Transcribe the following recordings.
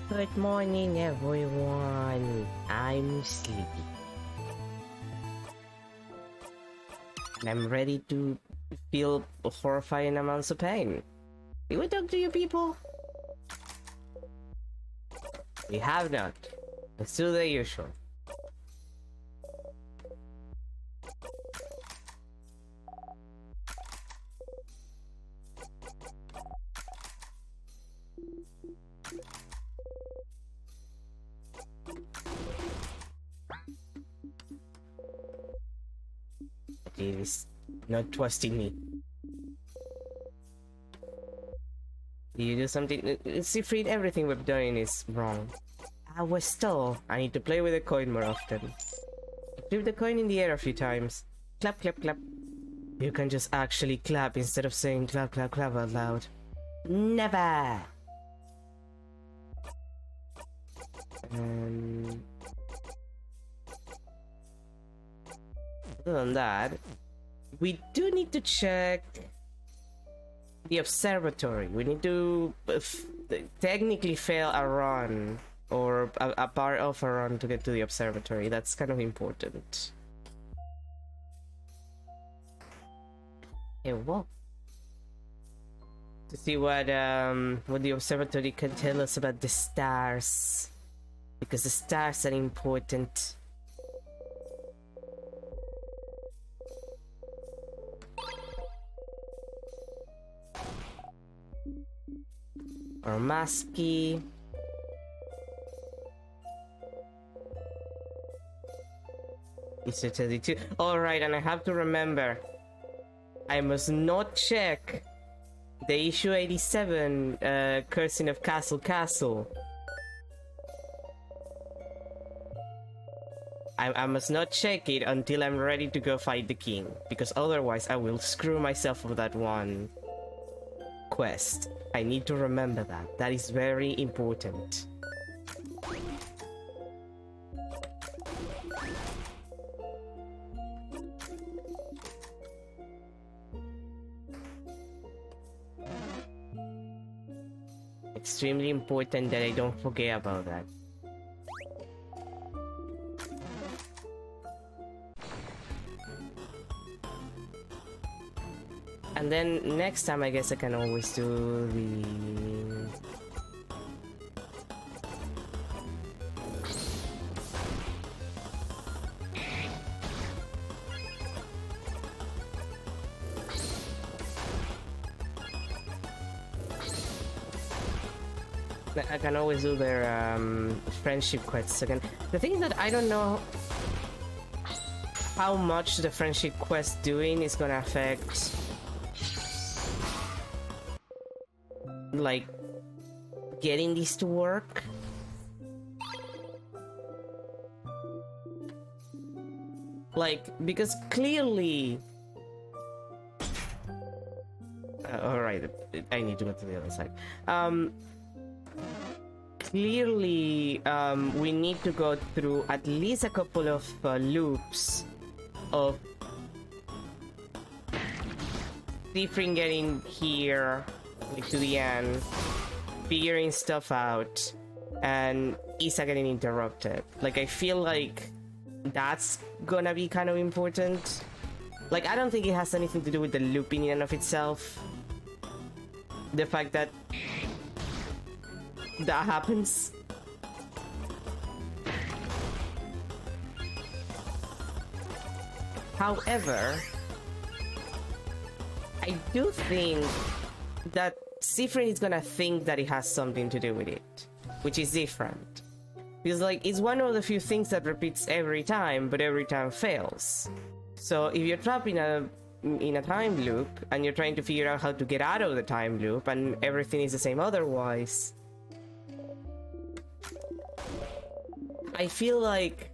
Good morning, everyone. I'm sleepy. And I'm ready to feel horrifying amounts of pain. Did we talk to you people? We have not. Let's do the usual. It is not trusting me. You do something. Siegfried, everything we've done is wrong. I was told I need to play with the coin more often. Flip the coin in the air a few times. Clap, clap, clap. You can just actually clap instead of saying clap, clap, clap out loud. Never! Other than that, we do need to check the observatory. We need to technically fail a run or a part of a run to get to the observatory. That's kind of important. Hey, what? To see what the observatory can tell us about the stars, because the stars are important. Or Masky. It's a 32. Alright, and I have to remember, I must not check the issue 87 cursing of Castle Castle. I must not check it until I'm ready to go fight the king, because otherwise I will screw myself with that one quest. I need to remember that. That is very important. Extremely important that I don't forget about that. And then next time I guess I can always do the... I can always do their friendship quests again. The thing is that I don't know how much the friendship quest doing is gonna affect like getting this to work. Like, because clearly alright, I need to go to the other side. Clearly we need to go through at least a couple of loops of Siegfried getting here, like, to the end, figuring stuff out, and Isa getting interrupted. Like, I feel like that's gonna be kind of important. Like, I don't think it has anything to do with the looping in and of itself. The fact that that happens. However, I do think that Siegfried is gonna think that it has something to do with it, which is different. Because, like, it's one of the few things that repeats every time, but every time fails. So if you're trapped in a time loop, and you're trying to figure out how to get out of the time loop, and everything is the same otherwise, I feel like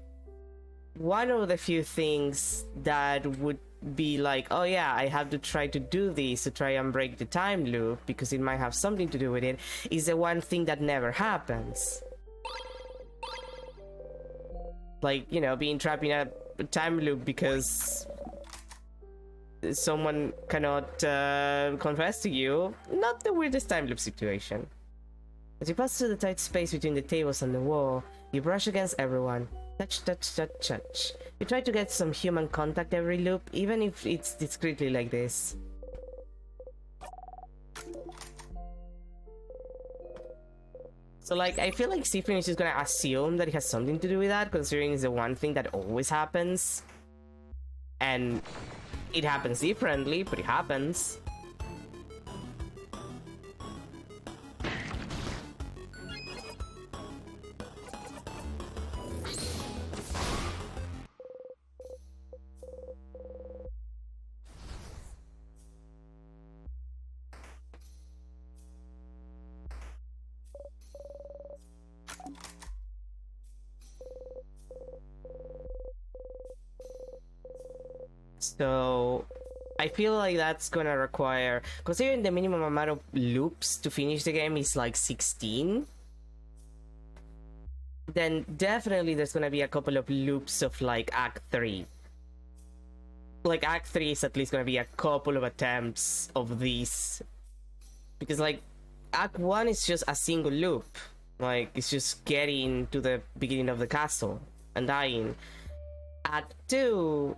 one of the few things that would be like, oh yeah, I have to try to do this to try and break the time loop because it might have something to do with it, is the one thing that never happens. Like, you know, being trapped in a time loop because someone cannot confess to you. Not the weirdest time loop situation. As you pass through the tight space between the tables and the wall, you brush against everyone. Touch, touch, touch, touch. You try to get some human contact every loop, even if it's discreetly like this. So like, I feel like Siffrin is just gonna assume that it has something to do with that, considering it's the one thing that always happens. And it happens differently, but it happens. So I feel like that's gonna require, considering the minimum amount of loops to finish the game is like 16, then definitely there's gonna be a couple of loops of like Act 3. Like Act 3 is at least gonna be a couple of attempts of these. Because like Act 1 is just a single loop. Like it's just getting to the beginning of the castle and dying. Act 2,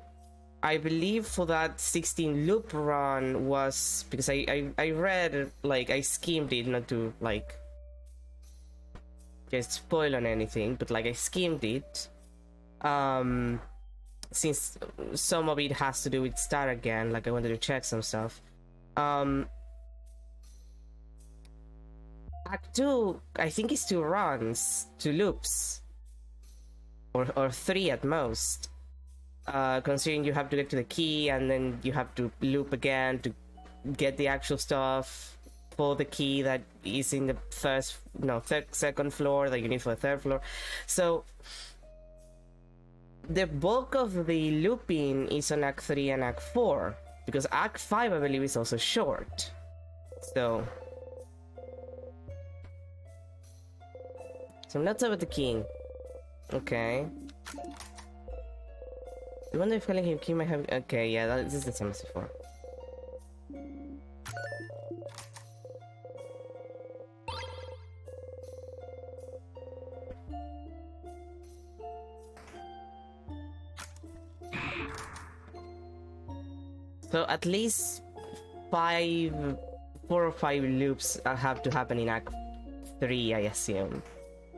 I believe for that 16 loop run was because I read, like I skimmed it, not to like just spoil on anything, but like I skimmed it. Since some of it has to do with Start Again, like I wanted to check some stuff. Act 2, I think is 2 runs, 2 loops, or 3 at most. Considering you have to get to the key and then you have to loop again to get the actual stuff for the key that is in the second floor that you need for the third floor. So the bulk of the looping is on Act 3 and Act 4, because Act 5 I believe is also short. So let's over the king. Okay. I wonder if killing him king might have. Okay, yeah, this is the same as before. So at least 4 or 5 loops have to happen in Act 3, I assume,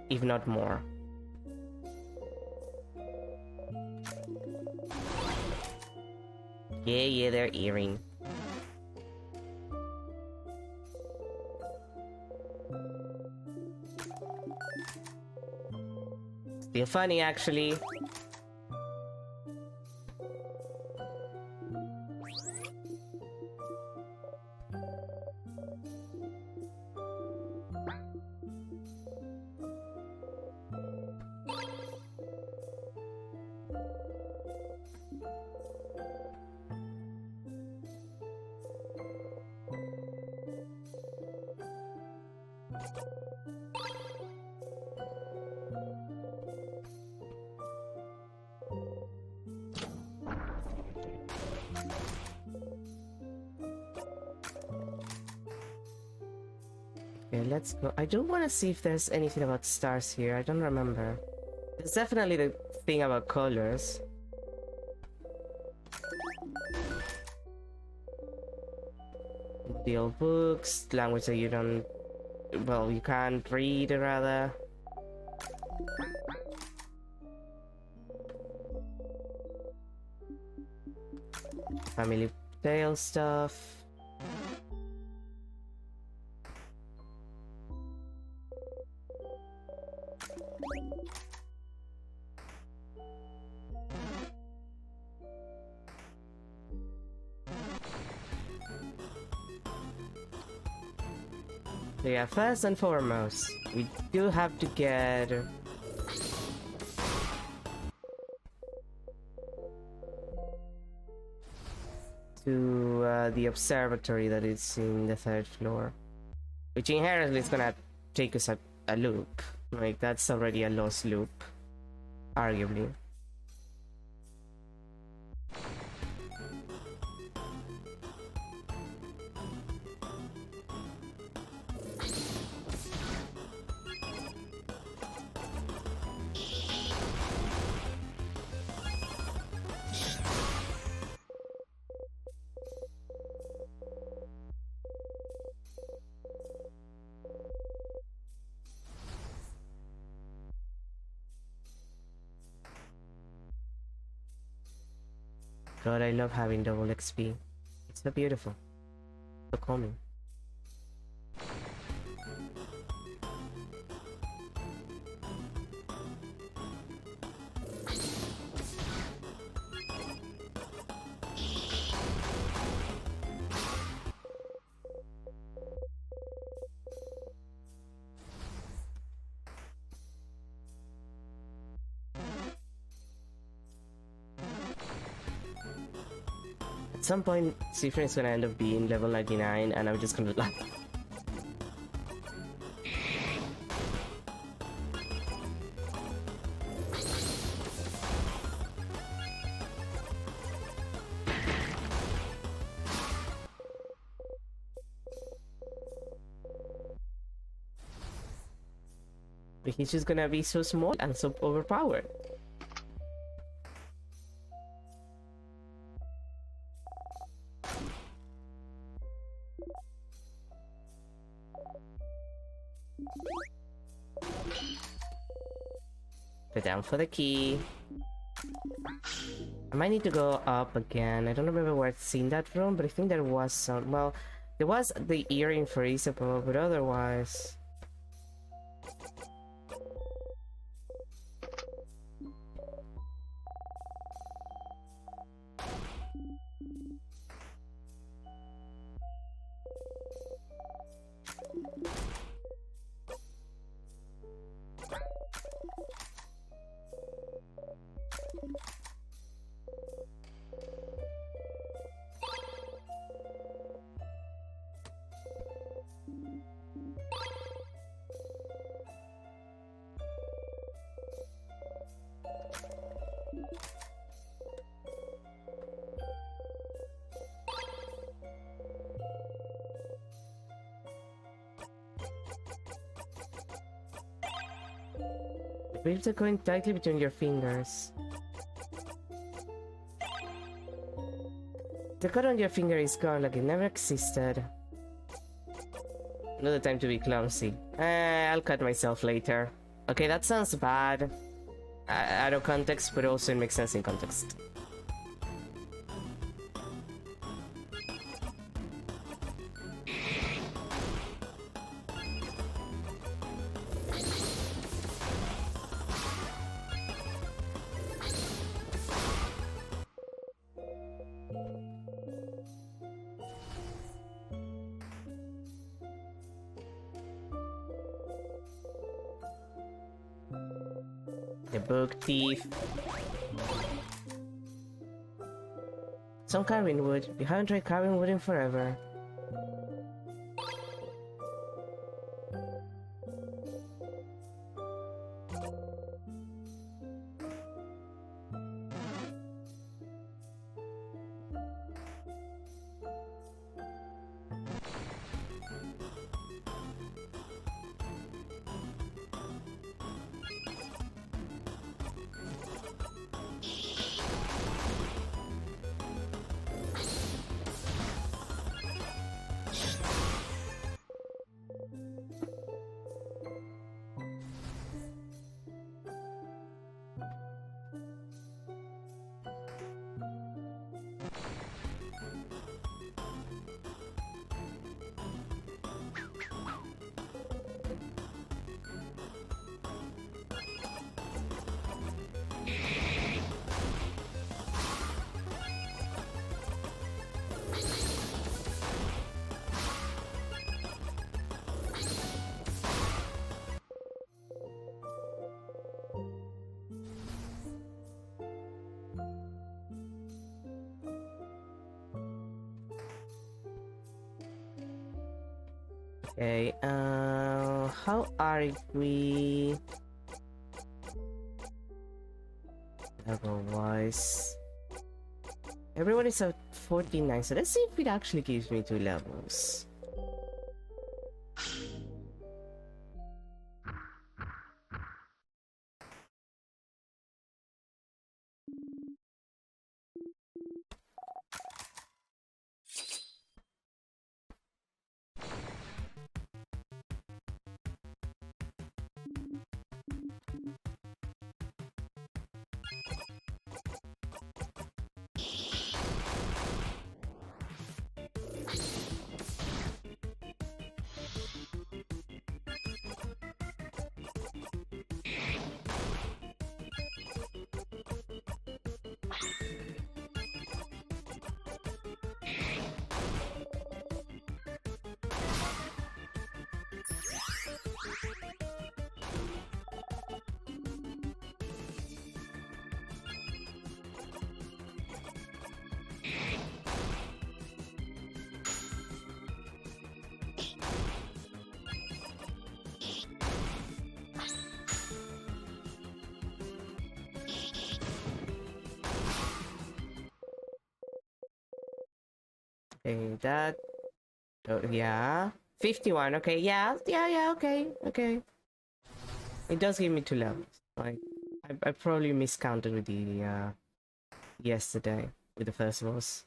if not more. Yeah, they're earring. Still funny, actually. Okay, let's go. I do want to see if there's anything about stars here. I don't remember. There's definitely the thing about colors. The old books, language that you don't... well, you can't read, rather. Family tale stuff. So yeah, first and foremost, we do have to get... to the observatory that is in the 3rd floor. Which inherently is gonna take us a loop. Like, that's already a lost loop. Arguably. God, I love having double XP. It's so beautiful. So calming. At some point, Siffrin is gonna end up being level 99 and I'm just gonna laugh. But he's just gonna be so small and so overpowered. Go down for the key. I might need to go up again. I don't remember where I've seen that from, but I think there was some. Well, there was the earring for Isabeau, but otherwise. Grip the coin tightly between your fingers. The cut on your finger is gone like it never existed. Another time to be clumsy. I'll cut myself later. Okay, that sounds bad. Out of context, but also it makes sense in context. The book thief. Some carving wood. You haven't tried carving wood in forever. Okay, how are we level-wise? Everyone is at 49, so let's see if it actually gives me 2 levels. Okay, that... Oh, yeah. 51, okay, yeah, okay, okay. It does give me 2 levels. Like, I probably miscounted with the, yesterday, with the first boss.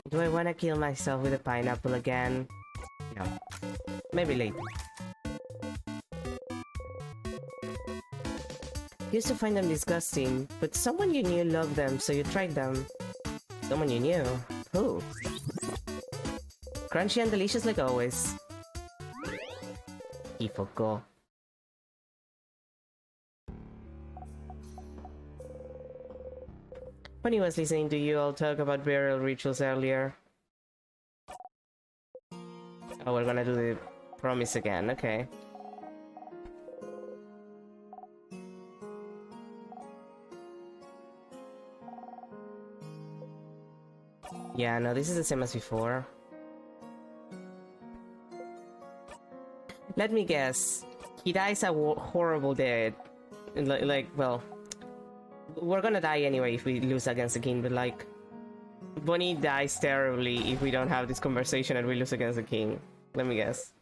Do I want to kill myself with a pineapple again? No. Maybe later. Used to find them disgusting, but someone you knew loved them, so you tried them. Someone you knew? Who? Crunchy and delicious like always. He forgot. When he was listening to you all talk about burial rituals earlier. Oh, we're gonna do the promise again, okay. Yeah, no, this is the same as before. Let me guess. He dies a horrible death. Like, well... We're gonna die anyway if we lose against the king, but like... Bonnie dies terribly if we don't have this conversation and we lose against the king. Let me guess.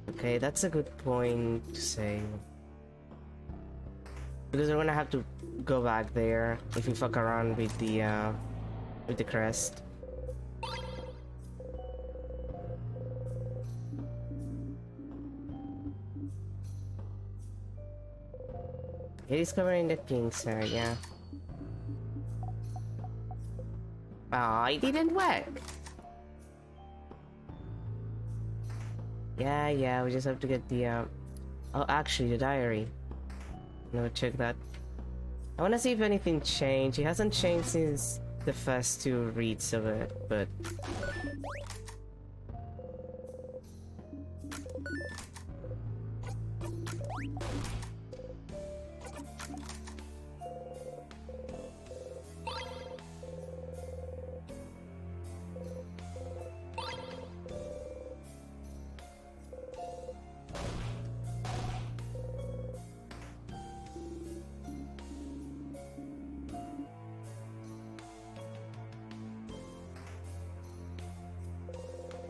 Okay, that's a good point to say. Because we're gonna have to go back there if we fuck around with the crest. It is covering the things, yeah. Oh, it didn't work. Yeah, we just have to get the, oh, actually, the diary. I'm gonna check that. I wanna see if anything changed. It hasn't changed since the first 2 reads of it, but...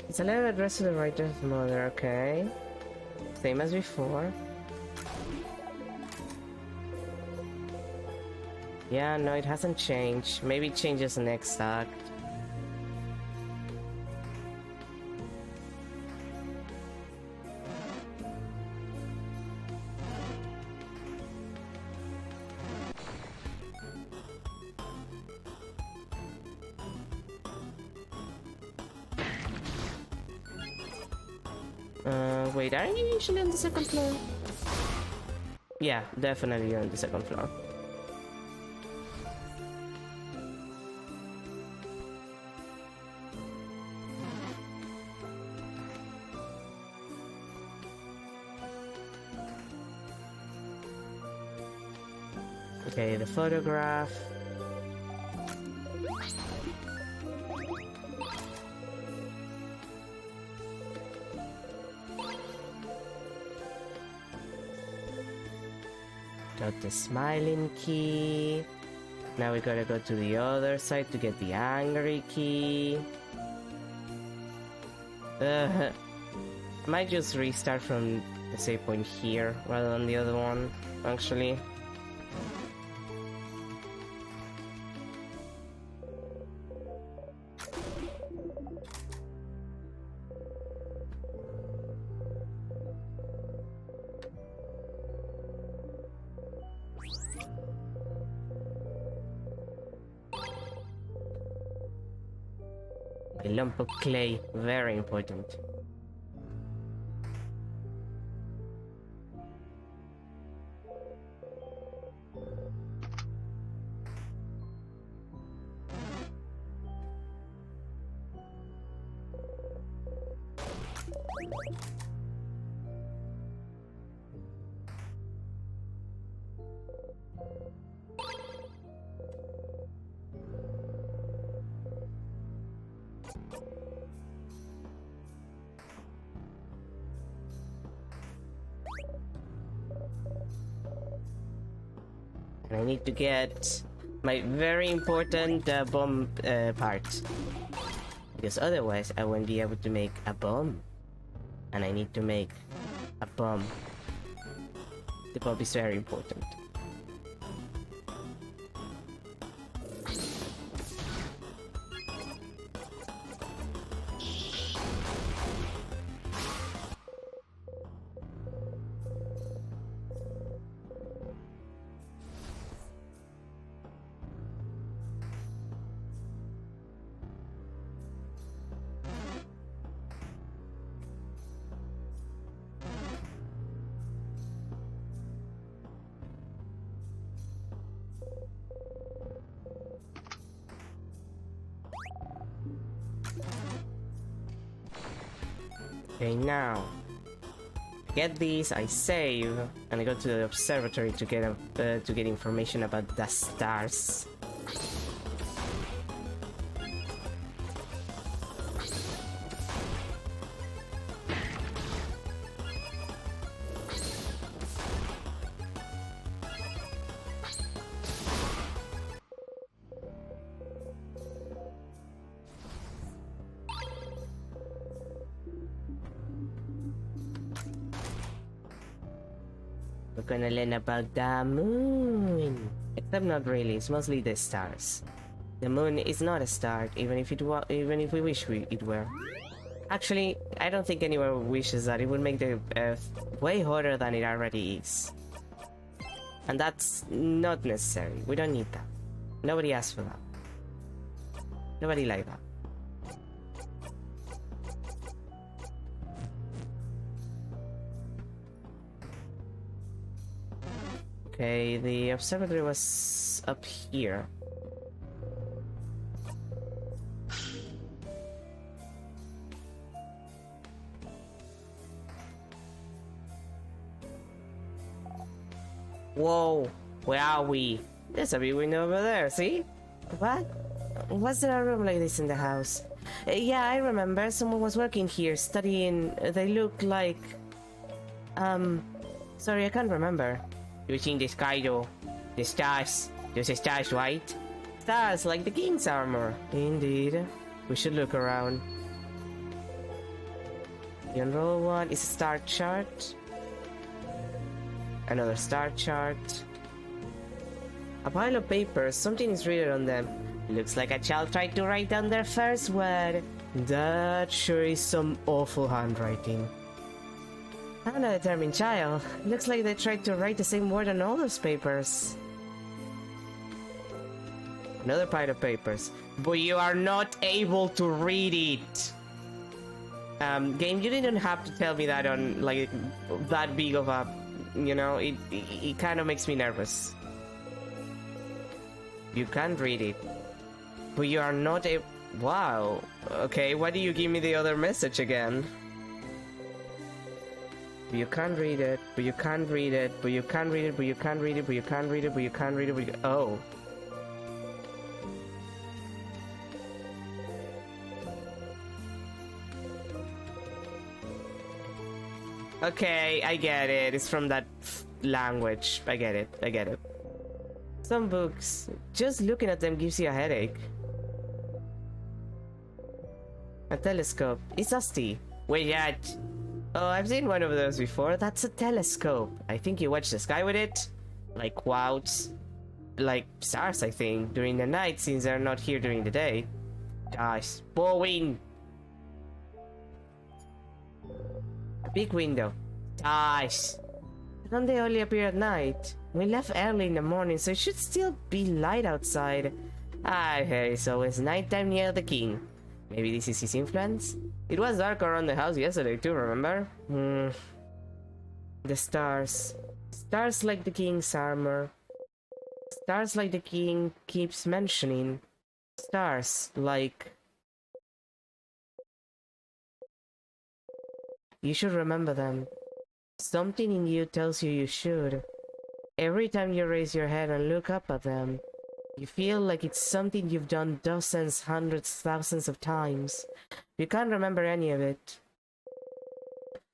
It's a letter addressed to the writer's mother, okay. Same as before. Yeah, no, it hasn't changed. Maybe it changes next act. Wait, aren't you usually on the 2nd floor? Yeah, definitely on the 2nd floor. Okay, the photograph. Got the smiling key. Now we gotta go to the other side to get the angry key. I might just restart from the save point here rather than the other one, actually. A lump of clay, very important. And I need to get my very important bomb part. Because otherwise I won't be able to make a bomb. And I need to make a bomb. The bomb is very important. Okay, now get these. I save and I go to the observatory to get information about the stars. We're gonna learn about the moon. Except not really, it's mostly the stars. The moon is not a star, even if we wish it were. Actually, I don't think anyone wishes that. It would make the Earth way hotter than it already is. And that's not necessary. We don't need that. Nobody asked for that. Nobody like that. Okay, the observatory was up here. Whoa, where are we? There's a big window over there, see? What? Was there a room like this in the house? Yeah, I remember. Someone was working here, studying. They look like... Sorry, I can't remember. You've seen the sky though. The stars. Those stars, right? Stars, like the king's armor. Indeed. We should look around. The unroll one is a star chart. Another star chart. A pile of papers. Something is written on them. Looks like a child tried to write down their first word. That sure is some awful handwriting. I'm a determined child. Looks like they tried to write the same word on all those papers. Another pile of papers. But you are not able to read it. Game, you didn't have to tell me that on, like, that big of a... You know, it kind of makes me nervous. You can't read it. But you are not a... Wow. Okay, why do you give me the other message again? But you can't read it, but you can't read it, but you can't read it, but you can't read it, but you can't read it, but you can't read it, but you... Oh. Okay, I get it. It's from that language. I get it. I get it. Some books, just looking at them gives you a headache. A telescope. It's dusty. Wait, yet. Oh, I've seen one of those before. That's a telescope. I think you watch the sky with it. Like clouds. Like stars, I think, during the night, since they're not here during the day. Guys, boring. A big window. Guys. Don't they only appear at night? We left early in the morning, so it should still be light outside. I hear it's always nighttime near the king. Maybe this is his influence? It was dark around the house yesterday too, remember? The stars. Stars like the king's armor. Stars like the king keeps mentioning. Stars like... You should remember them. Something in you tells you should. Every time you raise your head and look up at them, you feel like it's something you've done dozens, hundreds, thousands of times. You can't remember any of it.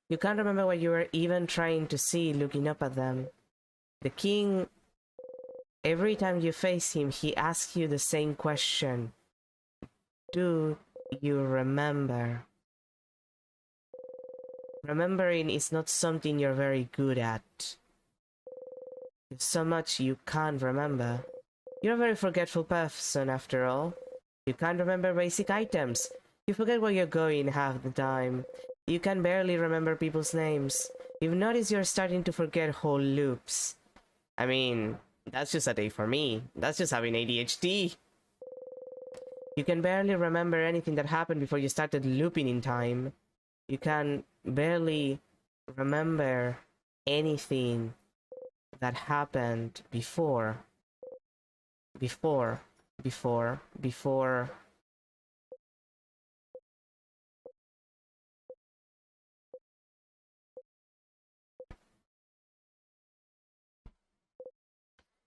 You can't remember what you were even trying to see looking up at them. The king, every time you face him, he asks you the same question. Do you remember? Remembering is not something you're very good at. There's so much you can't remember. You're a very forgetful person, after all. You can't remember basic items. You forget where you're going half the time. You can barely remember people's names. You've noticed you're starting to forget whole loops. I mean, that's just a day for me. That's just having ADHD. You can barely remember anything that happened before you started looping in time. You can barely remember anything that happened before. Before.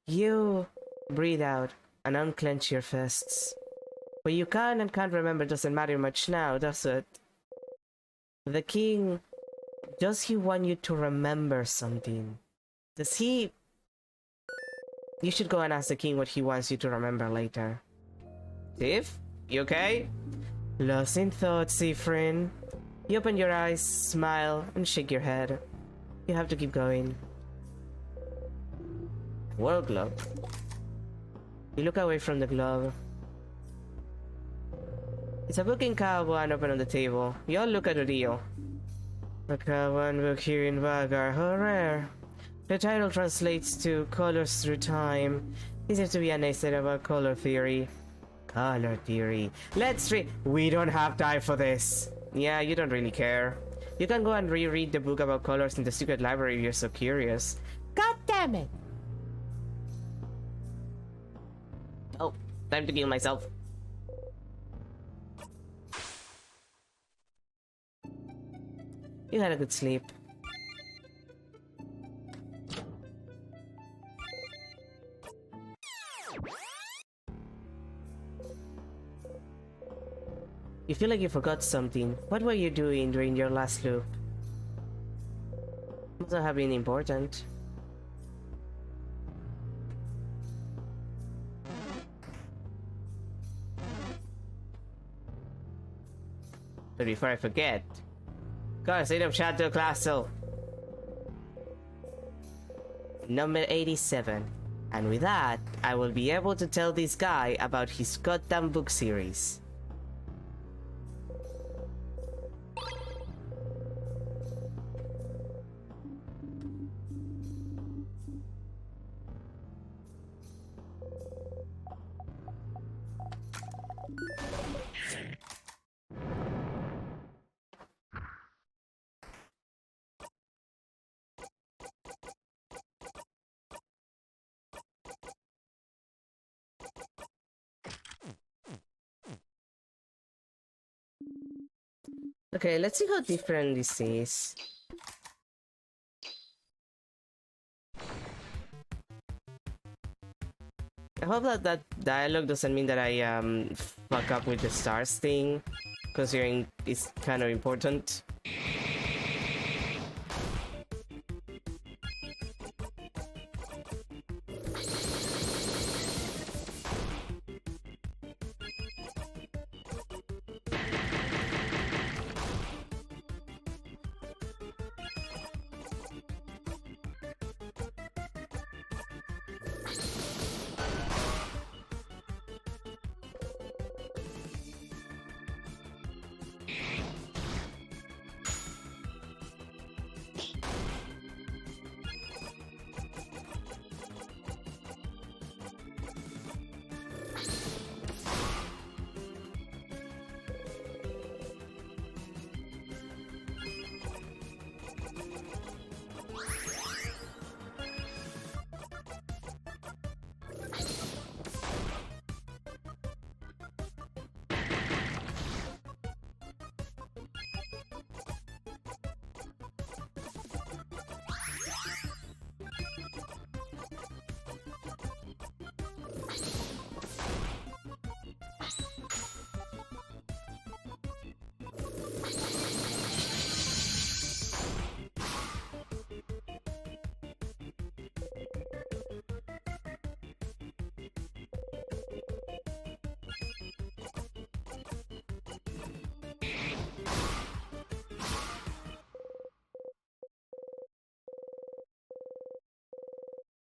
You breathe out and unclench your fists. What you can and can't remember doesn't matter much now, does it? The king, does he want you to remember something? Does he... You should go and ask the king what he wants you to remember later. Tiff? You okay? Lost in thought, Siffrin. You open your eyes, smile, and shake your head. You have to keep going. World glove. You look away from the glove. It's a book in Kawan open on the table. You all look at the deal. A Kawan book here in Vagar, how rare. The title translates to Colors Through Time. It seems to be an essay about color theory. Color theory. Let's read. We don't have time for this. Yeah, you don't really care. You can go and reread the book about colors in the secret library if you're so curious. God damn it! Oh, time to kill myself. You had a good sleep. You feel like you forgot something. What were you doing during your last loop? Must not have been important. But before I forget, gotta say of Shadow Castle. Number 87. And with that, I will be able to tell this guy about his goddamn book series. Okay, let's see how different this is. I hope that that dialogue doesn't mean that I fuck up with the stars thing, considering it's kind of important.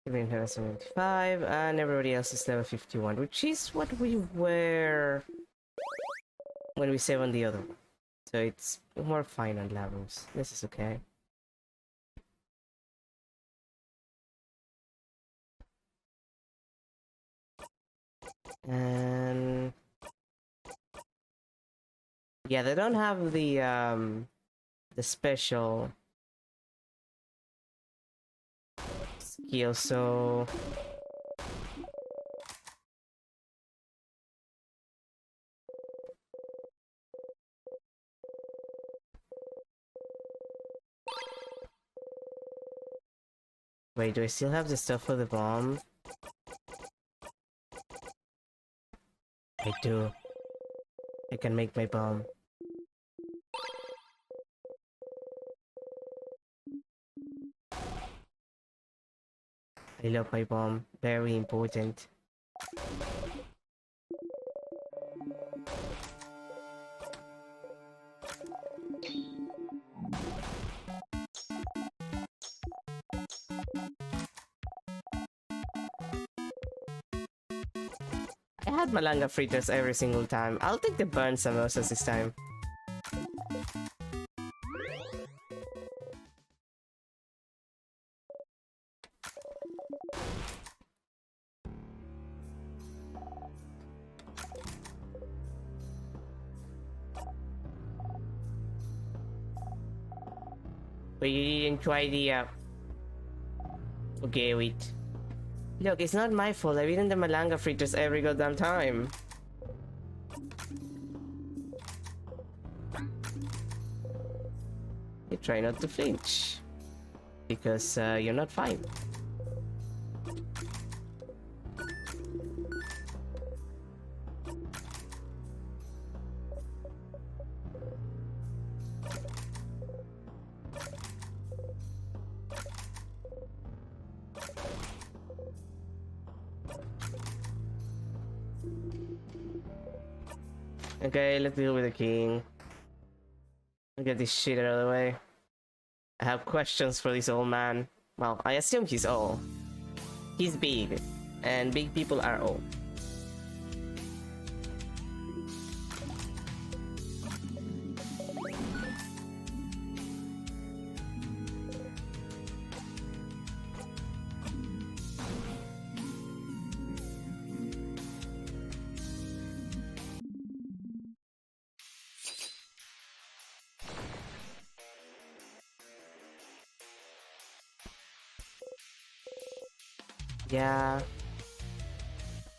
Green has 75, and everybody else is level 51, which is what we were when we save on the other one. So it's more fine on levels. This is okay. And yeah, they don't have the special skill, so wait, do I still have the stuff for the bomb? I do. I can make my bomb. I love my bomb. Very important. I had Malanga fritters every single time. I'll take the burn samosas this time. But you didn't try the okay, wait. Look, it's not my fault. I've eaten the Malanga fritters every goddamn time. You try not to flinch. Because you're not fine. Okay, let's deal with the king. Get this shit out of the way. I have questions for this old man. Well, I assume he's old. He's big, and big people are old. Yeah.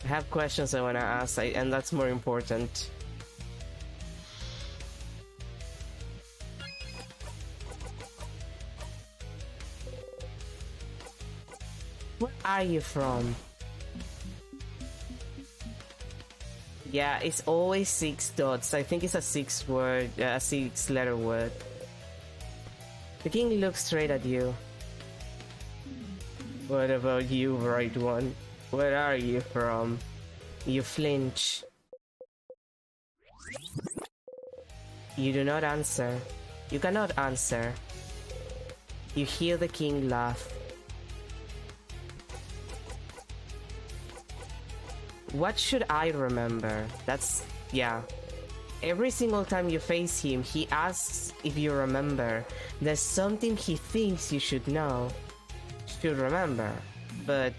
I have questions I wanna ask, and that's more important. Where are you from? Yeah, it's always 6 dots. I think it's a 6-word, a 6-letter word. The king looks straight at you. What about you, right one? Where are you from? You flinch. You do not answer. You cannot answer. You hear the king laugh. What should I remember? That's... yeah. Every single time you face him, he asks if you remember. There's something he thinks you should know. Should remember. But...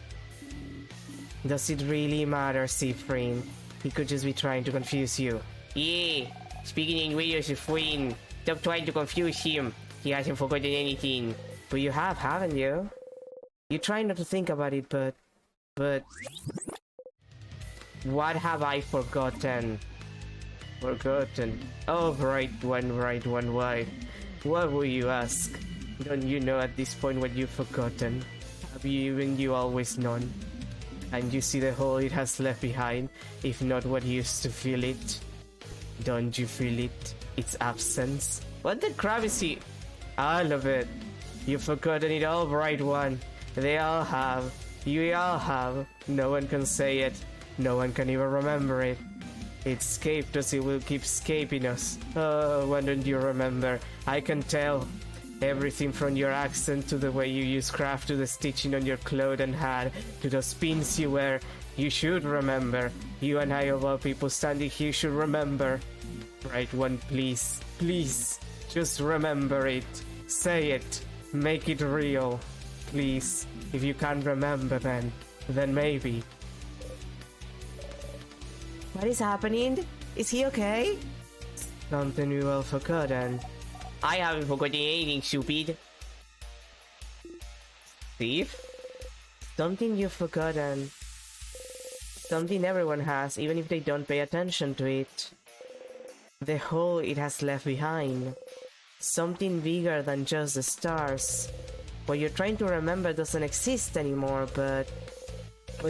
does it really matter, Siffrin? He could just be trying to confuse you. Yeah, speaking in English, Siffrin. Stop trying to confuse him. He hasn't forgotten anything. But you have, haven't you? You try not to think about it, but... what have I forgotten? Forgotten? Oh, right one, why? What will you ask? Don't you know at this point what you've forgotten? Have you always known? And you see the hole it has left behind, if not what used to fill it. Don't you feel it? Its absence? What the crap is he? All of it. You've forgotten it all, bright one. They all have. You all have. No one can say it. No one can even remember it. It escaped us, it will keep escaping us. Oh, why don't you remember? I can tell. Everything from your accent to the way you use craft to the stitching on your cloth and hat to those pins you wear. You should remember. You and I of all people standing here should remember. Right one, please. Please. Just remember it. Say it. Make it real. Please. If you can't remember then maybe. What is happening? Is he okay? Something you all forgotten. I haven't forgotten anything, stupid. Steve? Something you've forgotten. Something everyone has, even if they don't pay attention to it. The hole it has left behind. Something bigger than just the stars. What you're trying to remember doesn't exist anymore, but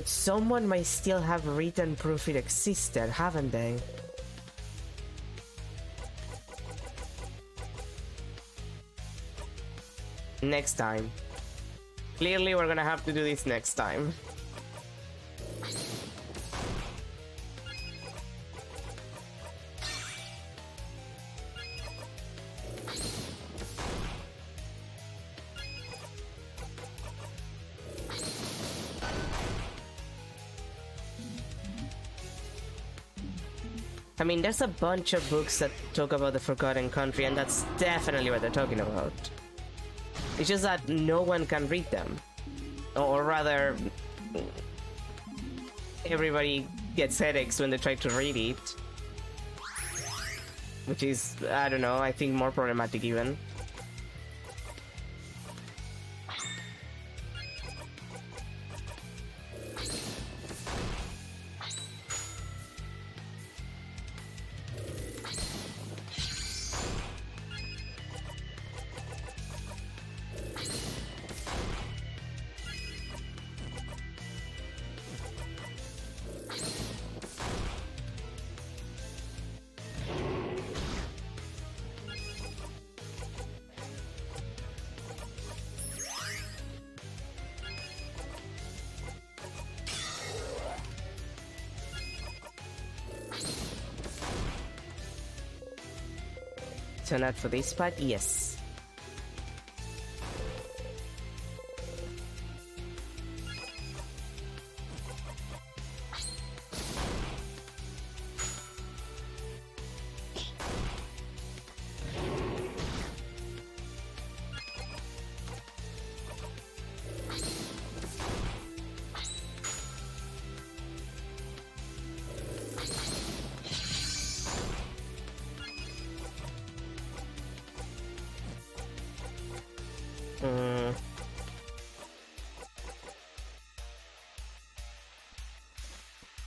someone might still have written proof it existed, haven't they? Next time. Clearly we're gonna have to do this next time. I mean, there's a bunch of books that talk about the Forgotten Country, and that's definitely what they're talking about. It's just that no one can read them. Or rather, everybody gets headaches when they try to read it. Which is, I don't know, I think more problematic even. So not for this part, yes.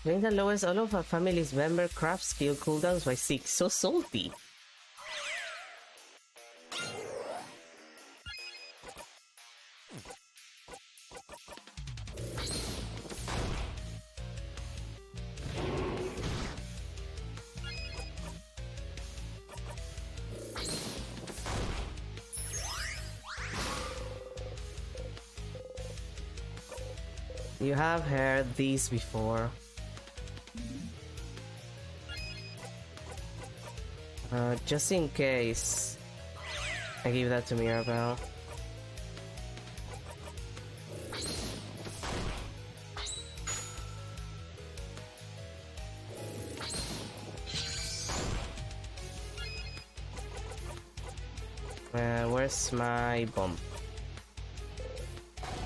During the lowest, all of our family's member craft skill cooldowns by 6. So salty. You have heard these before. Just in case, I give that to Mirabelle. Where's my bomb?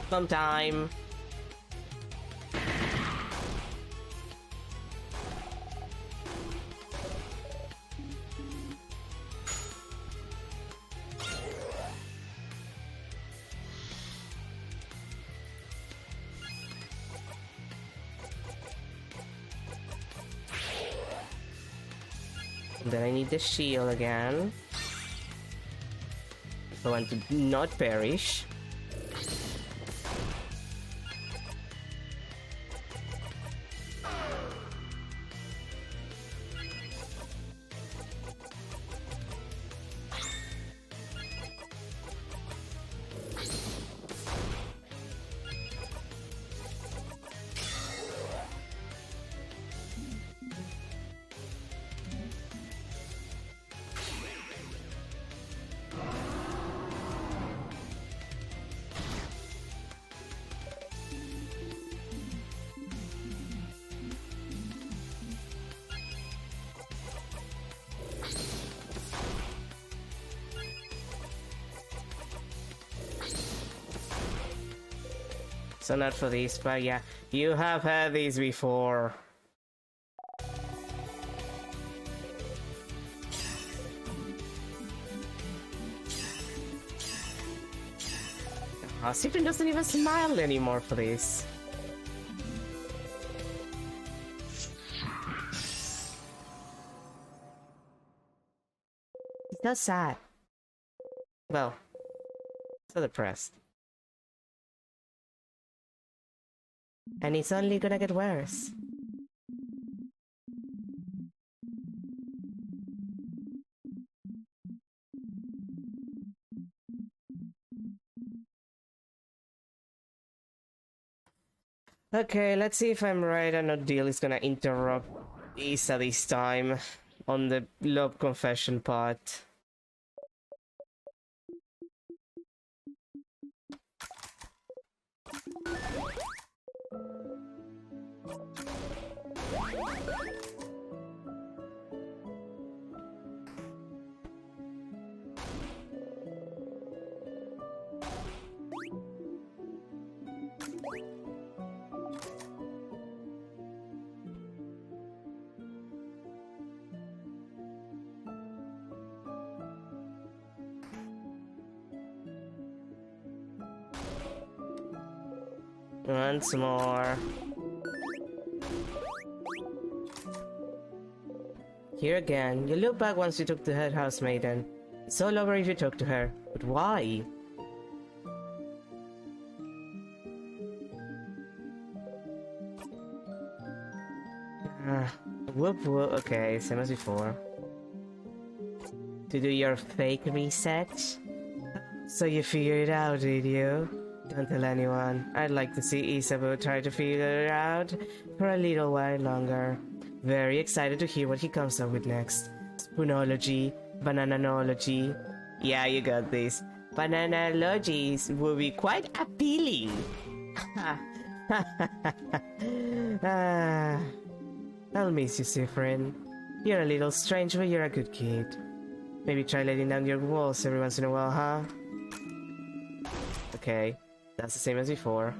Bomb time! Then I need the shield again. I want to not perish. So not for this, but yeah, you have had these before. Siphon doesn't even smile anymore for this. He's not sad. Well, so depressed. And it's only gonna get worse. Okay, let's see if I'm right and Odile is gonna interrupt Isa this time on the love confession part. Once more. Here again, you look back once you took the head house maiden. It's all over if you talk to her. But why? Whoop whoop. Okay, same as before. To do your fake reset? So you figured it out, did you? Don't tell anyone. I'd like to see Isabu try to figure it out for a little while longer. Very excited to hear what he comes up with next. Spoonology, bananology. Yeah, you got this. Bananalogies will be quite appealing. I'll miss you, Siffrin. You're a little strange, but you're a good kid. Maybe try letting down your walls every once in a while, huh? Okay. That's the same as before.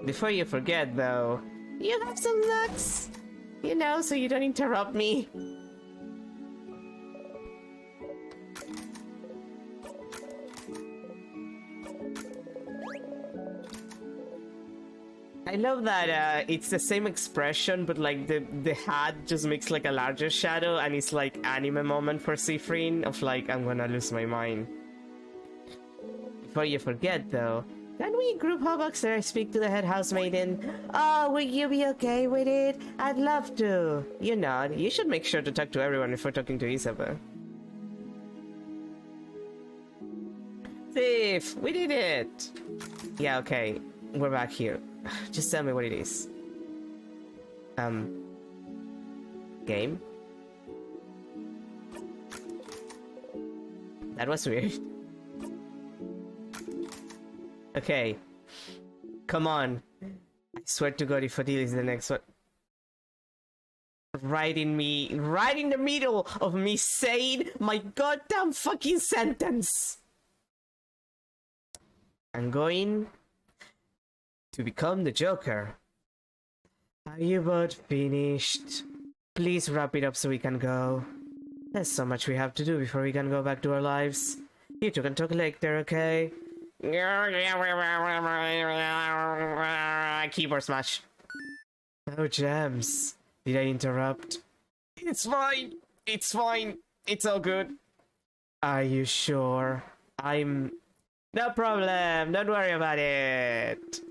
Before you forget, though, you have some looks, you know, so you don't interrupt me. I love that it's the same expression, but like the hat just makes like a larger shadow, and it's like anime moment for Siffrin of like, I'm gonna lose my mind. Before you forget, though, can we group hobux there? Speak to the head house maiden? Oh, will you be okay with it? I'd love to. You nod. You should make sure to talk to everyone before talking to Isabel. Thief, we did it. Yeah, okay, we're back here. Just tell me what it is. Game? That was weird. Okay. Come on. I swear to God if Odile is the next one. Right in the middle of me saying my goddamn fucking sentence. I'm going to become the Joker. Are you both finished? Please wrap it up so we can go. There's so much we have to do before we can go back to our lives. You two can talk later, okay? Keyboard smash. Oh, Gems. Did I interrupt? It's fine. It's fine. It's all good. Are you sure? No problem. Don't worry about it.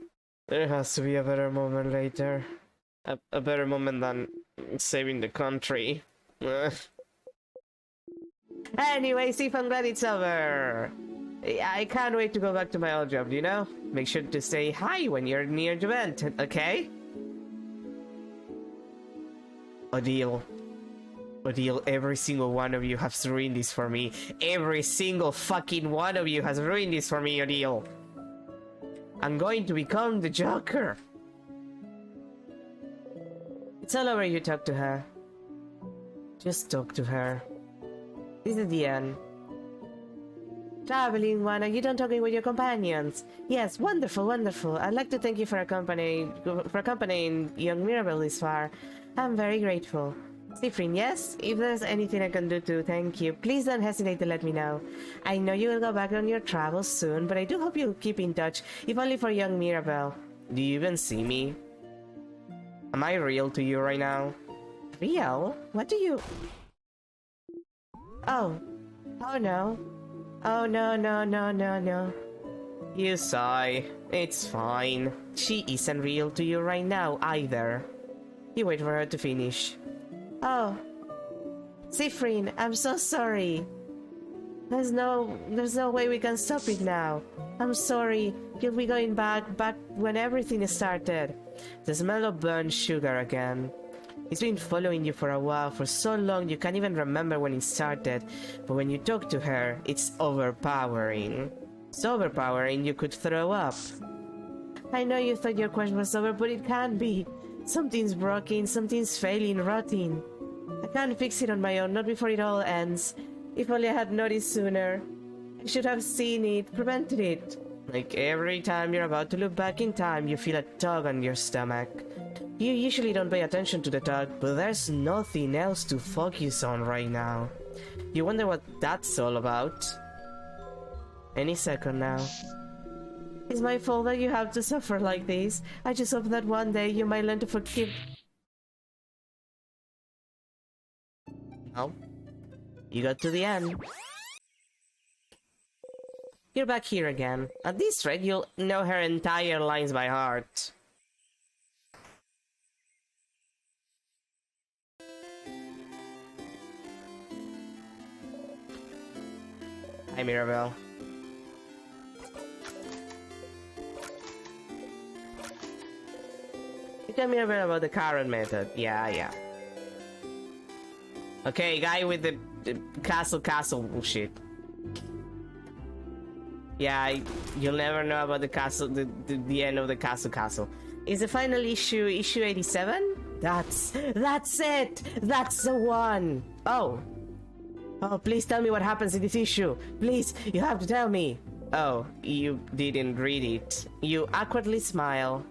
There has to be a better moment later. A better moment than saving the country. Anyways, if I'm glad it's over. I can't wait to go back to my old job, you know? Make sure to say hi when you're near the vent, okay? Odile, every single one of you has ruined this for me. Every single fucking one of you has ruined this for me, Odile. I'm going to become the Joker. It's all over, you talk to her. Just talk to her. This is the end. Traveling one, are you done talking with your companions? Yes, wonderful, wonderful. I'd like to thank you for accompanying young Mirabel this far. I'm very grateful. Siffrin, yes? If there's anything I can do to thank you, please don't hesitate to let me know. I know you will go back on your travels soon, but I do hope you'll keep in touch, if only for young Mirabel. Do you even see me? Am I real to you right now? Real? What do you... Oh. Oh no. Oh no, no, no, no, no. You sigh. It's fine. She isn't real to you right now either. You wait for her to finish. Oh. Siffrin, I'm so sorry. There's no way we can stop it now. I'm sorry. You'll be going back when everything started. The smell of burnt sugar again. It's been following you for a while, for so long you can't even remember when it started. But when you talk to her, it's overpowering. So overpowering you could throw up. I know you thought your quest was over, but it can't be. Something's broken, something's failing, rotting. I can't fix it on my own, not before it all ends. If only I had noticed sooner. I should have seen it, prevented it. Like every time you're about to look back in time, you feel a tug on your stomach. You usually don't pay attention to the tug, but there's nothing else to focus on right now. You wonder what that's all about. Any second now. It's my fault that you have to suffer like this. I just hope that one day you might learn to forgive. Oh. You got to the end. You're back here again. At this rate, you'll know her entire lines by heart. Hi, Mirabel. You tell Mirabel about the current method. Yeah. Okay, guy with the castle bullshit. Yeah, you'll never know about the castle, the end of the castle. Is the final issue 87? That's it! That's the one! Oh, please tell me what happens in this issue. Please, you have to tell me. Oh, you didn't read it. You awkwardly smile.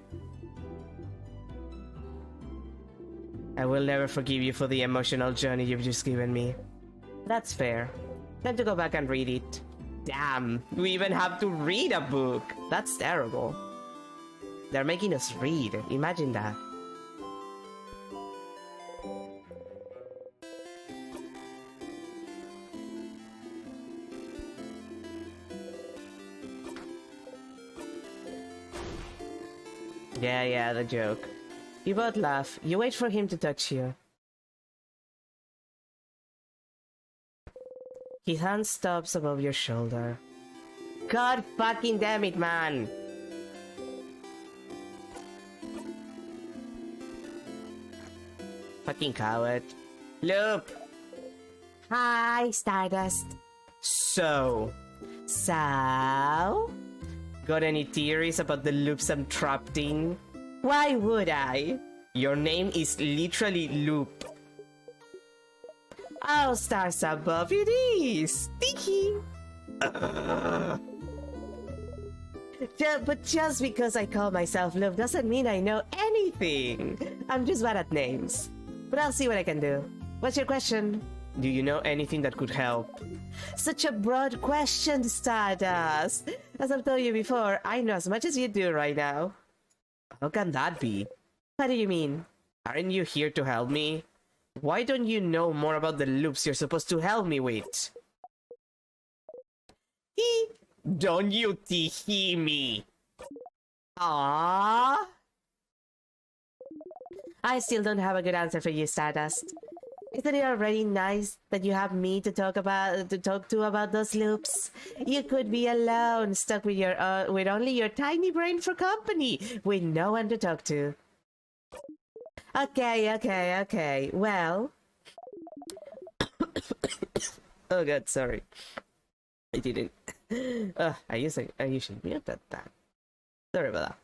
I will never forgive you for the emotional journey you've just given me. That's fair. Time to go back and read it. Damn, we even have to read a book. That's terrible. They're making us read. Imagine that. Yeah, the joke. You both laugh. You wait for him to touch you. His hand stops above your shoulder. God fucking damn it, man! Fucking coward. Loop! Hi, Stardust. So? Got any theories about the loops I'm trapped in? Why would I? Your name is literally Loop. Oh, stars above, it is! Sticky! But just because I call myself Loop doesn't mean I know anything. I'm just bad at names. But I'll see what I can do. What's your question? Do you know anything that could help? Such a broad question, Stardust. As I've told you before, I know as much as you do right now. How can that be? What do you mean? Aren't you here to help me? Why don't you know more about the loops you're supposed to help me with? Don't you tee me? Ah. I still don't have a good answer for you, Stardust. Isn't it already nice that you have me to talk to about those loops? You could be alone, stuck with with only your tiny brain for company, with no one to talk to. Okay. Well. Oh god, sorry. I didn't. I usually mute that. Sorry about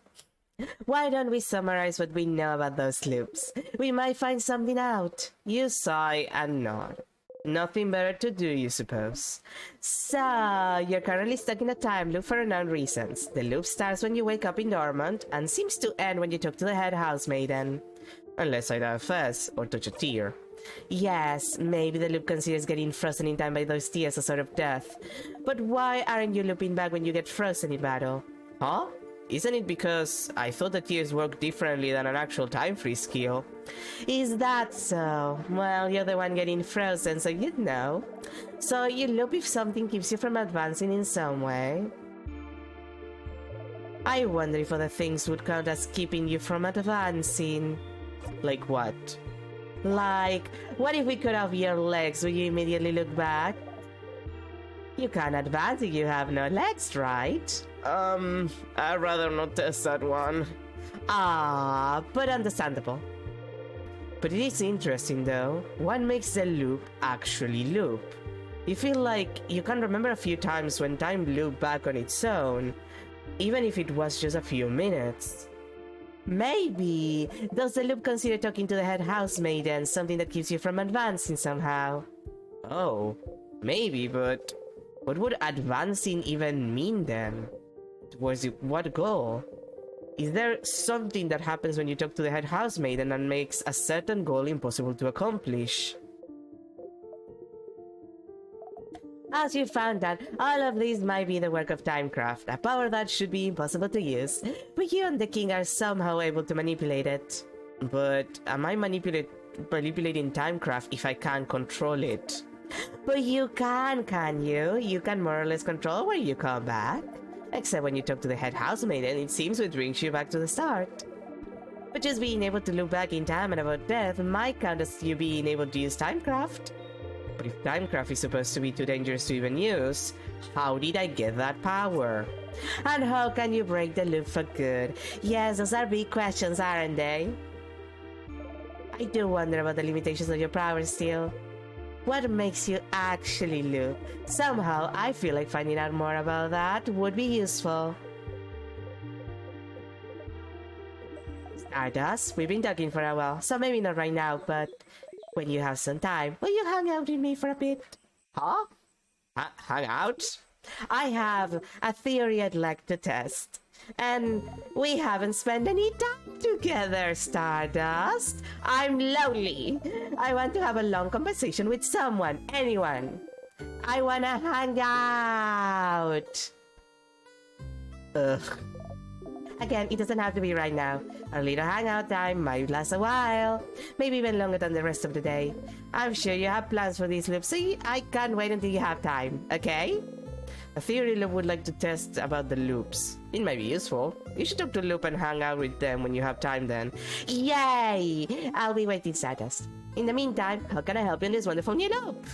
that. Why don't we summarize what we know about those loops? We might find something out. You sigh and nod. Nothing better to do, you suppose. So, you're currently stuck in a time loop for unknown reasons. The loop starts when you wake up in dormant and seems to end when you talk to the head housemaiden. Unless I die first or touch a tear. Yes, maybe the loop considers getting frozen in time by those tears a sort of death. But why aren't you looping back when you get frozen in battle? Huh? Isn't it because I thought the tears work differently than an actual time freeze skill? Is that so? Well, you're the one getting frozen, so you'd know. So you loop if something keeps you from advancing in some way. I wonder if other things would count as keeping you from advancing. Like what? Like, what if we cut off your legs? Will you immediately look back? You can't advance if you have no legs, right? I'd rather not test that one. Ah, but understandable. But it is interesting though. What makes the loop actually loop? You feel like you can remember a few times when time looped back on its own, even if it was just a few minutes. Maybe does the loop consider talking to the head housemaiden something that keeps you from advancing somehow? Oh, maybe, but what would advancing even mean then? Towards what goal? Is there something that happens when you talk to the head housemaiden and makes a certain goal impossible to accomplish? As you found out, all of these might be the work of Timecraft, a power that should be impossible to use, but you and the king are somehow able to manipulate it. But am I manipulating Timecraft if I can't control it? But you can you? You can more or less control where you come back. Except when you talk to the head housemaiden, it seems it brings you back to the start. But just being able to look back in time and about death might count as you being able to use Timecraft. But if Timecraft is supposed to be too dangerous to even use, how did I get that power? And how can you break the loop for good? Yes, those are big questions, aren't they? I do wonder about the limitations of your power still. What makes you actually loop? Somehow, I feel like finding out more about that would be useful. Stardust, we've been talking for a while, so maybe not right now, but when you have some time, will you hang out with me for a bit? Huh? Hang out? I have a theory I'd like to test. And we haven't spent any time together, Stardust. I'm lonely. I want to have a long conversation with someone, anyone. I wanna hang out. Ugh. Again, it doesn't have to be right now. Our little hangout time might last a while. Maybe even longer than the rest of the day. I'm sure you have plans for these loops, so I can't wait until you have time, okay? A theory loop would like to test about the loops. It might be useful. You should talk to Loop and hang out with them when you have time then. Yay! I'll be waiting, Stardust. In the meantime, how can I help you in this wonderful new loop?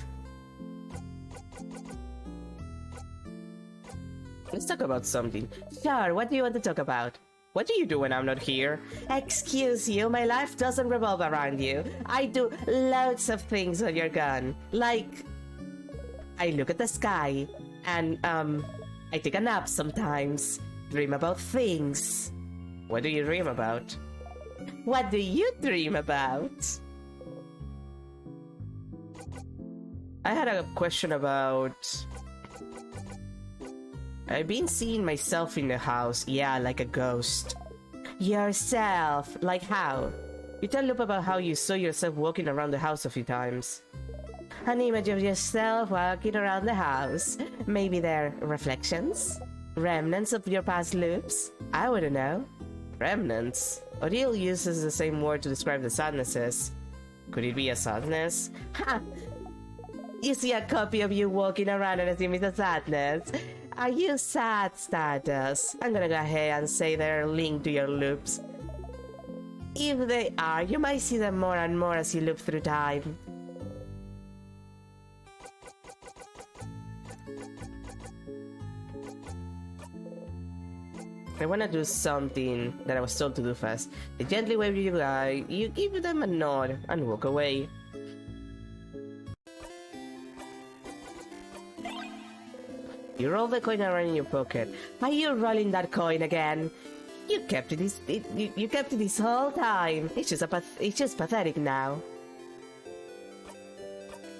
Let's talk about something. Sure, what do you want to talk about? What do you do when I'm not here? Excuse you, my life doesn't revolve around you. I do loads of things when you're gone. Like, I look at the sky, and, I take a nap sometimes. Dream about things. What do you dream about? What do you dream about? I had a question about... I've been seeing myself in the house, yeah, like a ghost. Yourself? Like how? You tell Loop about how you saw yourself walking around the house a few times. An image of yourself walking around the house. Maybe they're reflections? Remnants of your past loops? I wouldn't know. Remnants? Odile uses the same word to describe the sadnesses. Could it be a sadness? Ha! You see a copy of you walking around and assume it's a sadness. Are you sad, Stardust? I'm gonna go ahead and say they're linked to your loops. If they are, you might see them more and more as you loop through time. I wanna do something that I was told to do first. They gently wave you by, you give them a nod and walk away. You roll the coin around in your pocket. Are you rolling that coin again? You kept it you kept it this whole time. It's just pathetic now.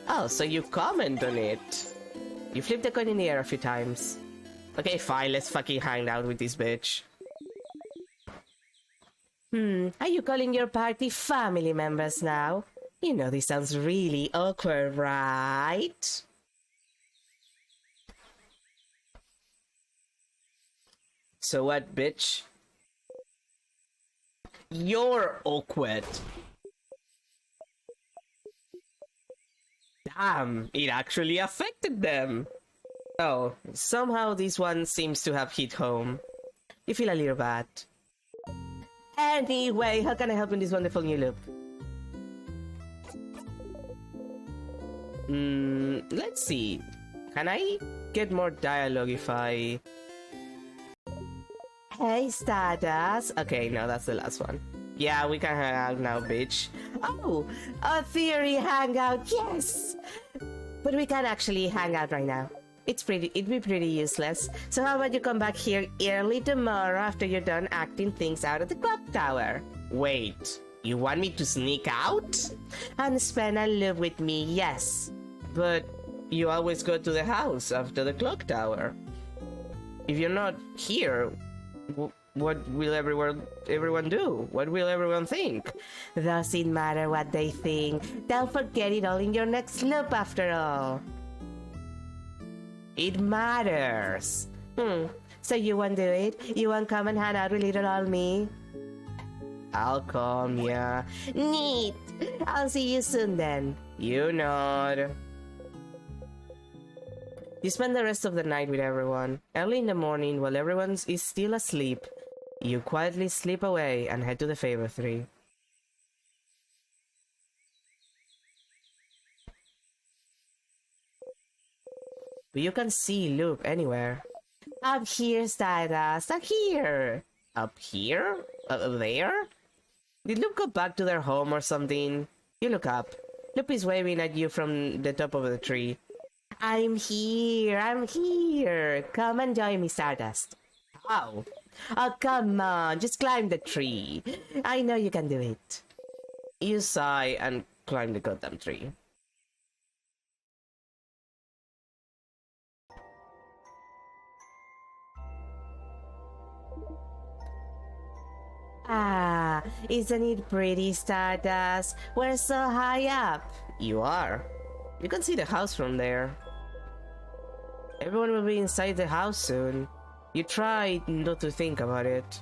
Oh, so you comment on it. You flipped the coin in the air a few times. Okay, fine, let's fucking hang out with this bitch. Are you calling your party family members now? You know this sounds really awkward, right? So what, bitch? You're awkward. Damn, it actually affected them. Oh, somehow this one seems to have hit home. You feel a little bad. Anyway, how can I help in this wonderful new loop? Let's see. Can I get more dialogue if I... Hey, Stardust. Okay, no, that's the last one. Yeah, we can hang out now, bitch. Oh, a theory hangout, yes! But we can't actually hang out right now. It'd be pretty useless. So how about you come back here early tomorrow after you're done acting things out at the clock tower? Wait, you want me to sneak out? And spend a loop with me, yes. But you always go to the house after the clock tower. If you're not here, what will everyone do? What will everyone think? Doesn't matter what they think. They'll forget it all in your next loop after all. It matters. So you won't do it? You won't come and hang out with little old me? I'll come, yeah. Neat! I'll see you soon then. You nod. You spend the rest of the night with everyone. Early in the morning, while everyone is still asleep, you quietly slip away and head to the Favor Tree. But you can see Loop anywhere. Up here, Stardust. Up here. Up here? There? Did Loop go back to their home or something? You look up. Loop is waving at you from the top of the tree. I'm here. Come and join me, Stardust. Oh. Oh, come on. Just climb the tree. I know you can do it. You sigh and climb the goddamn tree. Ah, isn't it pretty, Stardust? We're so high up. You are. You can see the house from there. Everyone will be inside the house soon. You try not to think about it.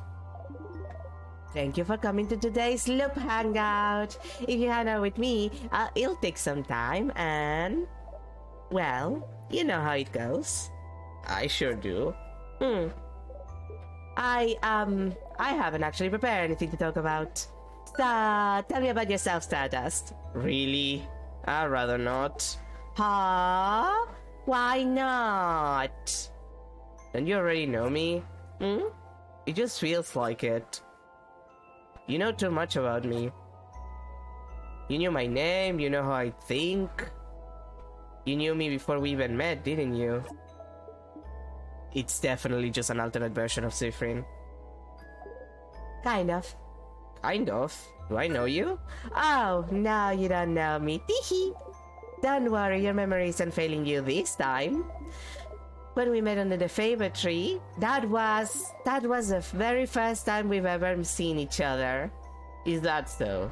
Thank you for coming to today's Loop Hangout. If you hang out with me, it'll take some time and... well, you know how it goes. I sure do. I haven't actually prepared anything to talk about. So, tell me about yourself, Stardust. Really? I'd rather not. Huh? Why not? Don't you already know me? It just feels like it. You know too much about me. You knew my name, you know how I think. You knew me before we even met, didn't you? It's definitely just an alternate version of Siffrin. Kind of. Kind of? Do I know you? Oh, no, you don't know me. Teehee. Don't worry, your memory isn't failing you this time. When we met under the Favor Tree, that was the very first time we've ever seen each other. Is that so?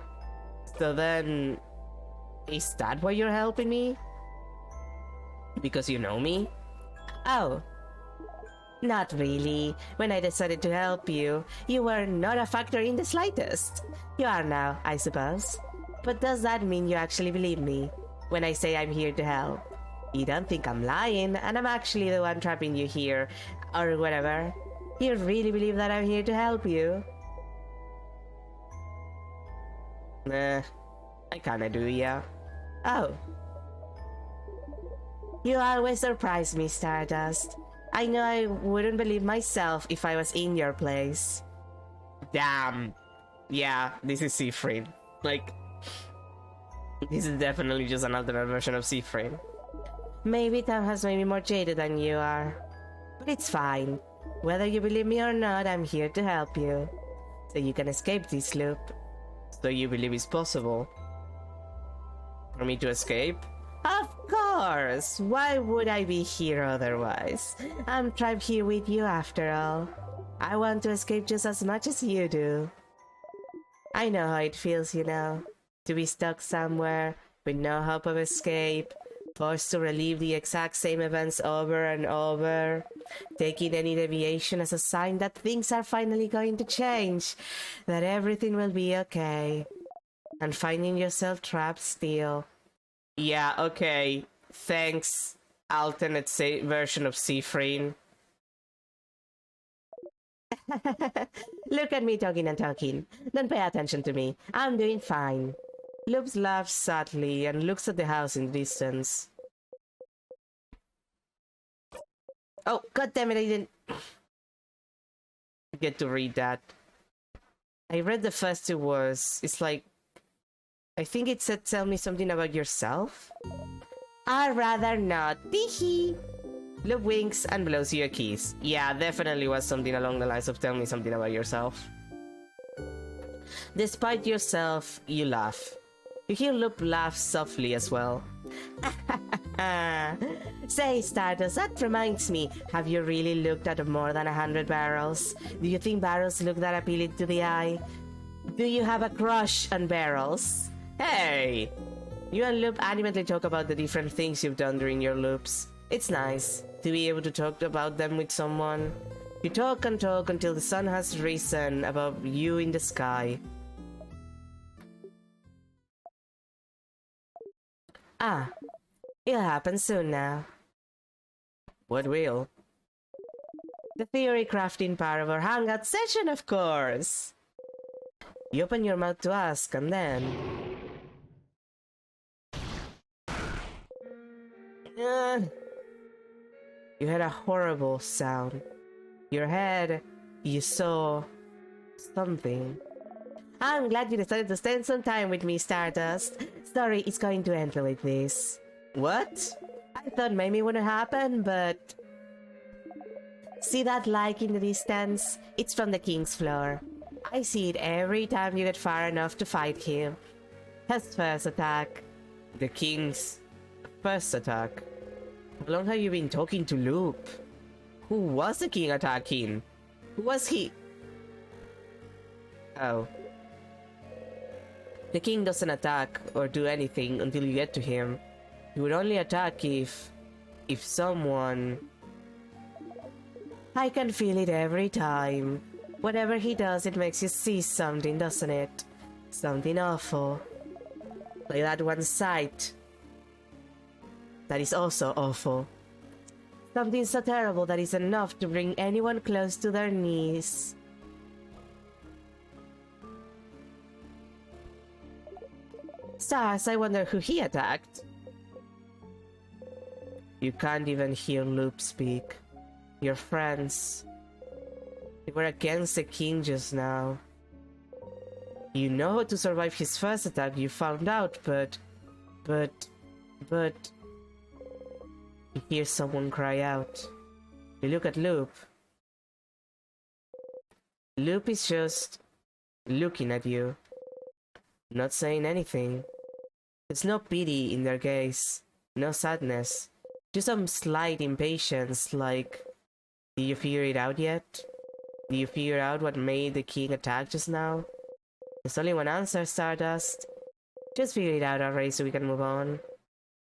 So then, is that why you're helping me? Because you know me? Oh. Not really. When I decided to help you, you were not a factor in the slightest. You are now, I suppose. But does that mean you actually believe me when I say I'm here to help? You don't think I'm lying and I'm actually the one trapping you here, or whatever. You really believe that I'm here to help you? Nah, I kinda do, yeah. Oh. You always surprise me, Stardust. I know I wouldn't believe myself if I was in your place. Damn. Yeah, this is Siffrin. Like, this is definitely just an alternate version of Siffrin. Maybe Tam has made me more jaded than you are. But it's fine. Whether you believe me or not, I'm here to help you. So you can escape this loop. So you believe it's possible for me to escape? Of course! Why would I be here otherwise? I'm trapped here with you after all. I want to escape just as much as you do. I know how it feels, you know, to be stuck somewhere with no hope of escape, forced to relive the exact same events over and over, taking any deviation as a sign that things are finally going to change, that everything will be okay, and finding yourself trapped still. Yeah, okay. Thanks, alternate version of Siffrin. Look at me talking and talking. Don't pay attention to me. I'm doing fine. Loops laughs sadly and looks at the house in the distance. Oh, goddammit, I didn't get to read that. I read the first two words. It's like, I think it said tell me something about yourself? I'd rather not. Teehee. Loop winks and blows you a kiss. Yeah, definitely was something along the lines of tell me something about yourself. Despite yourself, you laugh. You hear Loop laugh softly as well. Say, Stardust, that reminds me, have you really looked at more than 100 barrels? Do you think barrels look that appealing to the eye? Do you have a crush on barrels? Hey! You and Loop animatedly talk about the different things you've done during your loops. It's nice to be able to talk about them with someone. You talk and talk until the sun has risen above you in the sky. Ah, it'll happen soon now. What will? The theory crafting part of our hangout session, of course! You open your mouth to ask, and then... You heard a horrible sound. Your head, you saw... something. I'm glad you decided to spend some time with me, Stardust. Sorry, it's going to end like this. What? I thought maybe it wouldn't happen, but... See that light in the distance? It's from the King's floor. I see it every time you get far enough to fight him. His first attack. The King's first attack? How long have you been talking to Loop? Who was the King attacking? Who was he? Oh. The King doesn't attack or do anything until you get to him. He would only attack if someone... I can feel it every time. Whatever he does, it makes you see something, doesn't it? Something awful. Like that one sight. That is also awful. Something so terrible that is enough to bring anyone close to their knees. Stars, I wonder who he attacked. You can't even hear Loop speak. Your friends. They were against the King just now. You know how to survive his first attack, you found out, but... You hear someone cry out. You look at Loop. Loop is just looking at you, not saying anything. There's no pity in their gaze, no sadness, just some slight impatience like, do you figure it out yet? Do you figure out what made the King attack just now? There's only one answer, Stardust. Just figure it out already so we can move on.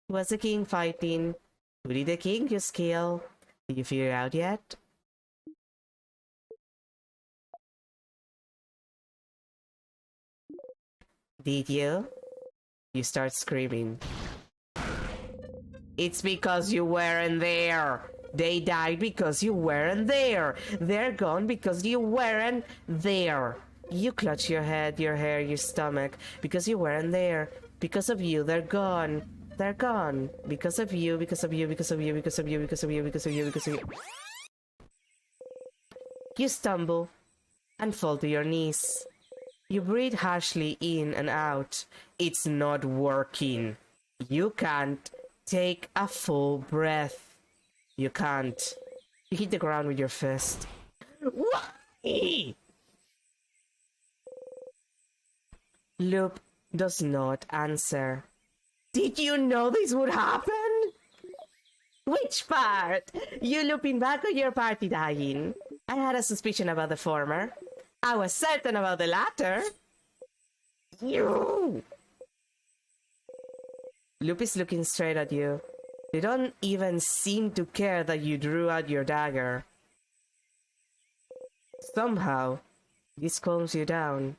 Who was the King fighting? Who did the King just kill? Did you figure it out yet? Did you? You start screaming. It's because you weren't there! They died because you weren't there! They're gone because you weren't there! You clutch your head, your hair, your stomach, because you weren't there. Because of you, they're gone. They're gone. Because of you, because of you, because of you, because of you, because of you, because of you, because of you. You stumble and fall to your knees. You breathe harshly in and out. It's not working. You can't take a full breath. You can't. You hit the ground with your fist. Why? Loop does not answer. Did you know this would happen? Which part? You looping back or your party dying? I had a suspicion about the former. I was certain about the latter. You! Loop is looking straight at you. They don't even seem to care that you drew out your dagger. Somehow, this calms you down.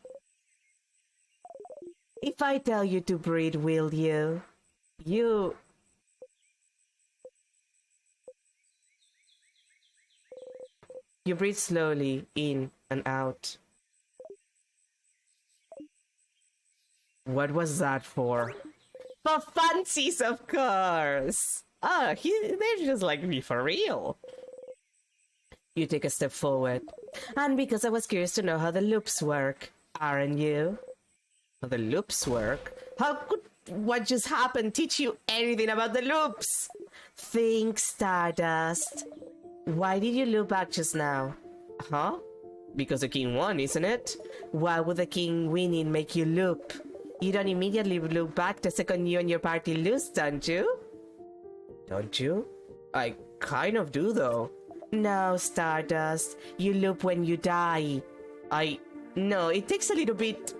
If I tell you to breathe, will you? You breathe slowly in and out. What was that for? For funsies, of course! Ah, they're just like me for real. You take a step forward. And because I was curious to know how the loops work, aren't you? How the loops work? How could what just happened teach you anything about the loops? Think, Stardust. Why did you loop back just now? Huh? Because the king won, isn't it? Why would the king winning make you loop? You don't immediately loop back the second you and your party lose, don't you? Don't you? I kind of do, though. No, Stardust. You loop when you die. No, it takes a little bit.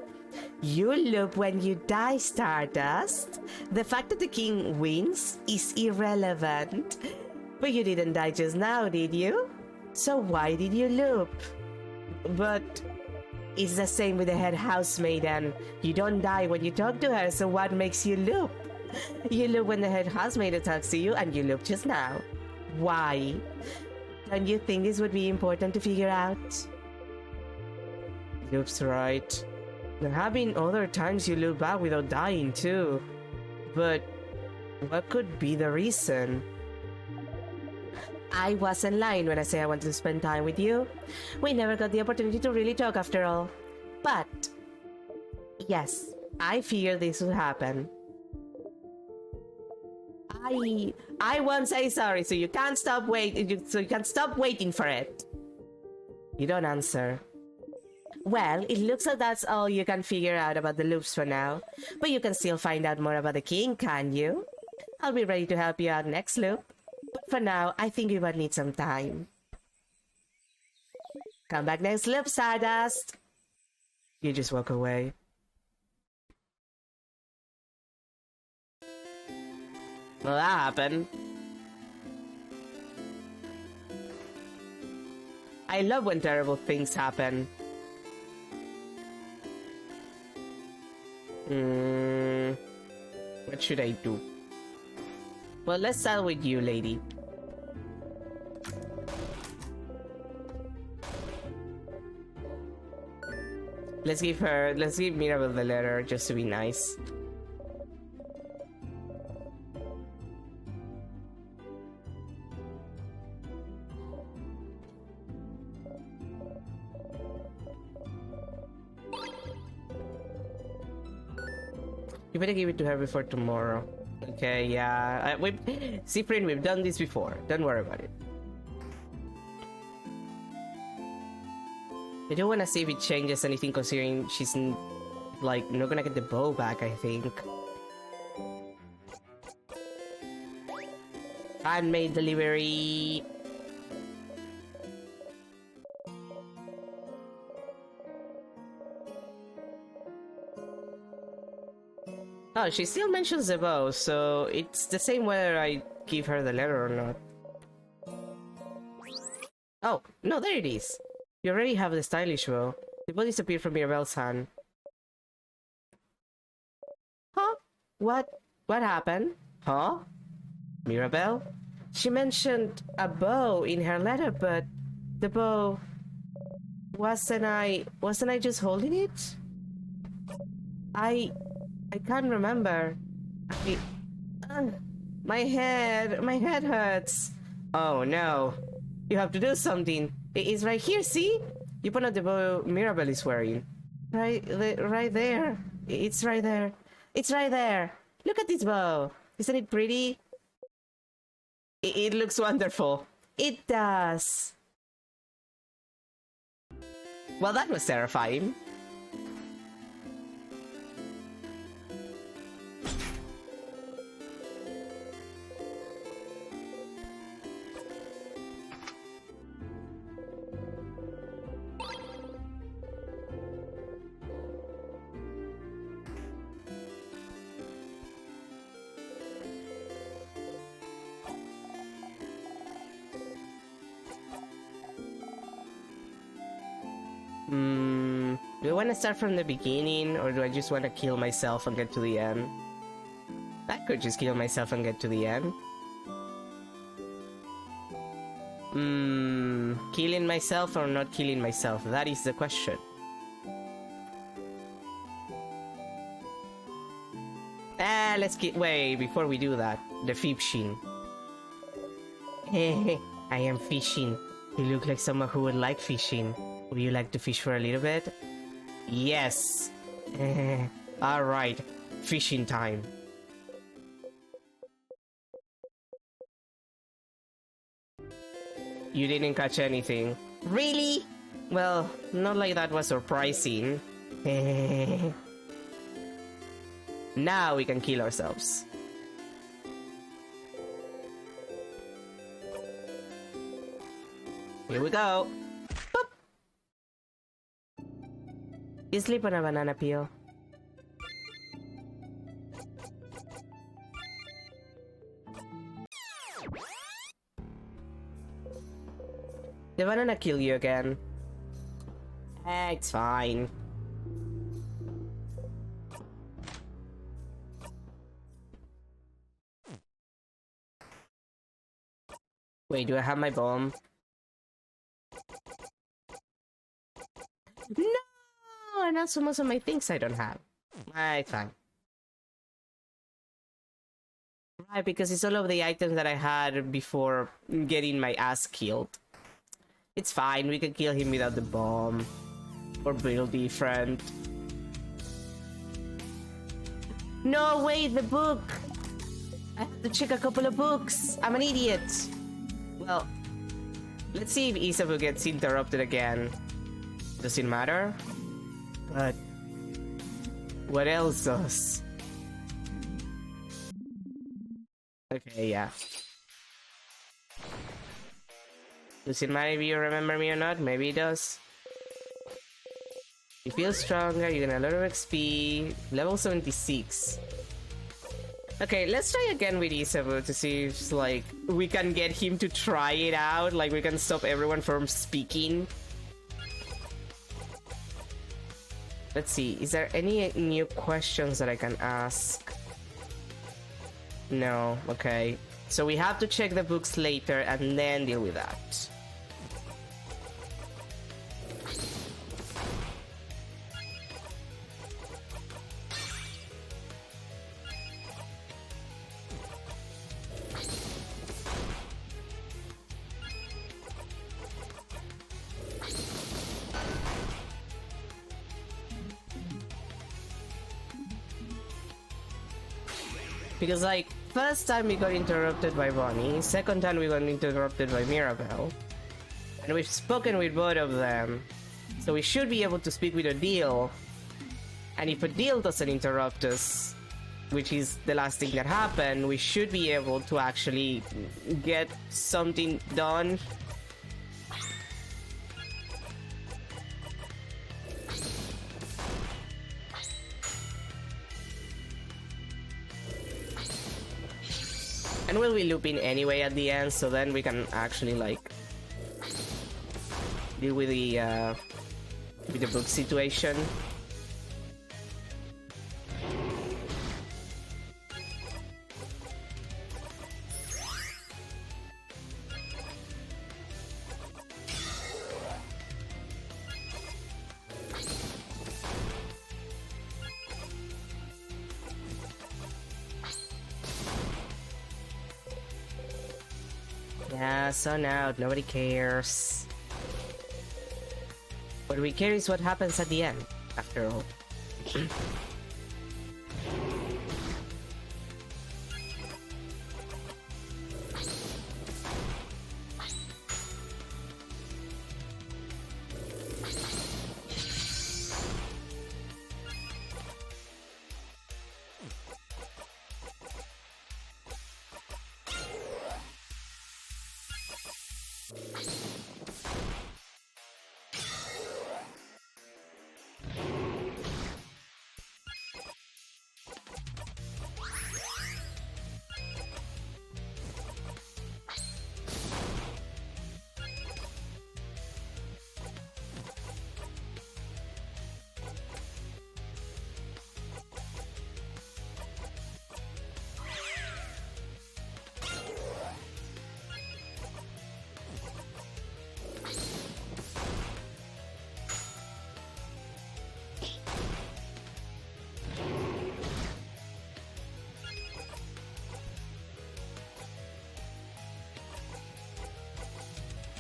You loop when you die, Stardust. The fact that the king wins is irrelevant. But you didn't die just now, did you? So why did you loop? But it's the same with the head housemaiden. You don't die when you talk to her, so what makes you loop? You loop when the head housemaiden talks to you, and you loop just now. Why? Don't you think this would be important to figure out? Loop's right. There have been other times you loop back without dying too. But what could be the reason? I wasn't lying when I say I wanted to spend time with you. We never got the opportunity to really talk after all. But yes, I fear this would happen. I won't say sorry, so you can't stop waiting for it. You don't answer. Well, it looks like that's all you can figure out about the loops for now. But you can still find out more about the king, can't you? I'll be ready to help you out next loop. But for now, I think we might need some time. Come back next loop, Stardust. You just walk away. Well, that happened. I love when terrible things happen. What should I do? Well, let's start with you, lady. Let's give Mirabelle the letter just to be nice. You better give it to her before tomorrow. Okay, yeah. Siffrin, we've done this before. Don't worry about it. I don't want to see if it changes anything considering she's like not gonna get the bow back, I think. Handmade delivery. Oh, she still mentions the bow, so it's the same whether I give her the letter or not. Oh, no, there it is. You already have the stylish bow. The bow disappeared from Mirabelle's hand. Huh? What happened? Huh? Mirabelle? She mentioned a bow in her letter, but the bow... Wasn't I just holding it? I can't remember. My head hurts. Oh no. You have to do something. It's right here, see? You put on the bow Mirabelle is wearing. Right there. It's right there. It's right there. Look at this bow. Isn't it pretty? It looks wonderful. It does. Well, that was terrifying. Do I want to start from the beginning, or do I just want to kill myself and get to the end? I could just kill myself and get to the end. Killing myself or not killing myself? That is the question. Let's get... Wait, before we do that, the fishing. I am fishing. You look like someone who would like fishing. Would you like to fish for a little bit? Yes. Alright. Fishing time. You didn't catch anything. Really? Well, not like that was surprising. Now we can kill ourselves. Here we go. Boop. You sleep on a banana peel. The banana kill you again. It's fine. Wait, do I have my bomb? No! And also most of my things I don't have. It's fine. Right, because it's all of the items that I had before getting my ass killed. It's fine, we can kill him without the bomb. Or build different. No, wait, the book! I have to check a couple of books. I'm an idiot. Well, let's see if Isabu gets interrupted again. Does it matter? But what else does? Okay, yeah. Does it matter if you remember me or not? Maybe it does. You feel stronger, you get a lot of XP. Level 76. Okay, let's try again with Isabu to see if, like, we can get him to try it out. Like, we can stop everyone from speaking. Let's see, is there any new questions that I can ask? No, okay. So we have to check the books later and then deal with that. Because, like, first time we got interrupted by Bonnie, second time we got interrupted by Mirabelle. And we've spoken with both of them. So we should be able to speak with Odile. And if Odile doesn't interrupt us, which is the last thing that happened, we should be able to actually get something done. And we'll be looping anyway at the end, so then we can actually, like, deal with the book situation. Yeah, sun out, nobody cares. What we care is what happens at the end, after all.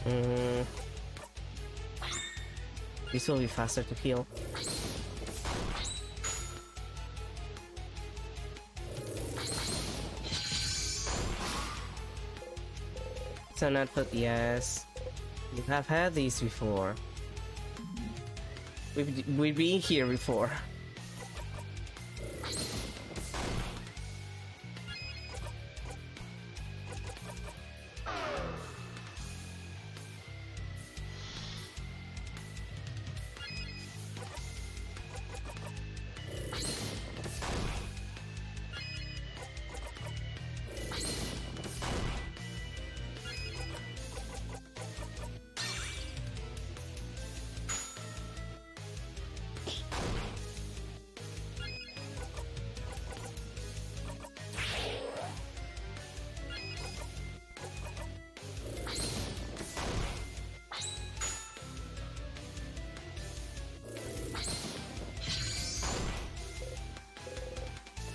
Mm. This will be faster to heal. So not but yes. You have had these before. We've been here before.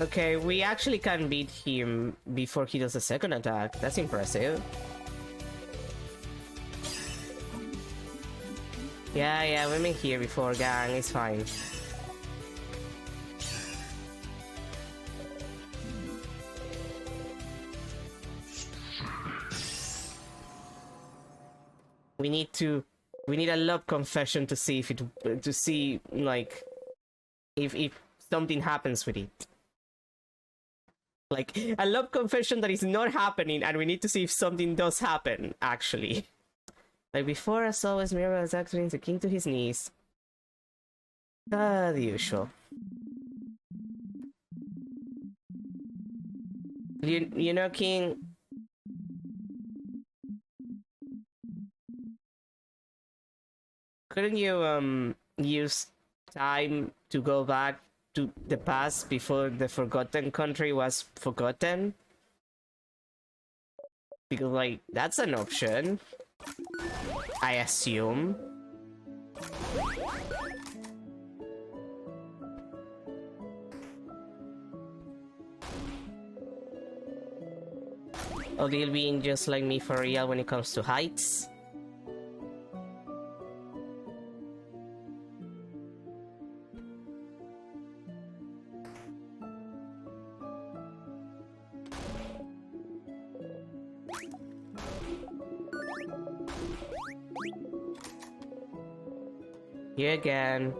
Okay, we actually can beat him before he does a second attack. That's impressive. Yeah, we've been here before, gang. It's fine. We need a love confession to see if it, to see, like, if something happens with it. Like, a love confession that is not happening, and we need to see if something does happen, actually. Like before, as always, Mirabel is acting the king to his knees. The usual. You know, King... Couldn't you, use time to go back to the past before the Forgotten Country was forgotten? Because, like, that's an option. I assume. Odile being just like me for real when it comes to heights.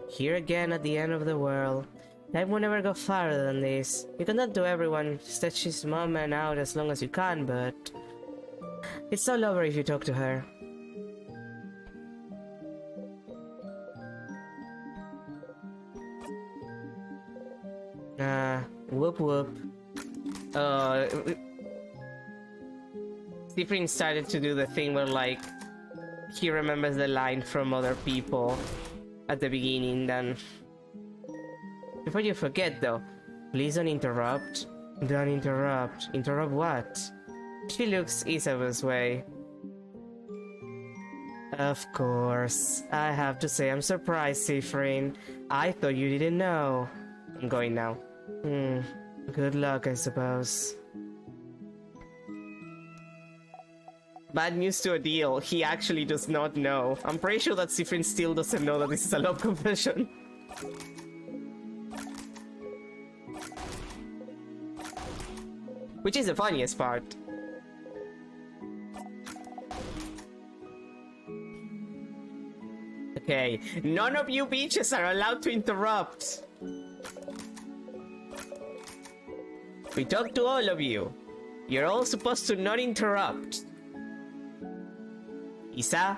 Here again at the end of the world. Time will never go farther than this. You cannot do everyone, stretch his moment out as long as you can, but... It's all over if you talk to her. Whoop whoop. Cyprian started to do the thing where, like, he remembers the line from other people at the beginning, then... Before you forget, though, please don't interrupt. Don't interrupt. Interrupt what? She looks Isabel's way. Of course. I have to say I'm surprised, Cyprian. I thought you didn't know. I'm going now. Good luck, I suppose. Bad news to Odile. He actually does not know. I'm pretty sure that Cyprian still doesn't know that this is a love confession. Which is the funniest part. Okay, none of you bitches are allowed to interrupt. We talk to all of you. You're all supposed to not interrupt. Isa,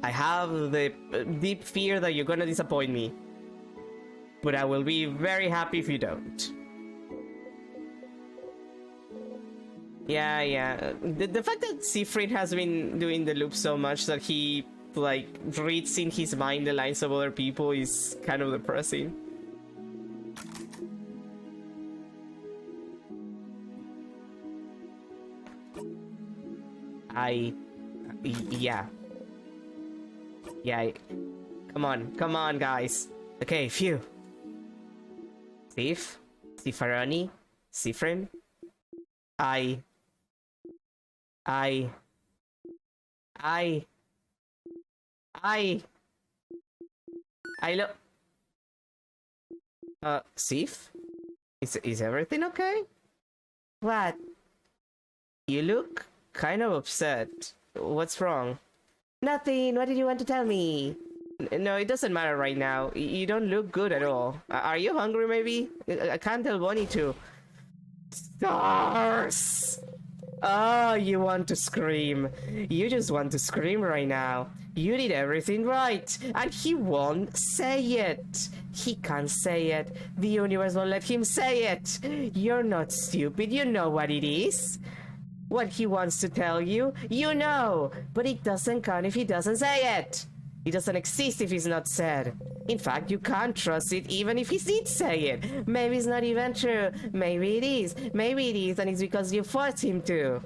I have the deep fear that you're gonna disappoint me. But I will be very happy if you don't. Yeah. The fact that Cyprian has been doing the loop so much that he, like, reads in his mind the lines of other people is kind of depressing. Yeah. Come on, guys. Okay, phew. Sif? Sifarani? Cyprian? I... I... I look... Sif? Is everything okay? What? You look kind of upset. What's wrong? Nothing. What did you want to tell me? No, it doesn't matter right now. You don't look good at all. Are you hungry, maybe? I can't tell Bonnie to. Stars! Oh, you want to scream. You just want to scream right now. You did everything right, and he won't say it. He can't say it. The universe won't let him say it. You're not stupid. You know what it is. What he wants to tell you, you know, but it doesn't count if he doesn't say it. It doesn't exist if it's not said. In fact, you can't trust it even if he did say it. Maybe it's not even true. Maybe it is. Maybe it is, and it's because you forced him to.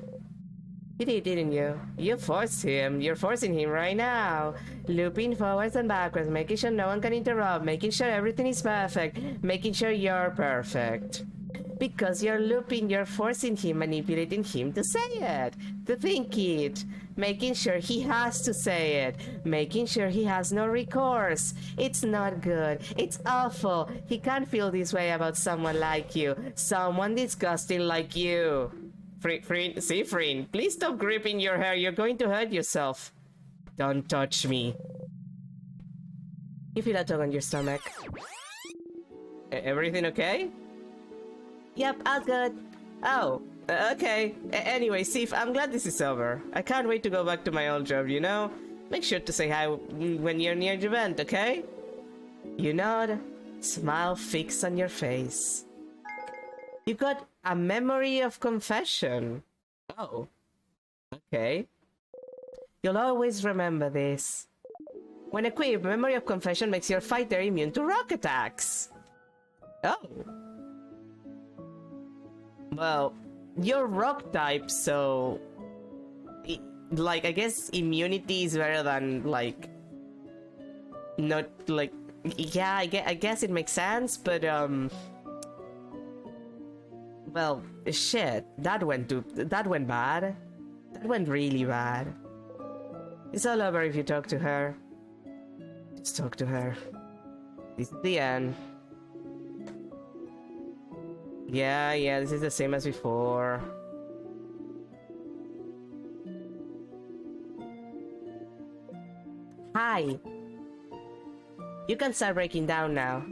You did, didn't you? You forced him. You're forcing him right now. Looping forwards and backwards, making sure no one can interrupt, making sure everything is perfect, making sure you're perfect. Because you're looping, you're forcing him, manipulating him to say it, to think it, making sure he has to say it, making sure he has no recourse. It's not good. It's awful. He can't feel this way about someone like you, someone disgusting like you. Siffrin, please stop gripping your hair. You're going to hurt yourself. Don't touch me. You feel a tug on your stomach. Everything okay? Yep, all good. Oh, okay. Anyway, Sif, I'm glad this is over. I can't wait to go back to my old job, you know? Make sure to say hi when you're near the event, okay? You nod, smile fixed on your face. You got a memory of confession. Oh, okay. You'll always remember this. When equipped, memory of confession makes your fighter immune to rock attacks. Oh. Well, you're rock type, so... like, I guess immunity is better than, like... not, like... yeah, I guess it makes sense, but, well, shit. That went bad. That went really bad. It's all over if you talk to her. Just talk to her. This is the end. Yeah, this is the same as before. Hi. You can start breaking down now.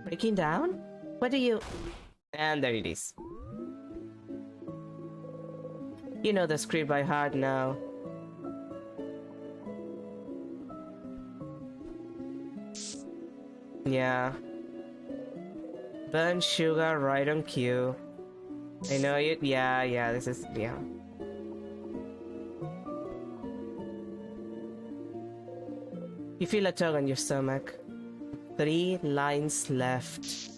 Breaking down? What do you... And there it is. You know the script by heart now. Yeah. Burn sugar right on cue. I know you. Yeah, this is. Yeah. You feel a tug on your stomach. 3 lines left.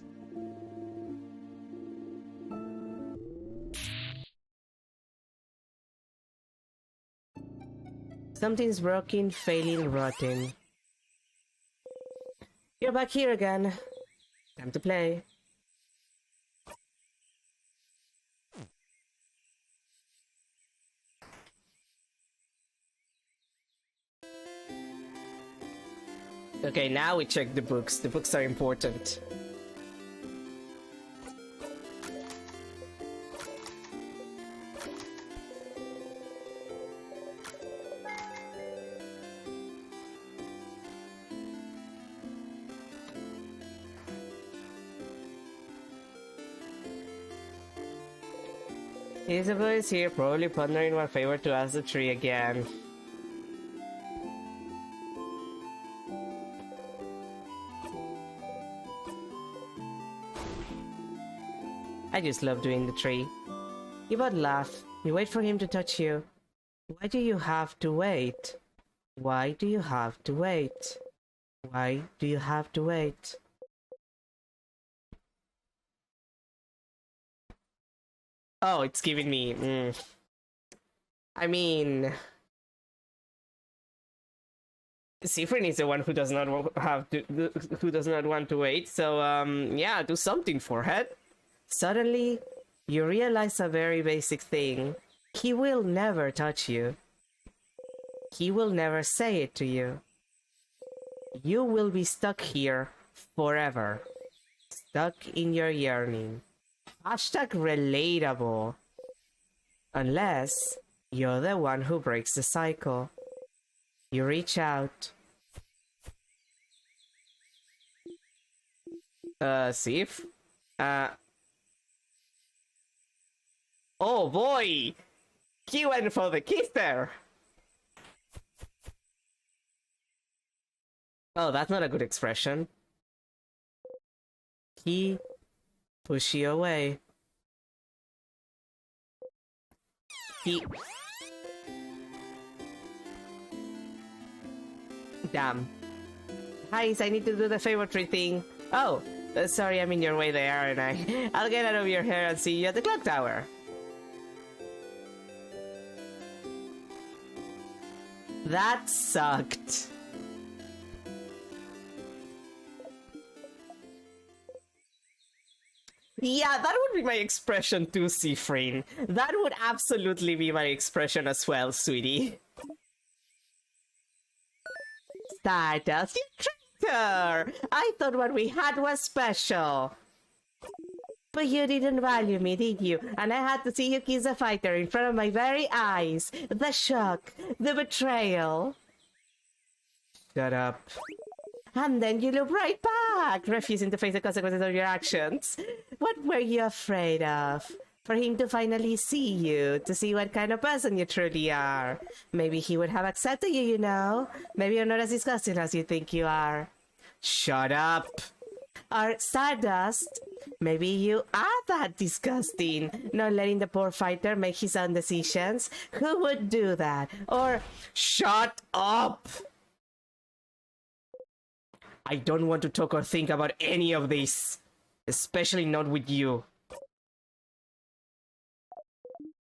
Something's broken, failing, rotten. You're back here again. Time to play. Okay, now we check the books. The books are important. Isabel is here, probably pondering what favor to ask the tree again. I just love doing the tree. You both laugh. You wait for him to touch you. Why do you have to wait? Why do you have to wait? Why do you have to wait? Oh, it's giving me... I mean... Siffrin is the one who does not who does not want to wait, so yeah, do something, forehead. Suddenly, you realize a very basic thing. He will never touch you. he will never say it to you. You will be stuck here forever. Stuck in your yearning. Hashtag relatable. Unless you're the one who breaks the cycle. You reach out. Sif? Oh boy! He went for the kiss there! Oh, that's not a good expression. He push you away. He... Damn. Guys, I need to do the favorite thing. Oh, sorry, I'm in your way there, aren't I? I'll get out of your hair and see you at the clock tower. That sucked. Yeah, that would be my expression too, Seafrain. That would absolutely be my expression as well, sweetie. Stardust, you traitor! I thought what we had was special. But you didn't value me, did you? And I had to see you kiss a fighter in front of my very eyes. The shock, the betrayal. Shut up. And then you look right back, refusing to face the consequences of your actions. What were you afraid of? For him to finally see you, to see what kind of person you truly are. Maybe he would have accepted you, you know? Maybe you're not as disgusting as you think you are. Shut up! Or Stardust, maybe you are that disgusting, not letting the poor fighter make his own decisions. Who would do that? Or, shut up! I don't want to talk or think about any of this. Especially not with you.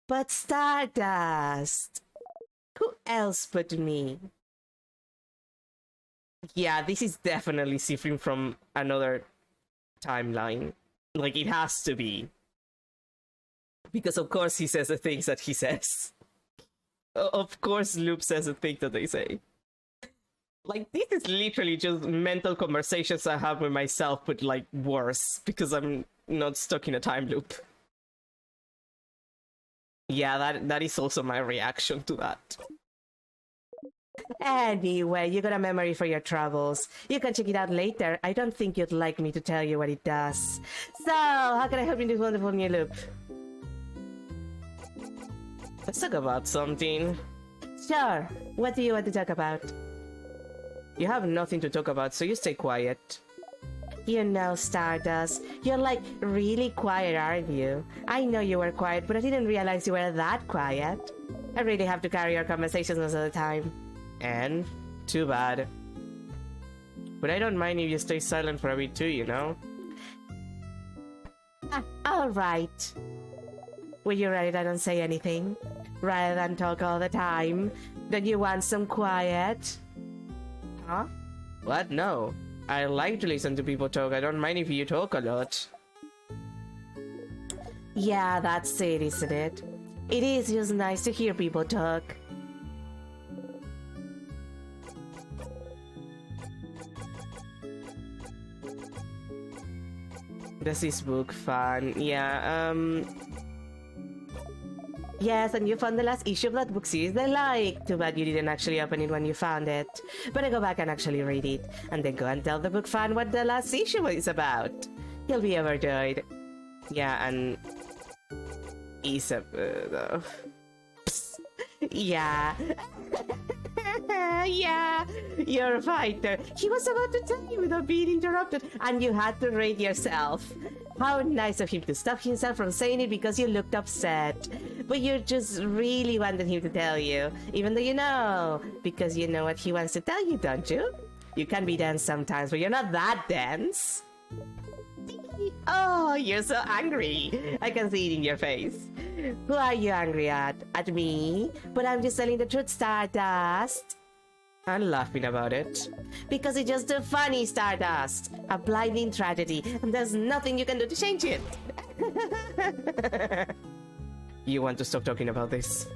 But Stardust! Who else but me? Yeah, this is definitely Seafrain from another timeline. Like, it has to be. Because of course he says the things that he says. Of course Loop says the things that they say. Like, this is literally just mental conversations I have with myself, but like worse, because I'm not stuck in a time loop. Yeah, that is also my reaction to that. Anyway, you got a memory for your troubles. You can check it out later. I don't think you'd like me to tell you what it does. So, how can I help you in this wonderful new loop? Let's talk about something. Sure. What do you want to talk about? You have nothing to talk about, so you stay quiet. You know, Stardust, you're like really quiet, aren't you? I know you were quiet, but I didn't realize you were that quiet. I really have to carry your conversations most of the time. And too bad. But I don't mind if you stay silent for a bit too, you know? Alright. Will you rather I don't say anything? Rather than talk all the time? Don't you want some quiet? Huh? What? No. I like to listen to people talk. I don't mind if you talk a lot. Yeah, that's it, isn't it? It is just nice to hear people talk. Does this book fun? Yeah, Yes, and you found the last issue of that book series I like. Too bad you didn't actually open it when you found it. Better go back and actually read it. And then go and tell the book fan what the last issue is about. You'll be overjoyed. Yeah, and... Isabel... Yeah. Yeah, you're a fighter. He was about to tell you without being interrupted, and you had to rate yourself. How nice of him to stop himself from saying it because you looked upset. But you just really wanted him to tell you, even though you know, because you know what he wants to tell you, don't you? You can be dense sometimes, but you're not that dense. Oh, you're so angry. I can see it in your face. Who are you angry at? At me? But I'm just telling the truth, Stardust. I'm laughing about it. Because it's just a funny, Stardust. A blinding tragedy, and there's nothing you can do to change it. You want to stop talking about this?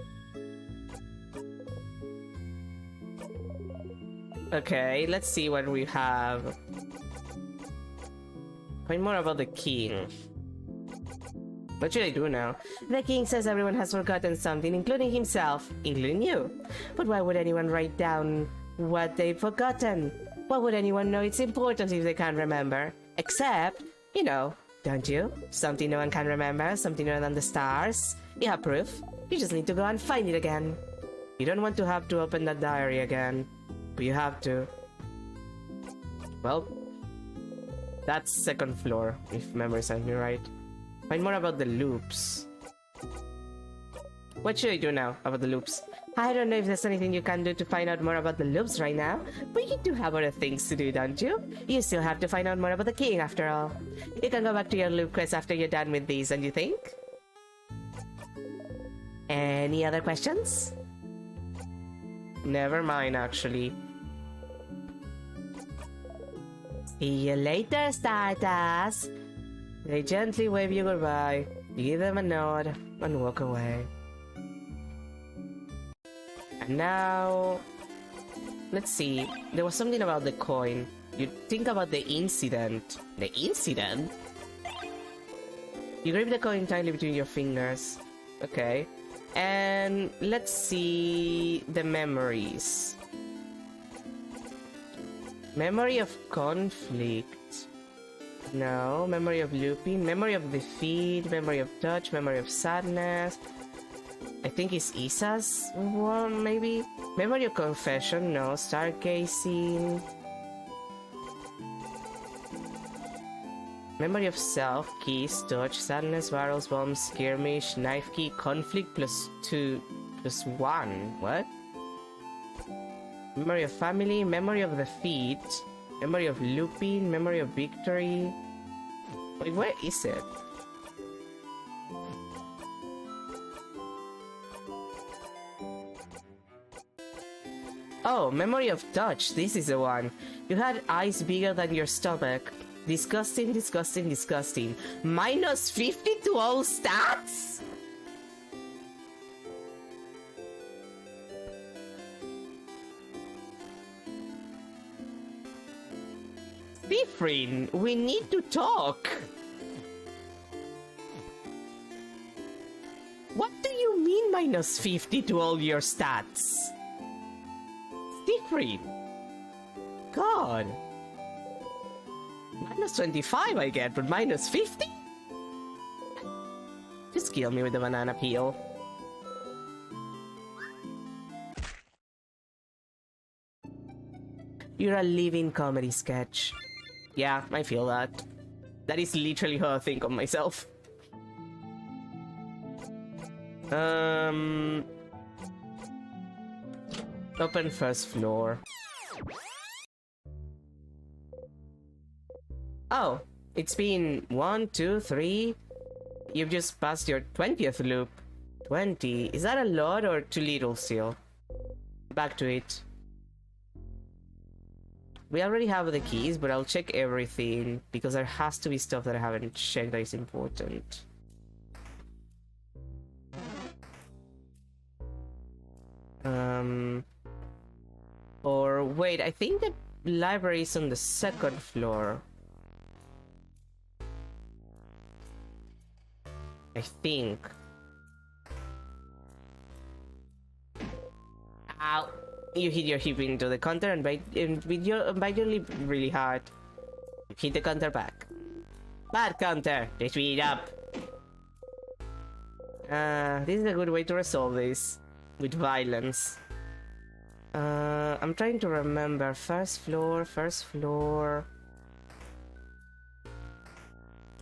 Okay, let's see what we have. Find more about the king. What should I do now? The king says everyone has forgotten something, including himself, including you. But why would anyone write down what they've forgotten? Why would anyone know it's important if they can't remember? Except, you know, don't you? Something no one can remember, something other than the stars. You have proof. You just need to go and find it again. You don't want to have to open that diary again, but you have to. Well, that's second floor, if memory serves me right. Find more about the loops. What should I do now about the loops? I don't know if there's anything you can do to find out more about the loops right now, but you do have other things to do, don't you? You still have to find out more about the king after all. You can go back to your loop quest after you're done with these, don't you think? Any other questions? Never mind, actually. See you later, Stardust! They gently wave you goodbye, you give them a nod, and walk away. And now... let's see, there was something about the coin. You think about the incident. The incident? You grip the coin tightly between your fingers. Okay. And let's see the memories. Memory of conflict. No. Memory of looping. Memory of defeat. Memory of touch. Memory of sadness. I think it's Isa's one, maybe? Memory of confession. No. Stargazing. Memory of self, keys, touch, sadness, barrels, bombs, skirmish, knife key, conflict +2, +1. What? Memory of family, memory of defeat, memory of looping, memory of victory. Wait, where is it? Oh, memory of touch. This is the one. You had eyes bigger than your stomach. Disgusting, disgusting, disgusting. -50 to all stats? Different. We need to talk. What do you mean -50 to all your stats? Different. God. -25 I get, but -50? Just kill me with the banana peel. You're a living comedy sketch. Yeah, I feel that. That is literally how I think of myself. Open first floor. Oh, it's been 1, 2, 3. You've just passed your 20th loop. 20? Is that a lot or too little still? Back to it. We already have the keys, but I'll check everything because there has to be stuff that I haven't checked that is important. Or wait, I think the library is on the second floor. I think. Ow! You hit your hip into the counter and bite your lip really hard. You hit the counter back. Bad counter! They speed up! This is a good way to resolve this. With violence. I'm trying to remember. First floor, first floor...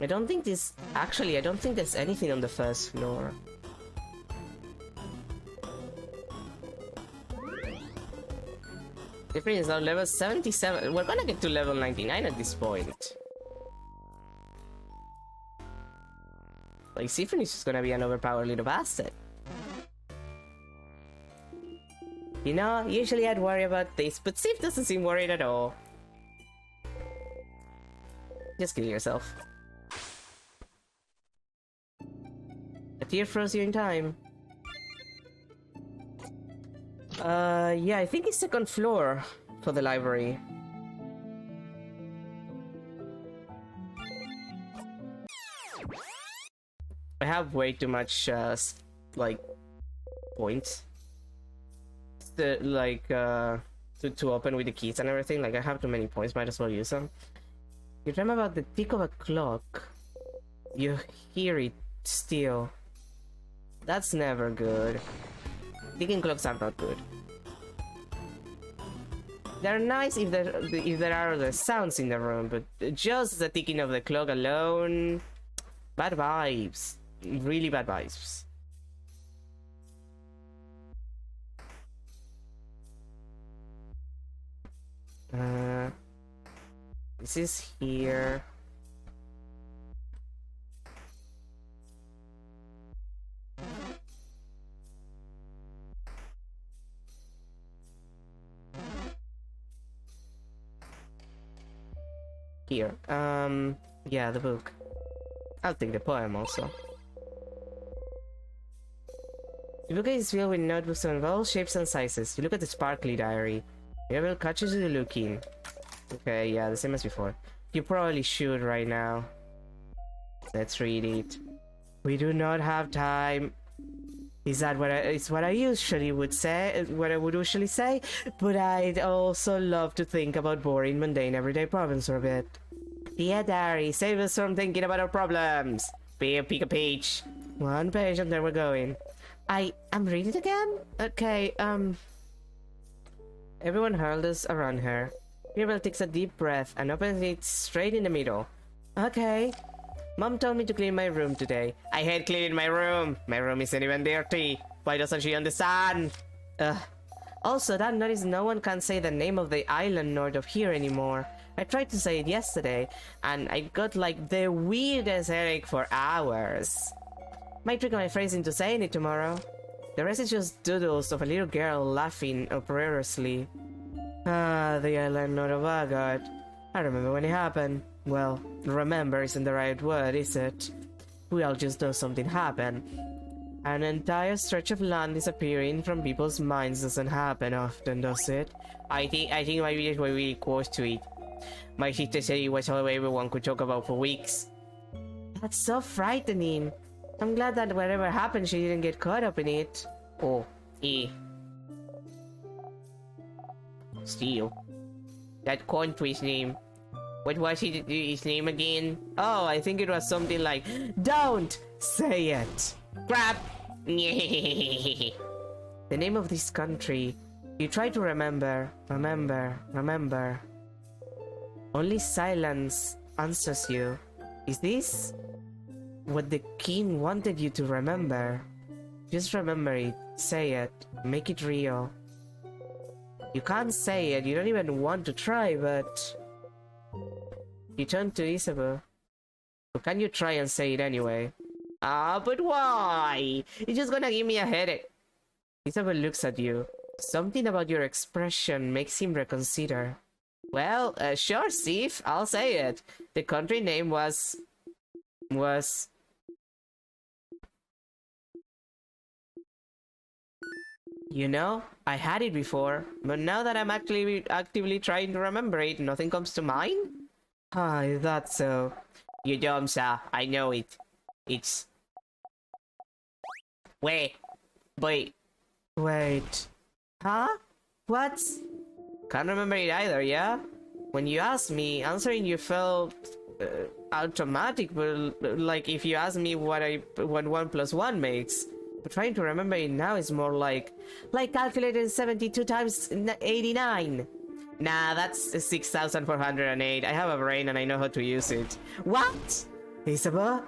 I don't think this... Actually, I don't think there's anything on the first floor. Different is now level 77. We're gonna get to level 99 at this point. Like, Siphon is just gonna be an overpowered little bastard. You know, usually I'd worry about this, but Sif doesn't seem worried at all. Just kill yourself. A tear froze you in time. Yeah, I think it's second floor. for the library. I have way too much, like, points. To open with the keys and everything. Like, I have too many points, might as well use them. You dream about the tick of a clock. You hear it still. That's never good. Ticking clocks are not good. They're nice if there are other sounds in the room, but just the ticking of the clock alone... Bad vibes. Really bad vibes. This is here. Here. Yeah, the book. I'll take the poem also. The book is filled with notebooks of all shapes and sizes. You look at the sparkly diary. Mirabel catches you looking. Okay, yeah, the same as before. You probably should right now. Let's read it. We do not have time. Is that what I usually would say? What I would usually say? But I'd also love to think about boring, mundane, everyday problems for a bit. Dear diary, save us from thinking about our problems. Pick a page. One page and then we're going. I'm reading again? Okay, Everyone huddles around her. Mirabel takes a deep breath and opens it straight in the middle. Okay. Mom told me to clean my room today. I hate cleaning my room. My room isn't even dirty. Why doesn't she understand? Also, Dad noticed no one can say the name of the island north of here anymore. I tried to say it yesterday, and I got like the weirdest headache for hours. Might trick my friends into saying it tomorrow. The rest is just doodles of a little girl laughing uproariously. Ah, the island north of Agard. I remember when it happened. Well, remember isn't the right word, is it? We all just know something happened. An entire stretch of land disappearing from people's minds doesn't happen often, does it? I think my videos were really close to it. My sister said it was all everyone could talk about for weeks. That's so frightening. I'm glad that whatever happened, she didn't get caught up in it. Oh, Still. That country's name. What was his name again? Oh, I think it was something like, don't say it. Crap. The name of this country. You try to remember. Only silence answers you. Is this what the king wanted you to remember? Just remember it. Say it. Make it real. You can't say it. You don't even want to try, but... You turn to Isabel. So can you try and say it anyway? Ah, but why? It's just gonna give me a headache. Isabel looks at you. Something about your expression makes him reconsider. Well, sure, Steve. I'll say it. The country name was... You know, I had it before, but now that I'm actively trying to remember it, nothing comes to mind? Ah, is that so? You dumb, sir. I know it. It's... Wait. Huh? What? Can't remember it either, yeah? When you asked me, answering you felt... automatic, but like if you ask me what 1 plus 1 makes. But trying to remember it now is more like calculating 72 times 89. Nah, that's 6,408. I have a brain and I know how to use it. What? Isabel?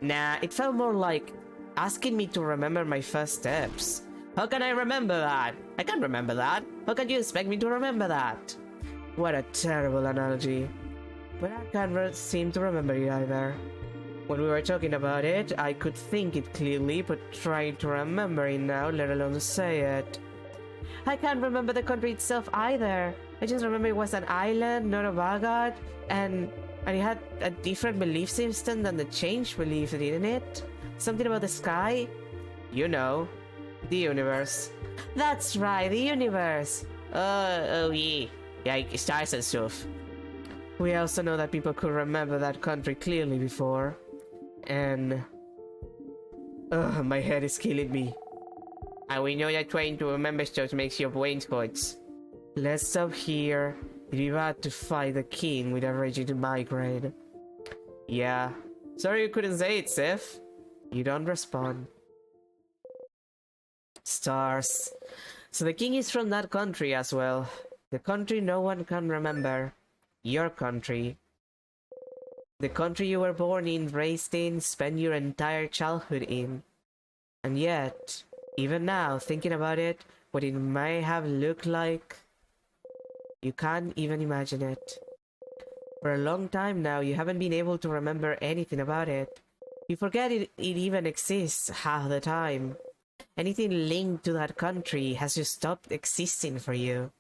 Nah, it felt more like asking me to remember my first steps. How can I remember that? I can't remember that. How can you expect me to remember that? What a terrible analogy. But I can't seem to remember it either. When we were talking about it, I could think it clearly, but trying to remember it now, let alone say it. I can't remember the country itself either. I just remember it was an island, not a Agard, and it had a different belief system than the Change belief, didn't it? Something about the sky? You know, the universe. That's right, the universe. Oh yeah. Like stars and stuff. We also know that people could remember that country clearly before. And... my head is killing me. And we know that trying to remember stuff makes your brain hurts. Let's stop here. We're about to fight the king with a raging migraine. Yeah. Sorry you couldn't say it, Seth. You don't respond. Stars. So the king is from that country as well. The country no one can remember. Your country. The country you were born in, raised in, spent your entire childhood in. And yet, even now, thinking about it, what it might have looked like, you can't even imagine it. For a long time now, you haven't been able to remember anything about it. You forget it even exists half the time. Anything linked to that country has just stopped existing for you.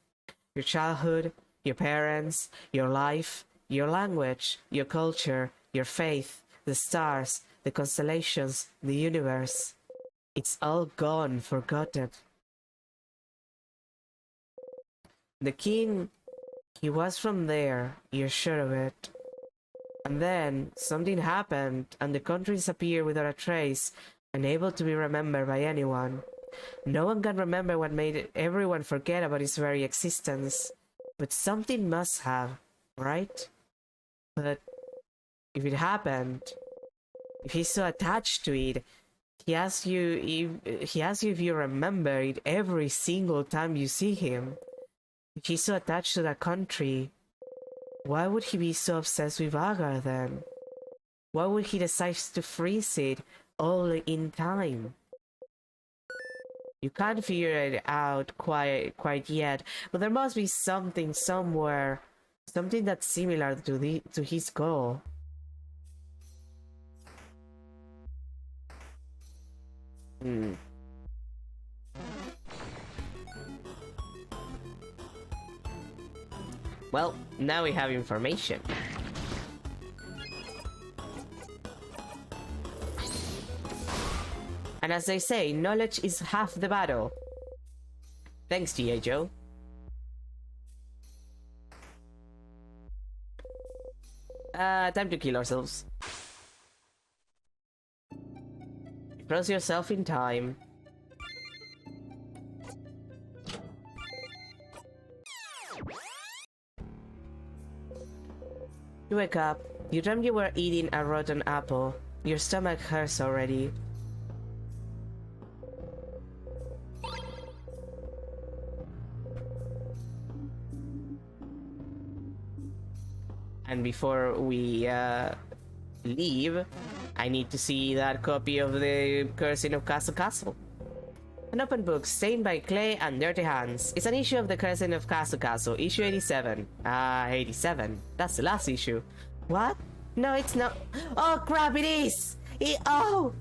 Your childhood, your parents, your life, your language, your culture, your faith, the stars, the constellations, the universe. It's all gone, forgotten. The king, he was from there, you're sure of it. And then, something happened, and the country disappeared without a trace, unable to be remembered by anyone. No one can remember what made everyone forget about its very existence. But something must have, right? But if it happened, if he's so attached to it, he asks you if you remember it every single time you see him. If he's so attached to that country, why would he be so obsessed with Agar then? Why would he decide to freeze it all in time? You can't figure it out quite yet, but there must be something somewhere, something that's similar to his goal. Well, now we have information. And as they say, knowledge is half the battle. Thanks, G.I. Joe. Time to kill ourselves. Froze yourself in time. You wake up. You dreamt you were eating a rotten apple. Your stomach hurts already. And before we leave, I need to see that copy of the Cursing of Castle Castle. An open book stained by clay and dirty hands. It's an issue of the Cursing of Castle Castle, issue 87. 87. That's the last issue. What? No, it's not. Oh crap, it is! Oh,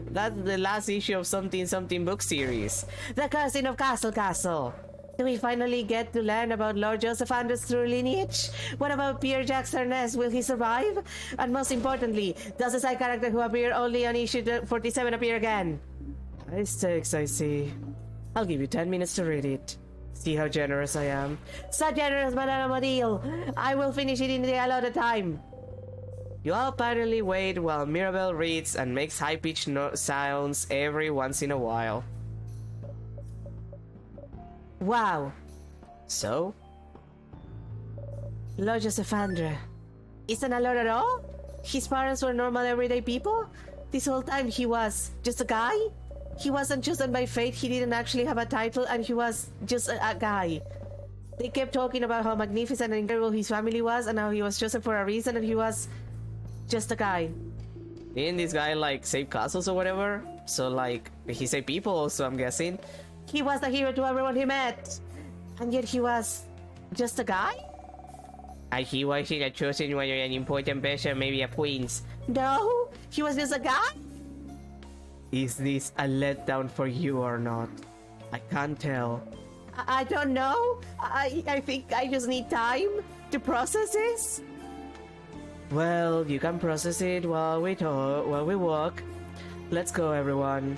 that's the last issue of something book series. The Cursing of Castle Castle. Do we finally get to learn about Lord Joseph Andrews' true lineage? What about Pierre Jacques Ernest? Will he survive? And most importantly, does the side character who appeared only on issue 47 appear again? High stakes, I see. I'll give you 10 minutes to read it. See how generous I am. So generous, Madame Odile! I will finish it in the allotted time. You all patiently wait while Mirabelle reads and makes high-pitched sounds every once in a while. Wow. So? Lord Joseph Andrews. Isn't a lord at all? His parents were normal everyday people? This whole time he was just a guy? He wasn't chosen by fate, he didn't actually have a title, and he was just a guy. They kept talking about how magnificent and incredible his family was, and how he was chosen for a reason, and he was just a guy. Didn't this guy like save castles or whatever? So like, he saved people also, I'm guessing. He was the hero to everyone he met, and yet he was just a guy? And he wasn't a chosen one or an important person, maybe a prince. No, he was just a guy? Is this a letdown for you or not? I can't tell. I don't know. I think I just need time to process this. Well, you can process it while we walk. Let's go, everyone.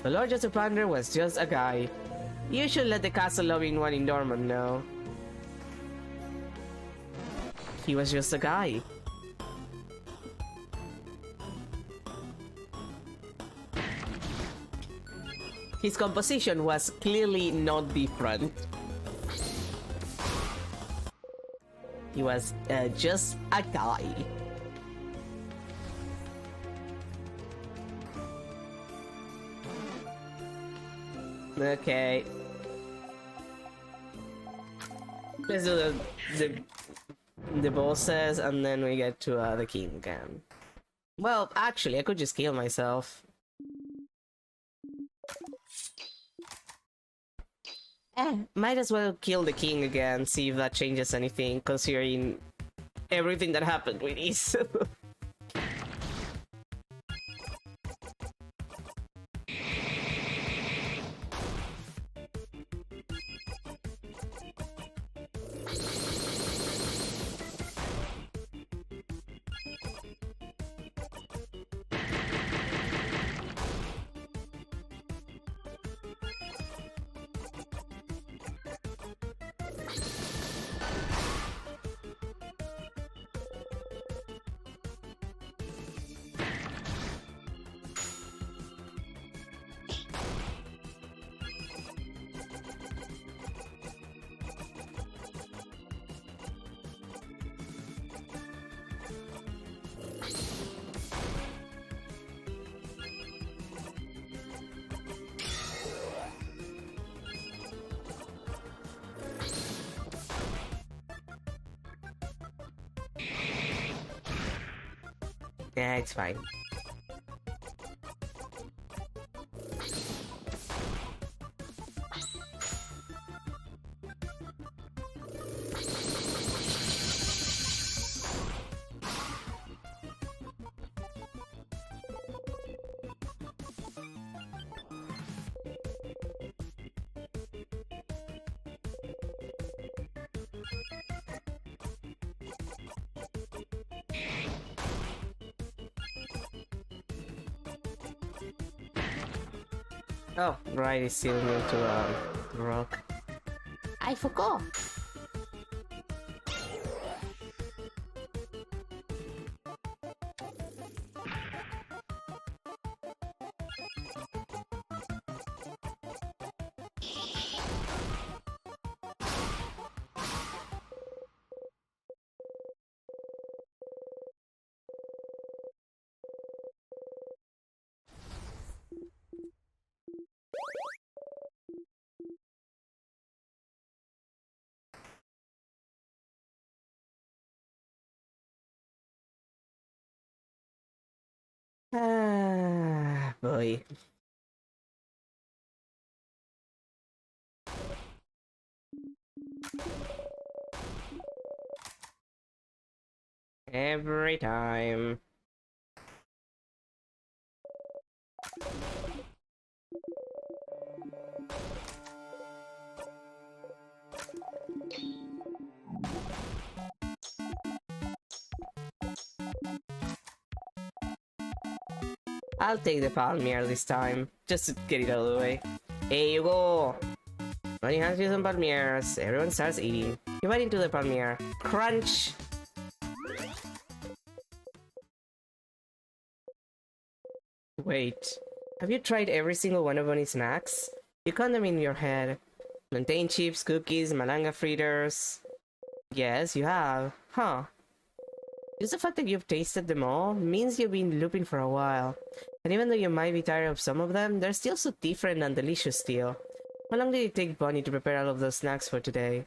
The Lord Joseph Andrews was just a guy. You should let the castle-loving one in Dortmund know. He was just a guy. His composition was clearly not different. He was just a guy. Okay. Let's do the bosses and then we get to the king again. Well, actually, I could just kill myself. Might as well kill the king again, see if that changes anything, considering everything that happened with this. Yeah, it's fine. Oh, right, it's still new to rock. I forgot. Ah, boy. Every time. I'll take the Palmier this time, just to get it out of the way. Here you go! Running hands with some Palmiers, everyone starts eating. You bite into the Palmier. Crunch! Wait, have you tried every single one of Bunny's snacks? You count them in your head. Plantain chips, cookies, malanga fritters... Yes, you have. Huh. Just the fact that you've tasted them all means you've been looping for a while. And even though you might be tired of some of them, they're still so different and delicious still. How long did it take Bunny to prepare all of those snacks for today?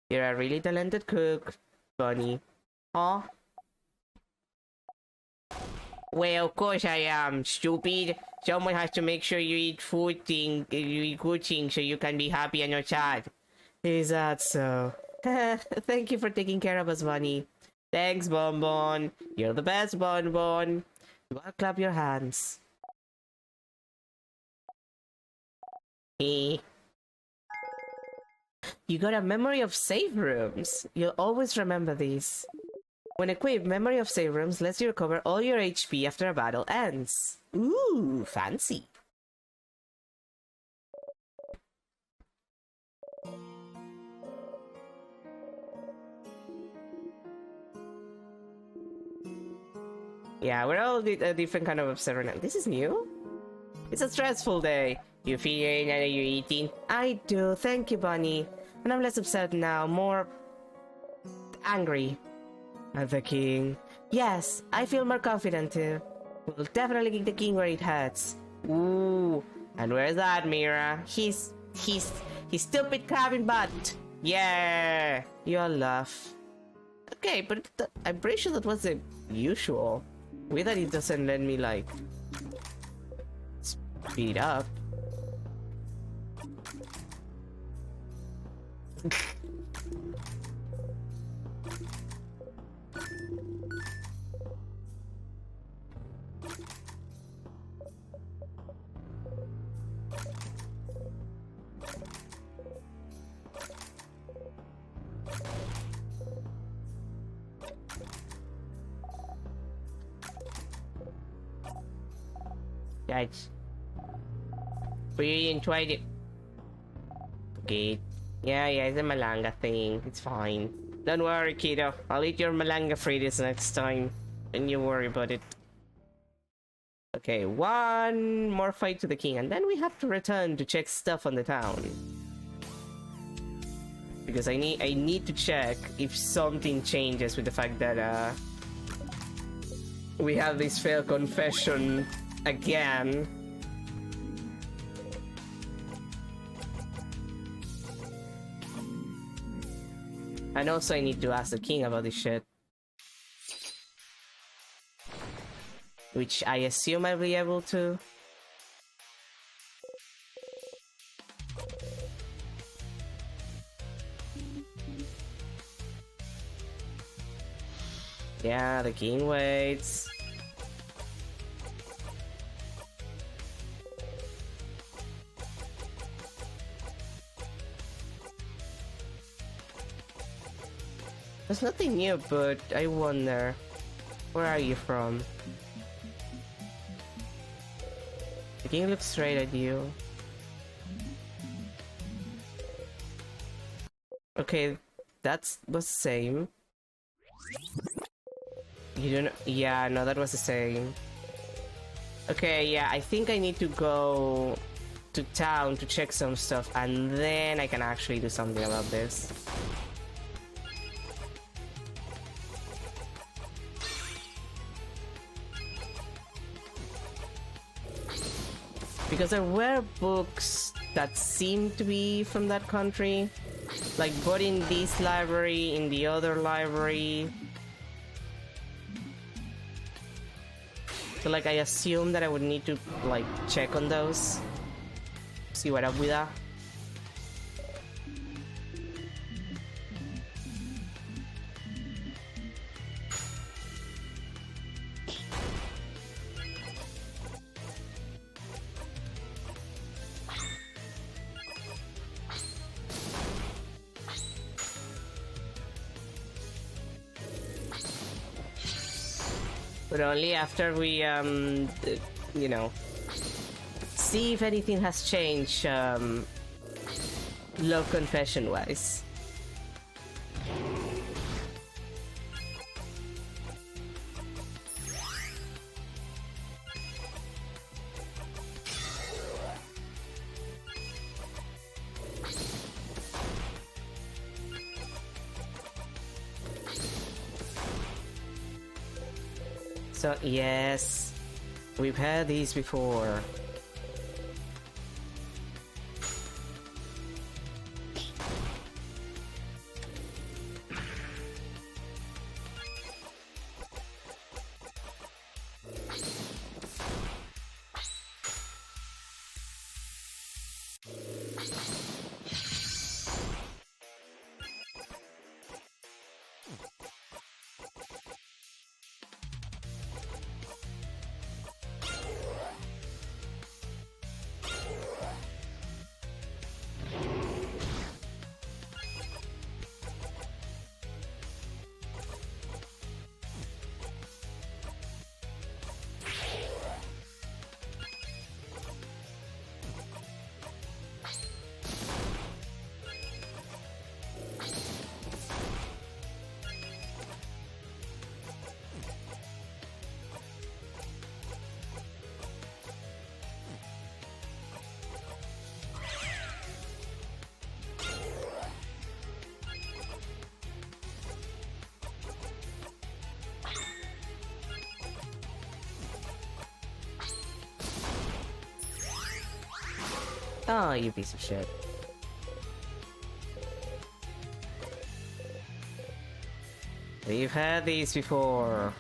You're a really talented cook, Bunny. Aw. Well, of course I am, stupid. Someone has to make sure you eat you eat good things so you can be happy and not sad. Is that so? Thank you for taking care of us, Bunny. Thanks, Bonbon. You're the best, Bonbon. Well, clap your hands. Hey. You got a memory of save rooms. You'll always remember these. When equipped, Memory of Save Rooms lets you recover all your HP after a battle ends. Ooh, fancy. Yeah, we're all a different kind of upset right now. This is new? It's a stressful day. You feeling and you eating? I do, thank you, Bunny. And I'm less upset now, more angry at the king. Yes, I feel more confident too. We'll definitely kick the king where it hurts. Ooh, and where's that, Mira? He's stupid crabbing butt. Yeah, you all laugh. Okay, but I'm pretty sure that was the usual. Weird that it doesn't let me like speed up. That's we enjoyed it. Okay. Yeah, it's a malanga thing. It's fine. Don't worry, kiddo. I'll eat your malanga Fritos next time. And you worry about it. Okay, one more fight to the king, and then we have to return to check stuff on the town. Because I need to check if something changes with the fact that we have this failed confession again. And also I need to ask the king about this shit. Which I assume I'll be able to. Yeah, the king waits. There's nothing new, but I wonder, where are you from? The king looks straight at you. Okay, was the same. You don't. Yeah, no, that was the same. Okay, yeah, I think I need to go to town to check some stuff, and then I can actually do something about this. Because there were books that seemed to be from that country, like both in this library, in the other library. So like I assume that I would need to like check on those, see what up with that. But only after we, you know, see if anything has changed, love confession-wise. So, yes, we've had these before. Oh, you piece of shit. We've had these before.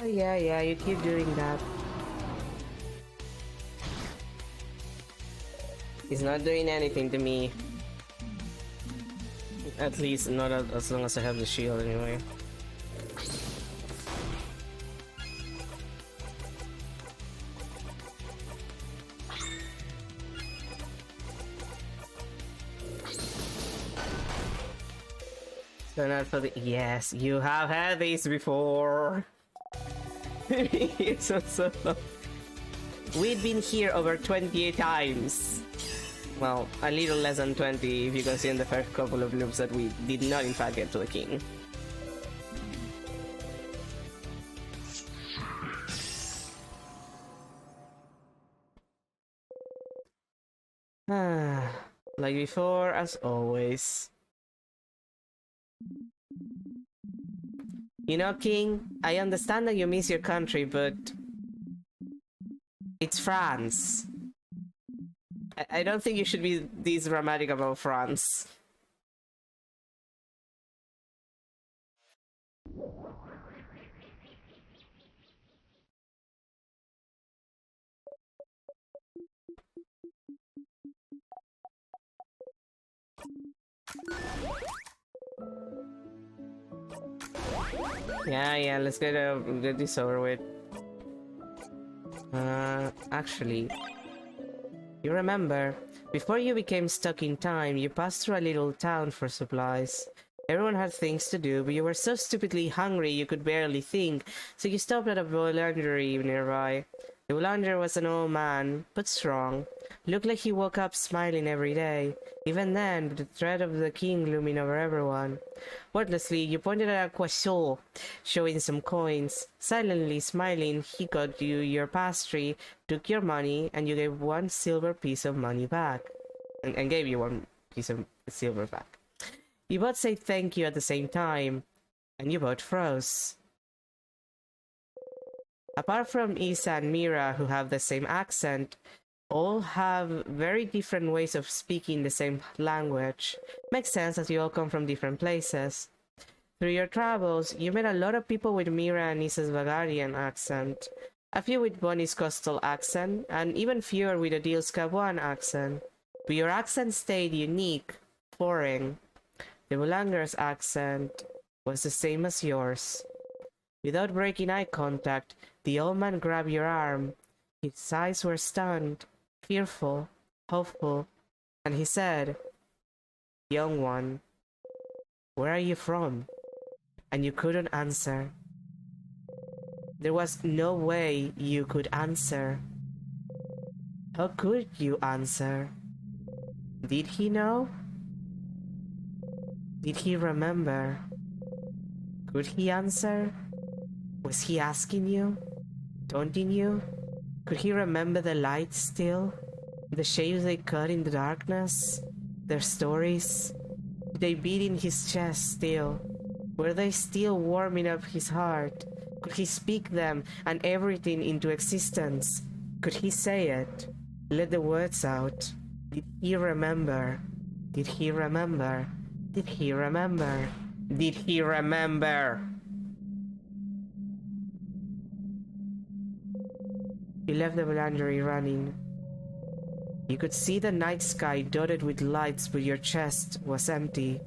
Yeah, you keep doing that. He's not doing anything to me. At least not as long as I have the shield anyway. So not for the— yes, you have had these before. so we've been here over 28 times. Well, a little less than 20 if you consider the first couple of loops that we did not in fact get to the king. Like before, as always. You know, King, I understand that you miss your country, but it's France. I don't think you should be this dramatic about France. Yeah, let's get this over with. Actually, you remember, before you became stuck in time, you passed through a little town for supplies. Everyone had things to do, but you were so stupidly hungry you could barely think, so you stopped at a boulangerie nearby. The boulanger was an old man, but strong. Looked like he woke up smiling every day. Even then, the threat of the king looming over everyone. Wordlessly, you pointed at a croissant, showing some coins. Silently smiling, he got you your pastry, took your money, and you gave 1 silver piece of money back. And gave you 1 piece of silver back. You both said thank you at the same time, and you both froze. Apart from Isa and Mira, who have the same accent, all have very different ways of speaking the same language. Makes sense as you all come from different places. Through your travels, you met a lot of people with Mira and Isa's Bagarian accent, a few with Bonnie's coastal accent, and even fewer with Adil's Cabuan accent. But your accent stayed unique, foreign. The Boulanger's accent was the same as yours. Without breaking eye contact, the old man grabbed your arm. His eyes were stunned, fearful, hopeful, and he said, "Young one, where are you from?" And you couldn't answer. There was no way you could answer. How could you answer? Did he know? Did he remember? Could he answer? Was he asking you? Taunting you? Could he remember the lights still? The shapes they cut in the darkness? Their stories? Did they beat in his chest still? Were they still warming up his heart? Could he speak them and everything into existence? Could he say it? Let the words out. Did he remember? Did he remember? Did he remember? Did he remember? You left the boulangerie running. You could see the night sky dotted with lights, but your chest was empty.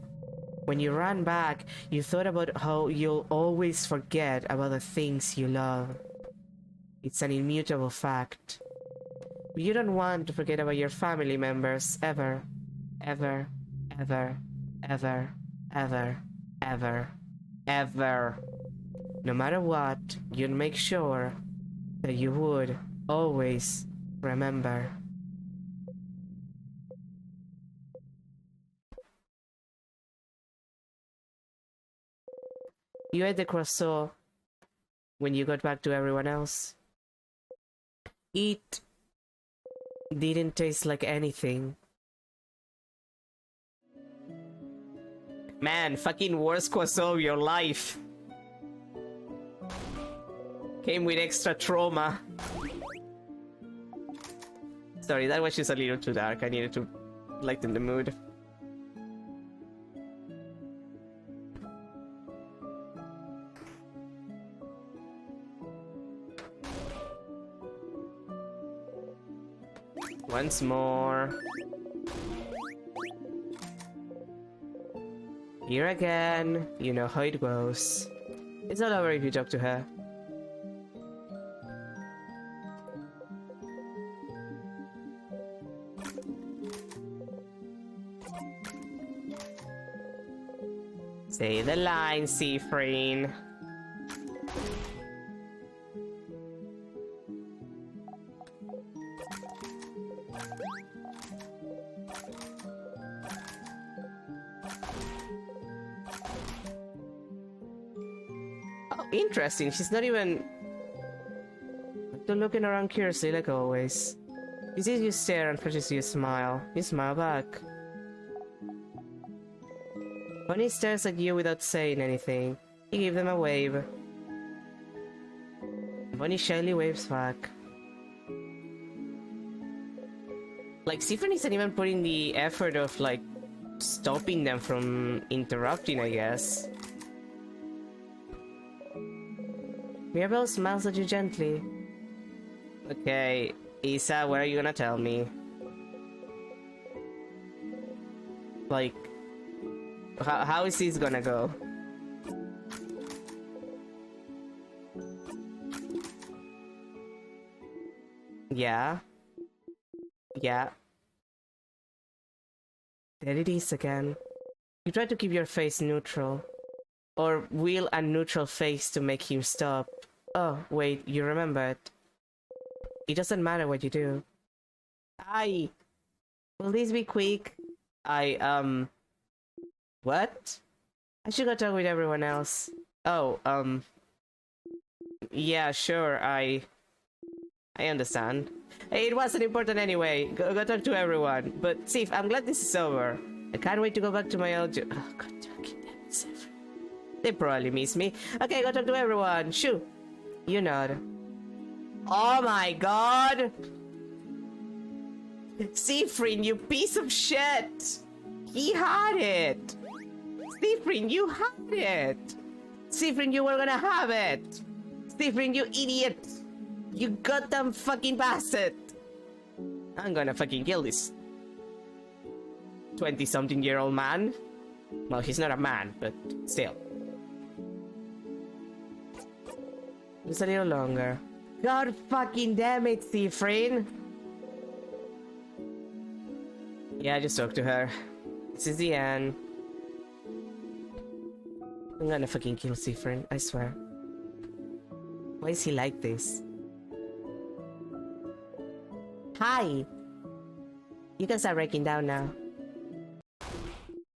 When you ran back, you thought about how you'll always forget about the things you love. It's an immutable fact. You don't want to forget about your family members ever. Ever. Ever. Ever. Ever. Ever. Ever. No matter what, you'd make sure that you would always remember. You ate the croissant when you got back to everyone else. It didn't taste like anything. Man, fucking worst croissant of your life. Came with extra trauma. Sorry, that was just a little too dark. I needed to lighten the mood. Once more. Here again. You know how it goes. It's all over if you talk to her. Say the line, Siffrin. Oh, interesting. She's not even looking around curiously like always. She sees you stare and pushes you a smile. You smile back. Bunny stares at you without saying anything. You give them a wave. Bunny shyly waves back. Like, Siffrin isn't even putting the effort of, like, stopping them from interrupting, I guess. Mirabelle smiles at you gently. Okay, Isa, what are you gonna tell me? Like, how is this gonna go? Yeah. Yeah. There it is again. You try to keep your face neutral. Or wheel a neutral face to make him stop. Oh, wait, you remembered. It doesn't matter what you do. Will this be quick? What? I should go talk with everyone else. Oh, yeah, sure, I understand. Hey, it wasn't important anyway. Go talk to everyone. But, Sif, I'm glad this is over. I can't wait to go back to my old oh, god damn it, Sif. They probably miss me. Okay, go talk to everyone. Shoo. You nod. Oh my god! Siffrin, you piece of shit! He had it! Siffrin, you had it! Siffrin, you were gonna have it! Siffrin, you idiot! You goddamn fucking bastard! I'm gonna fucking kill this 20-something-year-old man. Well, he's not a man, but still. Just a little longer. God fucking damn it, Siffrin! Yeah, I just talked to her. This is the end. I'm gonna fucking kill Siffrin, I swear. Why is he like this? Hi! You can start breaking down now.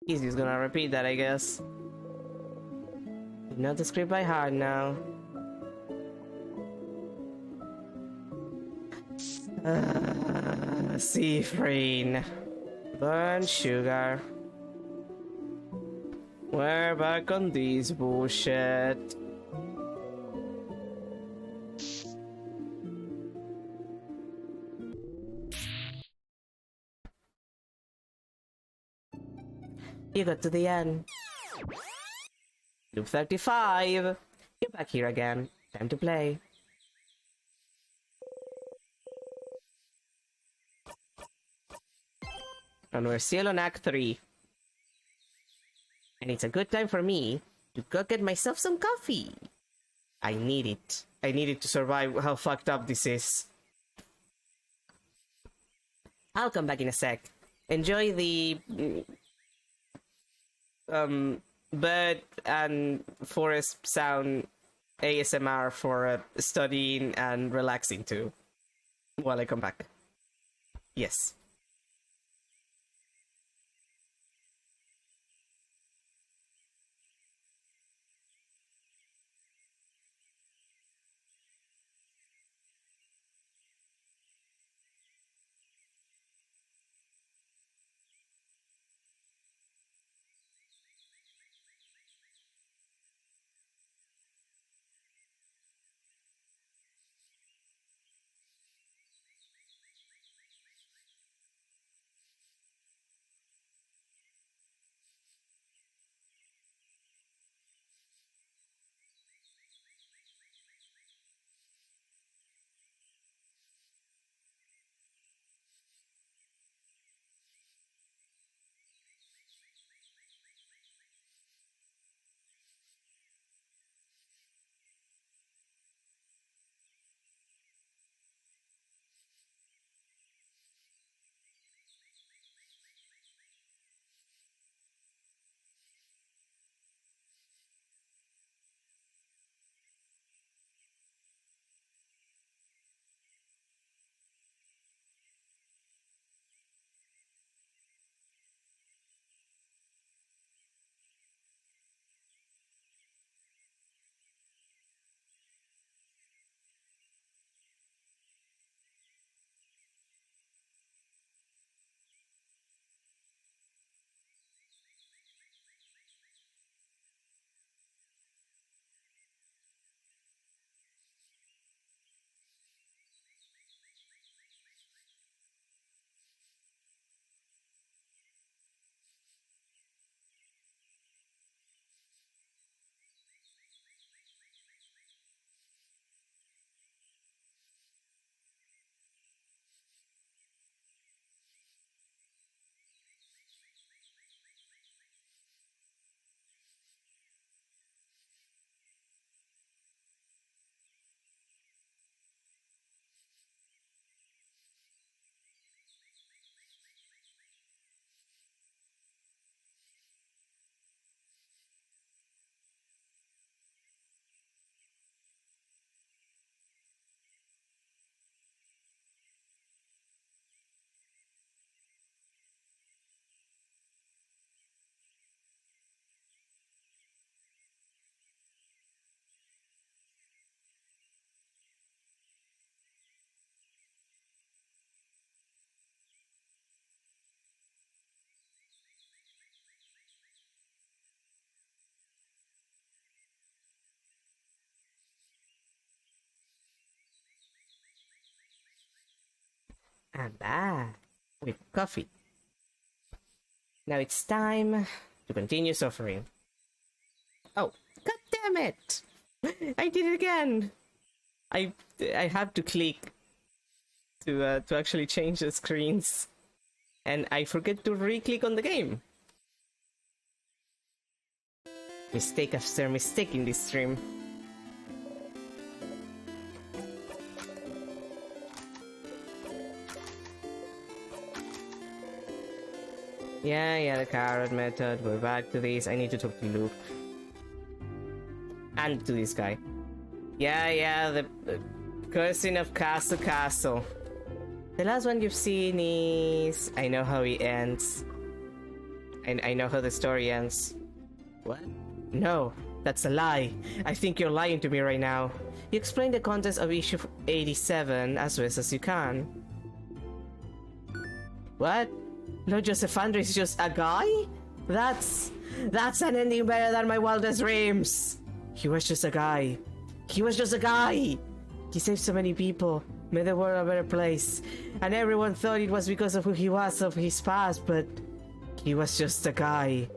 He's just gonna repeat that, I guess. You know the script by heart now. Siffrin. Burn sugar. We're back on this bullshit. You got to the end. Loop 35. You're back here again. Time to play. And we're still on Act 3. And it's a good time for me to go get myself some coffee. I need it. I need it to survive how fucked up this is. I'll come back in a sec. Enjoy the bird and forest sound ASMR for studying and relaxing too while I come back. Yes. I'm back with coffee. Now it's time to continue suffering. Oh, god damn it! I did it again! I have to click to actually change the screens. And I forget to re-click on the game. Mistake after mistake in this stream. Yeah, the carrot method. We're back to this. I need to talk to Luke. And to this guy. Yeah, the cursing of Castle Castle. The last one you've seen is... I know how he ends. I know how the story ends. What? No, that's a lie. I think you're lying to me right now. You explain the contents of issue 87 as best as you can. What? Lord Josephandra is just a guy? That's an ending better than my wildest dreams. He was just a guy. He was just a guy. He saved so many people, made the world a better place, and everyone thought it was because of who he was, of his past, but he was just a guy.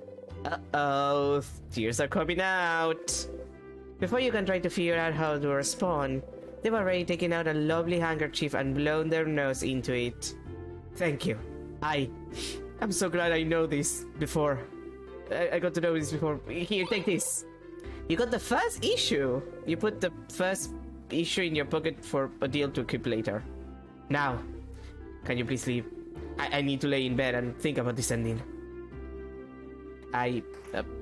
Uh-oh, tears are coming out. Before you can try to figure out how to respond, they've already taken out a lovely handkerchief and blown their nose into it. Thank you. I'm so glad I know this before. I got to know this before. Here, take this. You got the first issue. You put the first issue in your pocket for a deal to equip later. Now, can you please leave? I need to lay in bed and think about this ending.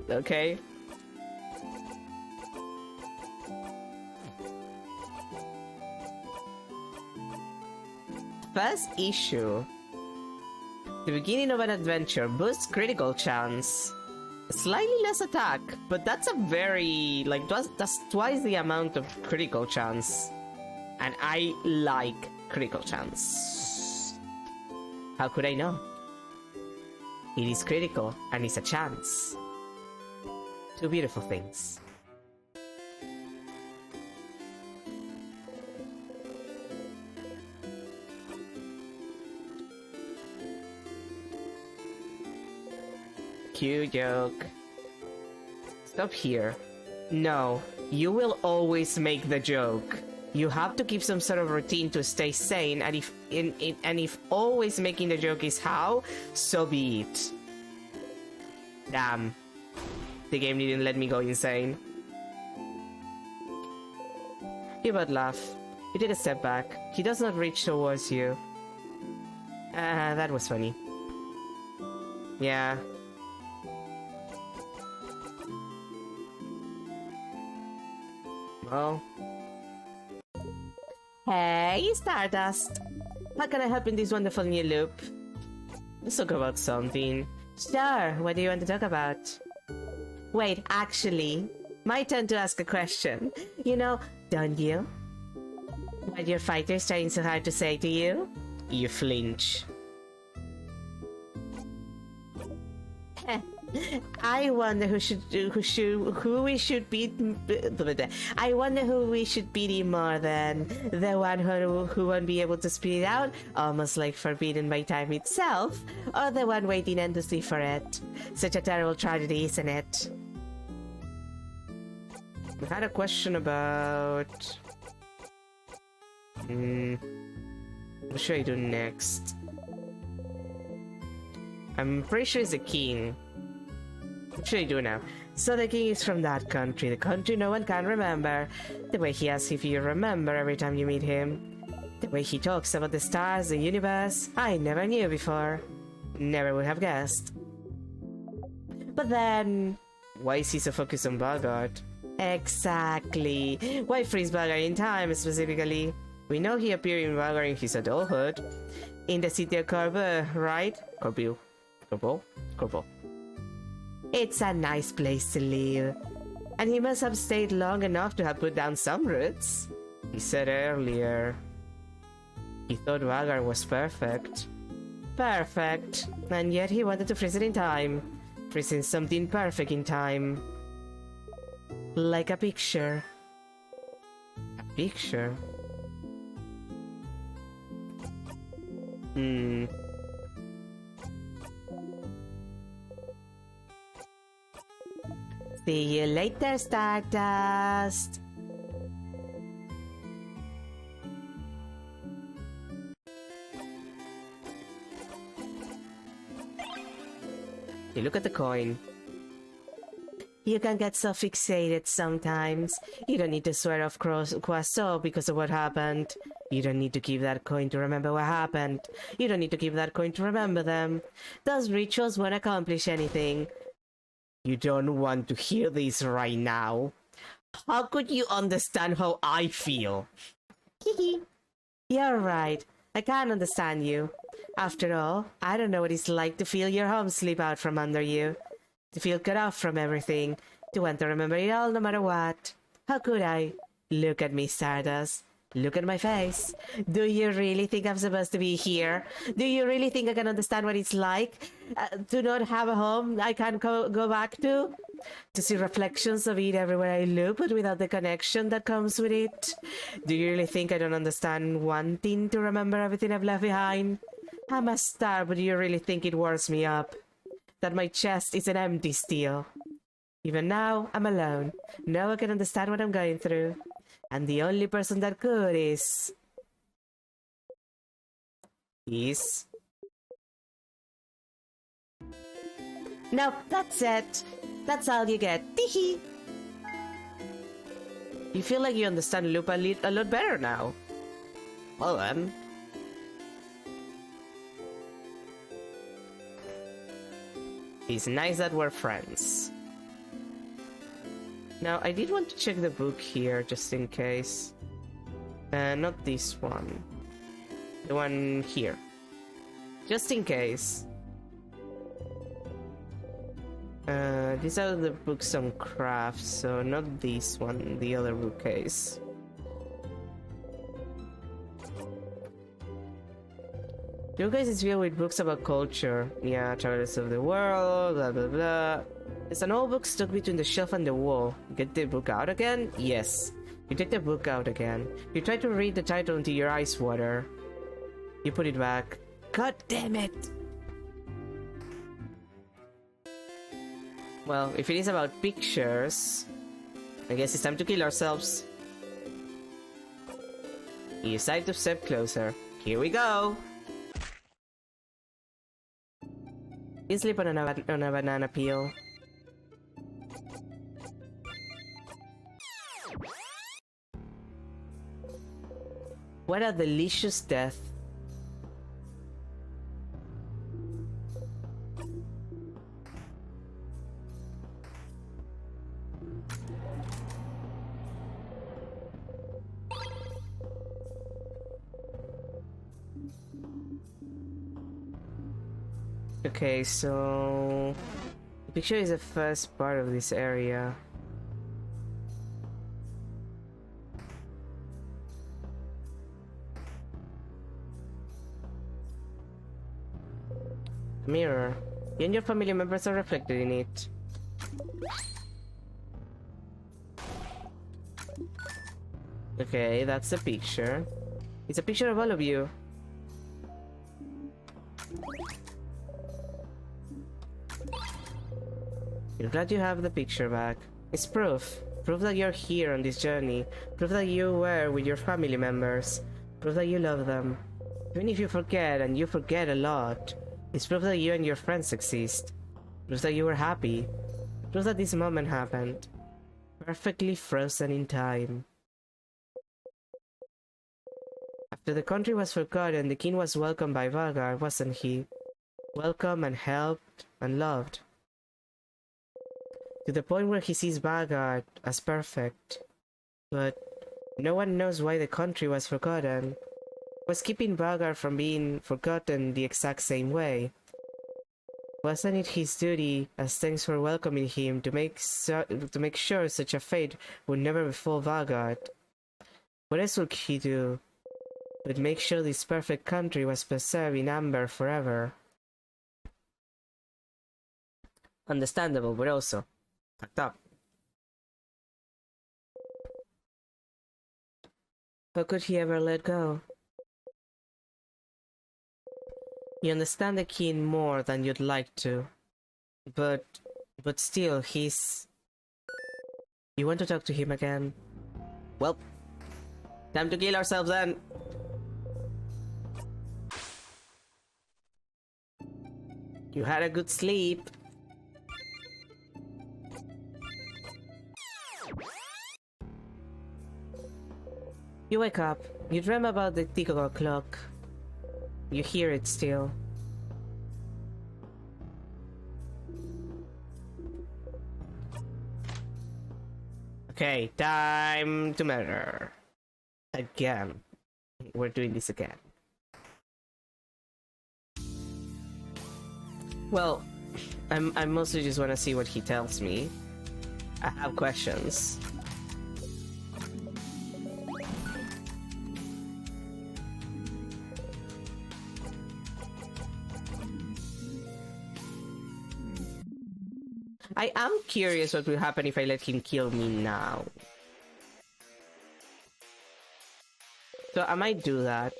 Okay. First issue. The beginning of an adventure boosts critical chance. Slightly less attack, but that's a very, like, that's twice the amount of critical chance. And I like critical chance. How could I know? It is critical, and it's a chance. Two beautiful things. Cute joke. Stop here. No, you will always make the joke. You have to keep some sort of routine to stay sane, and if always making the joke is how, so be it. Damn. The game didn't let me go insane. You both laugh. You take a step back. He does not reach towards you. That was funny. Yeah. Well. Hey, Stardust! How can I help in this wonderful new loop? Let's talk about something. Sure, what do you want to talk about? Wait, actually, my turn to ask a question. You know, don't you? What your fighter is trying so hard to say to you? You flinch. I wonder who we should beat. I wonder who we should beat more than the one who won't be able to spit it out, almost like forbidden by time itself, or the one waiting endlessly for it. Such a terrible tragedy, isn't it? I had a question about. What should I do next? I'm pretty sure it's a king. What should I do now? So the king is from that country, the country no one can remember. The way he asks if you remember every time you meet him. The way he talks about the stars, the universe, I never knew before. Never would have guessed. But then, why is he so focused on Balgard? Exactly. Why freeze Balgard in time specifically? We know he appeared in Balgard in his adulthood. In the city of Corbu, right? Corbu. It's a nice place to live. And he must have stayed long enough to have put down some roots. He said earlier. He thought Vagar was perfect. Perfect. And yet he wanted to freeze it in time. Freezing something perfect in time. Like a picture. A picture? See you later, Stardust! You look at the coin. You can get so fixated sometimes. You don't need to swear off Quasar because of what happened. You don't need to keep that coin to remember what happened. You don't need to keep that coin to remember them. Those rituals won't accomplish anything. You don't want to hear this right now. How could you understand how I feel? You're right. I can't understand you. After all, I don't know what it's like to feel your home slip out from under you. To feel cut off from everything. To want to remember it all no matter what. How could I? Look at me, Stardust. Look at my face. Do you really think I'm supposed to be here? Do you really think I can understand what it's like to not have a home I can go back to? To see reflections of it everywhere I look, but without the connection that comes with it? Do you really think I don't understand wanting to remember everything I've left behind? I'm a star, but do you really think it warms me up? That my chest isn't empty still? Even now, I'm alone. No one can understand what I'm going through. And the only person that could is... Nope, that's it. That's all you get. Teehee. You feel like you understand Loop a lot better now. Well then. It's nice that we're friends. Now, I did want to check the book here, just in case. Not this one. The one here. Just in case. These are the books on crafts, so not this one, the other bookcase. The bookcase is filled with books about culture. Yeah, Travelers of the World, blah blah blah. There's an old book stuck between the shelf and the wall. Get the book out again? Yes. You take the book out again. You try to read the title until your eyes water. You put it back. God damn it! Well, if it is about pictures, I guess it's time to kill ourselves. You decide to step closer. Here we go! You sleep on a banana peel. What a delicious death. Okay, so the picture is the first part of this area. Mirror. You and your family members are reflected in it. Okay, that's the picture. It's a picture of all of you. You're glad you have the picture back. It's proof. Proof that you're here on this journey. Proof that you were with your family members. Proof that you love them. Even if you forget, and you forget a lot, it's proof that you and your friends exist. Proof that you were happy. Proof that this moment happened. Perfectly frozen in time. After the country was forgotten, the king was welcomed by Valgar, wasn't he? Welcomed and helped and loved. To the point where he sees Valgar as perfect. But no one knows why the country was forgotten. Was keeping Valgar from being forgotten the exact same way. Wasn't it his duty, as thanks for welcoming him, to make sure such a fate would never befall Valgar? What else would he do but make sure this perfect country was preserved in amber forever? Understandable, but also fucked up. How could he ever let go? You understand the king more than you'd like to. But still, he's... You want to talk to him again? Well, time to kill ourselves then! You had a good sleep. You wake up. You dream about the tick-tock clock. You hear it still. Okay, time to murder. Again. We're doing this again. Well, I mostly just want to see what he tells me. I have questions. I am curious what will happen if I let him kill me now. So I might do that.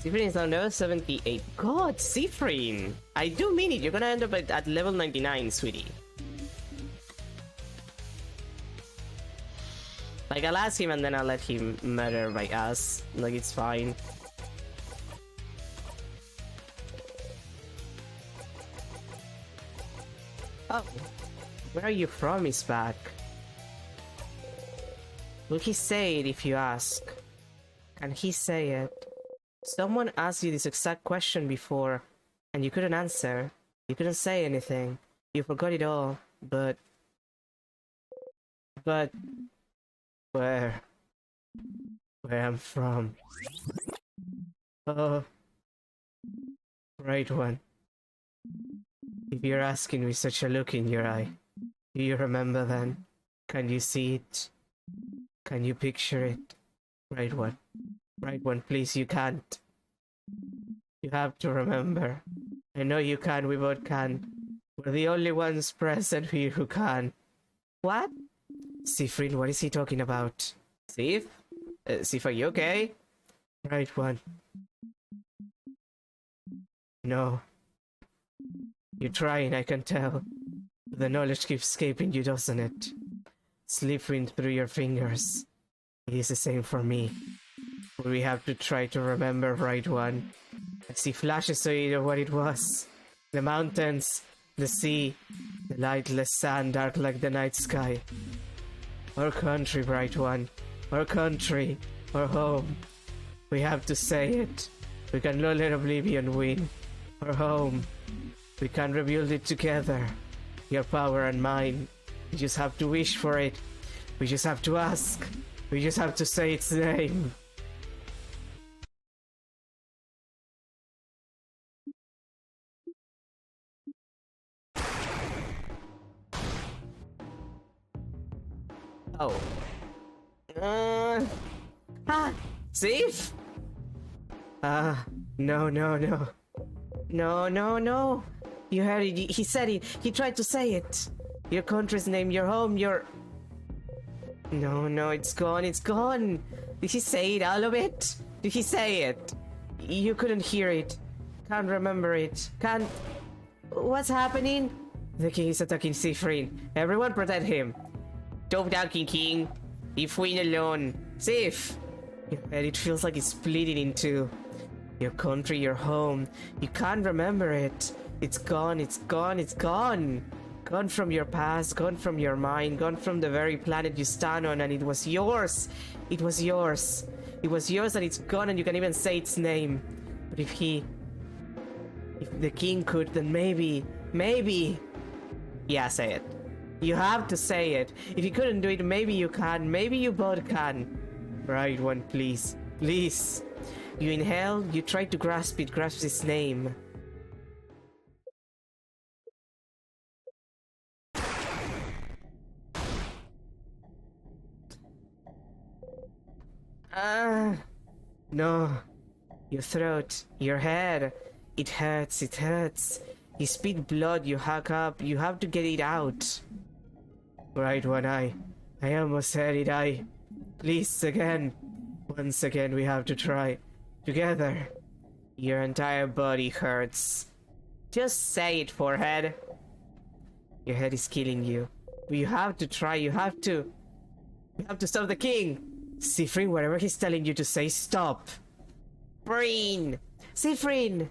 Siffrin is now level 78. God, Siffrin! I do mean it, you're gonna end up at level 99, sweetie. Like, I'll ask him and then I'll let him murder my ass. Like, it's fine. Oh, where are you from is back. Will he say it if you ask? Can he say it? Someone asked you this exact question before, and you couldn't answer. You couldn't say anything. You forgot it all, but... Where? Where I'm from. Oh... Right one. If you're asking with such a look in your eye, do you remember then? Can you see it? Can you picture it? Right one. Right one, please, you can't. You have to remember. I know you can, we both can. We're the only ones present here who can. What? Siffrin, what is he talking about? Sif? Sif, are you okay? Right one. No. You're trying, I can tell. The knowledge keeps escaping you, doesn't it? Slipping through your fingers. It is the same for me. We have to try to remember, right one. I see flashes of it of what it was. The mountains, the sea, the lightless sand dark like the night sky. Our country, bright one. Our country. Our home. We have to say it. We can not let oblivion win. Our home. We can rebuild it together. Your power and mine. We just have to wish for it. We just have to ask. We just have to say its name. Oh. Sif? No. No. You heard it. He said it. He tried to say it. Your country's name, your home, your... No, it's gone. Did he say it, all of it? Did he say it? You couldn't hear it. Can't remember it. Can't... What's happening? The king is attacking Siffrin. Everyone protect him. Don't doubting king. Leave Wayne alone. Sif! Your head, it feels like it's splitting in two. Your country, your home. You can't remember it. It's gone. Gone from your past, gone from your mind, gone from the very planet you stand on, and it was yours. It was yours and it's gone, and you can even say its name. But if the king could, then maybe... Yeah, say it. You have to say it. If you couldn't do it, maybe you can. Maybe you both can. Right one, please. Please. You inhale, you try to grasp its name. No. Your throat, your head. It hurts. You spit blood, you hack up, you have to get it out. Right one, I almost had it, Please, again. Once again, we have to try. Together. Your entire body hurts. Just say it, forehead. Your head is killing you. But you have to try, you have to stop the king. Siffrin, whatever he's telling you to say, stop. Brain! Siffrin!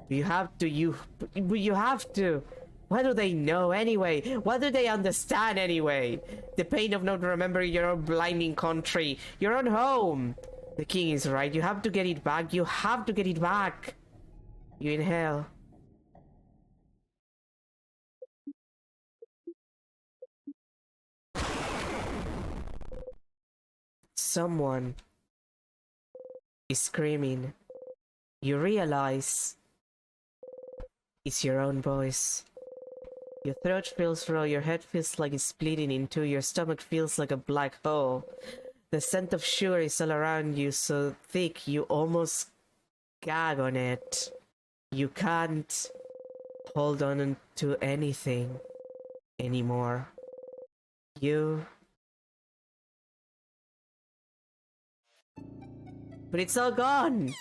You have to. What do they know anyway? What do they understand anyway? The pain of not remembering your own blinding country, your own home. The king is right. You have to get it back. You have to get it back. You inhale. Someone is screaming. You realize it's your own voice. Your throat feels raw, your head feels like it's splitting in two, your stomach feels like a black hole. The scent of sugar is all around you, so thick you almost gag on it. You can't hold on to anything anymore. But it's all gone!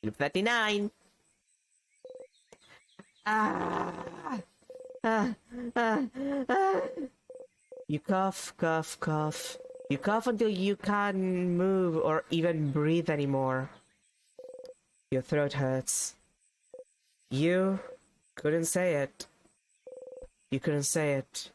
Loop 39! You cough. You cough until you can't move or even breathe anymore. Your throat hurts. You couldn't say it. You couldn't say it.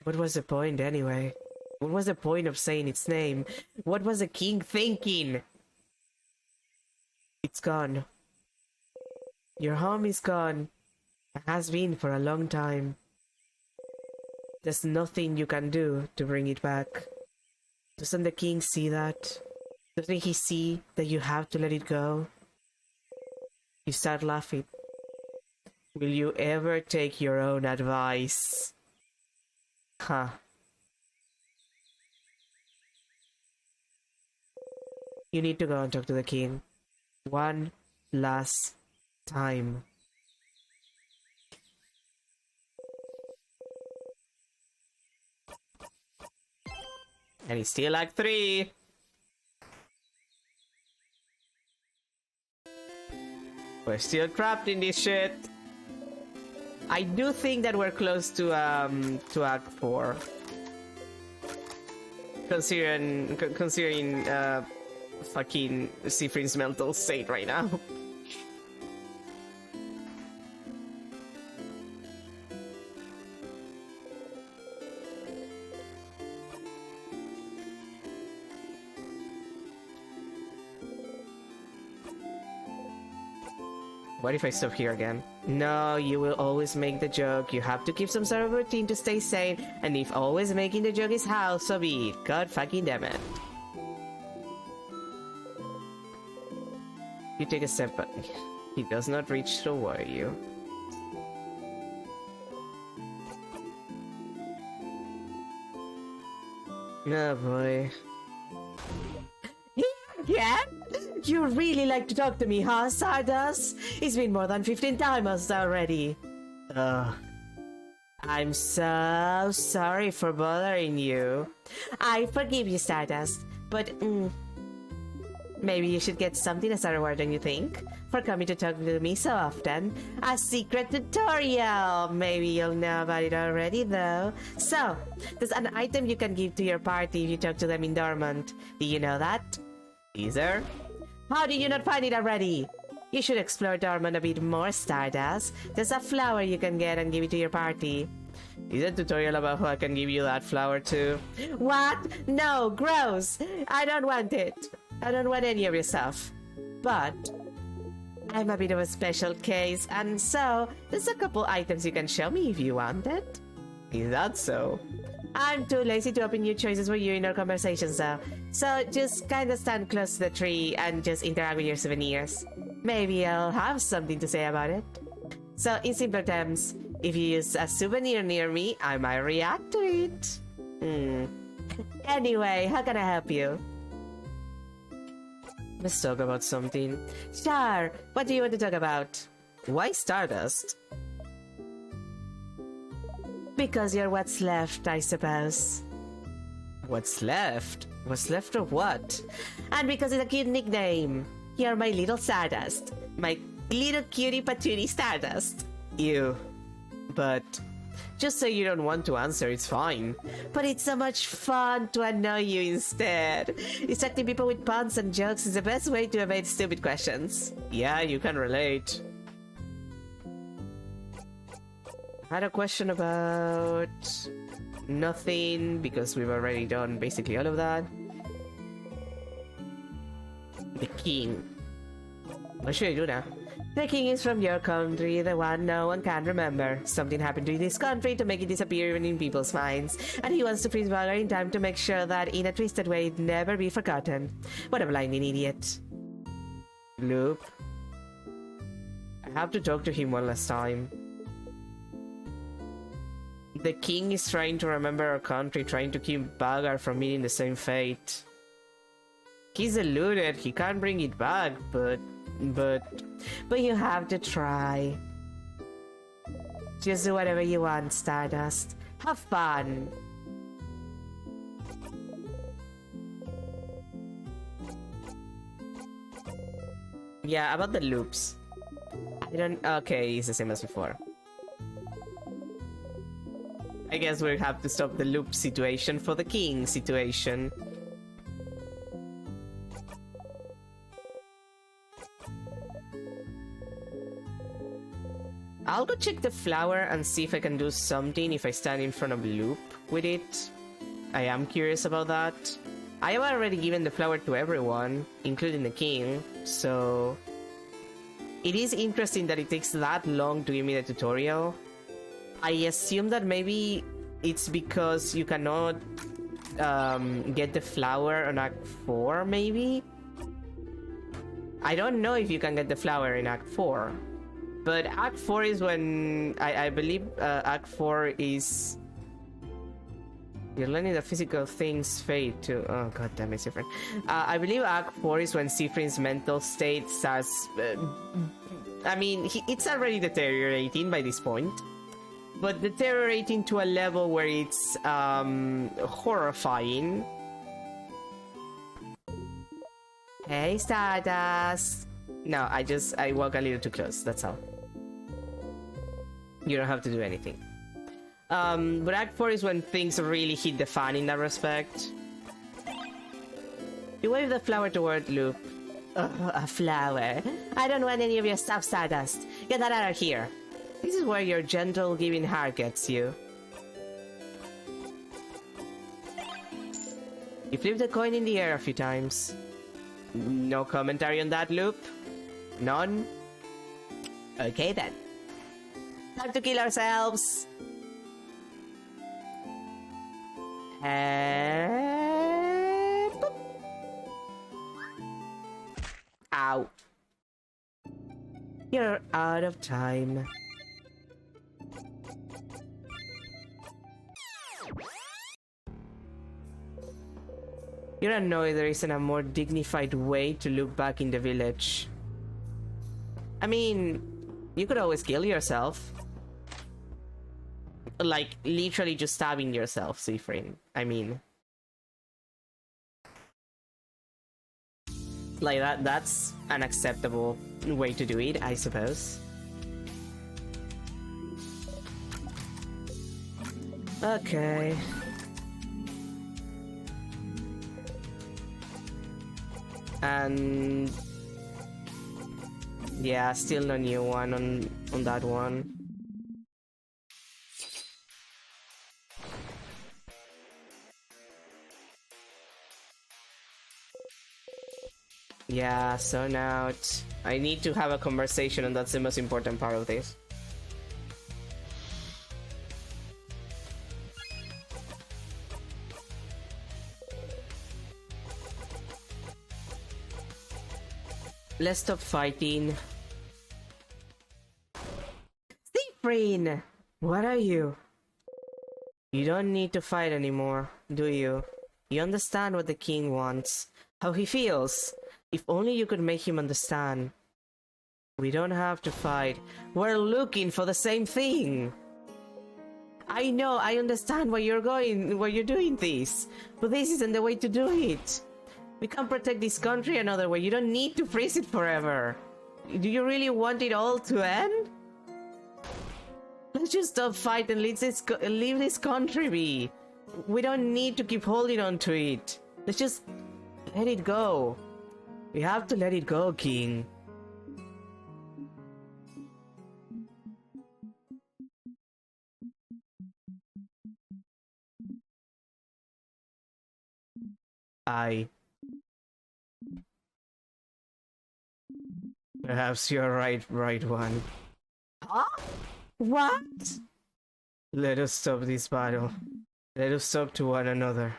What was the point anyway? What was the point of saying its name? What was the king thinking? It's gone. Your home is gone. It has been for a long time. There's nothing you can do to bring it back. Doesn't the king see that? Doesn't he see that you have to let it go? You start laughing. Will you ever take your own advice? Huh. You need to go and talk to the king. One last time. And he's still like 3. We're still trapped in this shit. I do think that we're close to Act 4. Considering fucking Siffrin's mental state right now. What if I stop here again? No, you will always make the joke. You have to keep some sort of routine to stay sane, and if always making the joke is how, so be it. God fucking damn it. You take a step back. He does not reach toward you. Oh boy. Yeah? You really like to talk to me, huh, Stardust? It's been more than 15 times already. Ugh. I'm so sorry for bothering you. I forgive you, Stardust, but maybe you should get something as a reward, don't you think? For coming to talk to me so often. A secret tutorial! Maybe you'll know about it already, though. So, there's an item you can give to your party if you talk to them in Dormant. Do you know that? Is there? How do you not find it already? You should explore Dormant a bit more, Stardust. There's a flower you can get and give it to your party. Is a tutorial about how I can give you that flower too? What? No, gross! I don't want it. I don't want any of your stuff. But I'm a bit of a special case, and so there's a couple items you can show me if you want it. Is that so? I'm too lazy to open new choices for you in our conversations though. So just kinda stand close to the tree and just interact with your souvenirs. Maybe I'll have something to say about it. So in simple terms, if you use a souvenir near me, I might react to it. Anyway, how can I help you? Let's talk about something. Sure, what do you want to talk about? Why Stardust? Because you're what's left, I suppose. What's left? What's left of what? And because it's a cute nickname. You're my little Stardust. My little cutie patootie Stardust. Ew. But just so you don't want to answer, it's fine. But it's so much fun to annoy you instead. Distracting people with puns and jokes is the best way to evade stupid questions. Yeah, you can relate. I had a question about nothing, because we've already done basically all of that. The king. What should I do now? The king is from your country, the one no one can remember. Something happened to this country to make it disappear even in people's minds, and he wants to freeze Valor in time to make sure that in a twisted way it never be forgotten. What a blinding idiot. Loop. I have to talk to him one last time. The king is trying to remember our country, trying to keep Vagar from meeting the same fate. He's eluded, he can't bring it back, but you have to try. Just do whatever you want, Stardust. Have fun. Yeah, about the loops. I don't... Okay, it's the same as before. I guess we'll have to stop the loop situation for the king situation. I'll go check the flower and see if I can do something if I stand in front of Loop with it. I am curious about that. I have already given the flower to everyone, including the king, so... It is interesting that it takes that long to give me the tutorial. I assume that maybe it's because you cannot get the flower on Act 4, maybe? I don't know if you can get the flower in Act 4. But Act 4 is when... I believe Act 4 is... You're learning the physical things fade to... Oh god damn it, Siffrin. I believe Act 4 is when Siffrin's mental state starts... I mean, it's already deteriorating by this point. But deteriorating to a level where it's horrifying. Hey, Stardust! No, I walk a little too close, that's all. You don't have to do anything. But Act 4 is when things really hit the fan in that respect. You wave the flower toward Loop. Oh, a flower. I don't want any of your stuff, Stardust. Get that out of here. This is where your gentle giving heart gets you. You flip the coin in the air a few times. No commentary on that, Loop? None? Okay then. Time to kill ourselves! And... boop. Ow. You're out of time. You're annoyed there isn't a more dignified way to look back in the village. I mean, you could always kill yourself. Like, literally just stabbing yourself, Siffrin. I mean... Like, that's an acceptable way to do it, I suppose. Okay. And... yeah, still no new one on that one. Yeah, so now I need to have a conversation, and that's the most important part of this. Let's stop fighting. Siffrin! What are you? You don't need to fight anymore, do you? You understand what the king wants, how he feels. If only you could make him understand. We don't have to fight. We're looking for the same thing. I know, I understand why you're doing this, but this isn't the way to do it. We can protect this country another way. You don't need to freeze it forever. Do you really want it all to end? Let's just stop fighting and leave this country be. We don't need to keep holding on to it. Let's just let it go. We have to let it go, King. Perhaps you're right one. Huh? What? Let us stop this battle. Let us talk to one another.